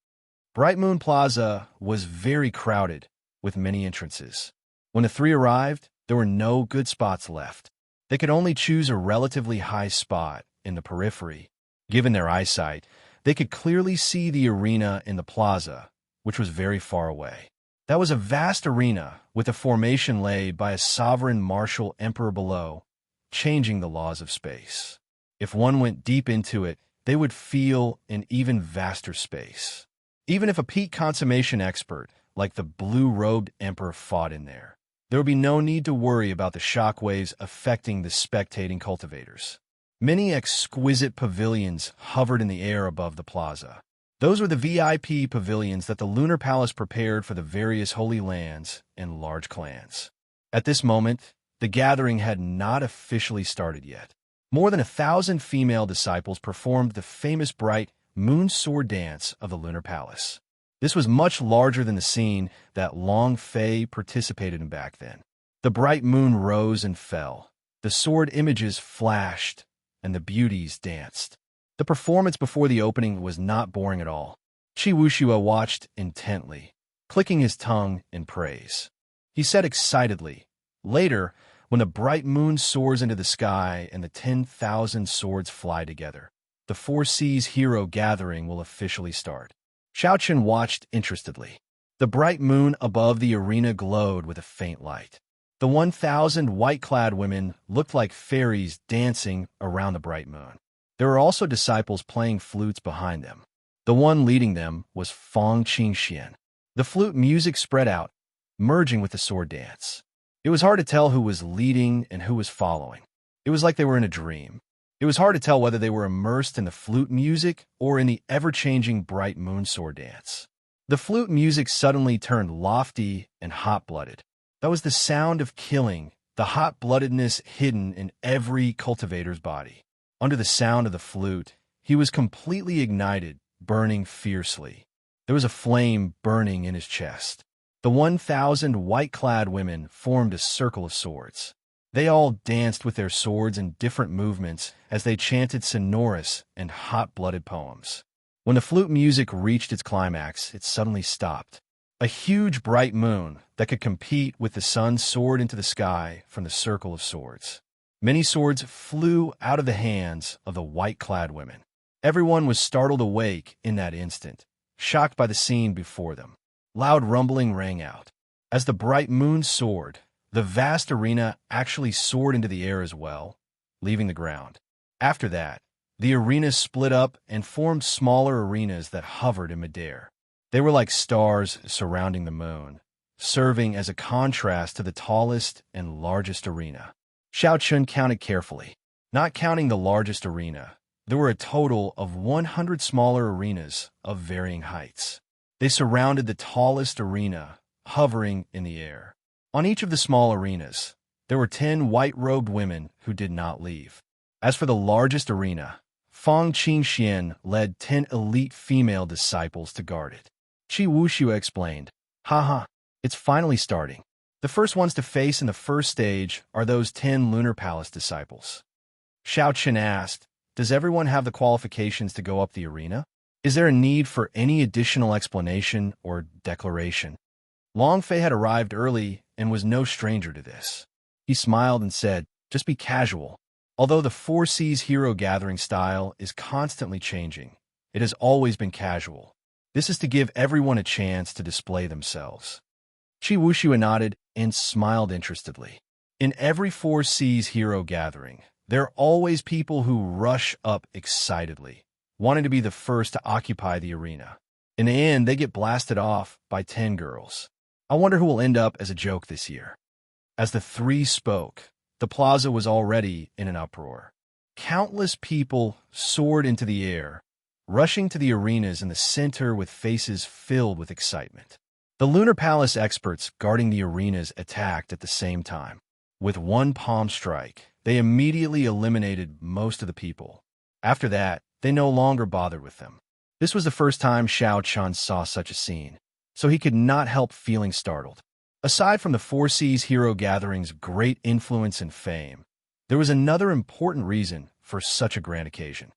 Bright Moon Plaza was very crowded, with many entrances. When the three arrived, there were no good spots left. They could only choose a relatively high spot in the periphery. Given their eyesight, they could clearly see the arena in the plaza, which was very far away. That was a vast arena with a formation laid by a sovereign martial emperor below, changing the laws of space. If one went deep into it, they would feel an even vaster space. Even if a peak consummation expert, like the blue-robed emperor, fought in there would be no need to worry about the shockwaves affecting the spectating cultivators. Many exquisite pavilions hovered in the air above the plaza. Those were the VIP pavilions that the Lunar Palace prepared for the various holy lands and large clans. At this moment, the gathering had not officially started yet. More than 1,000 female disciples performed the famous bright moon sword dance of the Lunar Palace. This was much larger than the scene that Long Fei participated in back then. The bright moon rose and fell. The sword images flashed, and the beauties danced. The performance before the opening was not boring at all. Qi Wuxue watched intently, clicking his tongue in praise. He said excitedly, "Later, when the bright moon soars into the sky and the 10,000 swords fly together, the Four Seas hero gathering will officially start." Xiaochen watched interestedly. The bright moon above the arena glowed with a faint light. The 1,000 white-clad women looked like fairies dancing around the bright moon. There were also disciples playing flutes behind them. The one leading them was Fang Qingxian. The flute music spread out, merging with the sword dance. It was hard to tell who was leading and who was following. It was like they were in a dream. It was hard to tell whether they were immersed in the flute music or in the ever-changing bright moon sword dance. The flute music suddenly turned lofty and hot-blooded. That was the sound of killing, the hot-bloodedness hidden in every cultivator's body. Under the sound of the flute, he was completely ignited, burning fiercely. There was a flame burning in his chest. The 1,000 white-clad women formed a circle of swords. They all danced with their swords in different movements as they chanted sonorous and hot-blooded poems. When the flute music reached its climax, it suddenly stopped. A huge bright moon that could compete with the sun soared into the sky from the circle of swords. Many swords flew out of the hands of the white-clad women. Everyone was startled awake in that instant, shocked by the scene before them. Loud rumbling rang out. As the bright moon soared, the vast arena actually soared into the air as well, leaving the ground. After that, the arena split up and formed smaller arenas that hovered in midair. They were like stars surrounding the moon, serving as a contrast to the tallest and largest arena. Xiaochun counted carefully. Not counting the largest arena, there were a total of 100 smaller arenas of varying heights. They surrounded the tallest arena, hovering in the air. On each of the small arenas, there were 10 white-robed women who did not leave. As for the largest arena, Fang Qingxian led 10 elite female disciples to guard it. Qi Wuxue explained, "Haha, it's finally starting. The first ones to face in the first stage are those 10 Lunar Palace disciples." Xiaochen asked, "Does everyone have the qualifications to go up the arena? Is there a need for any additional explanation or declaration?" Long Fei had arrived early and was no stranger to this. He smiled and said, "Just be casual. Although the Four Seas hero gathering style is constantly changing, it has always been casual. This is to give everyone a chance to display themselves." Qi Wuxue nodded and smiled interestedly. In every Four Seas hero gathering, there are always people who rush up excitedly, wanting to be the first to occupy the arena. In the end, they get blasted off by 10 girls. I wonder who will end up as a joke this year. As the three spoke, the plaza was already in an uproar. Countless people soared into the air, rushing to the arenas in the center with faces filled with excitement. The Lunar Palace experts guarding the arenas attacked at the same time. With one palm strike, they immediately eliminated most of the people. After that, they no longer bothered with them. This was the first time Xiao Chun saw such a scene, so he could not help feeling startled. Aside from the Four Seas Hero Gathering's great influence and fame, there was another important reason for such a grand occasion.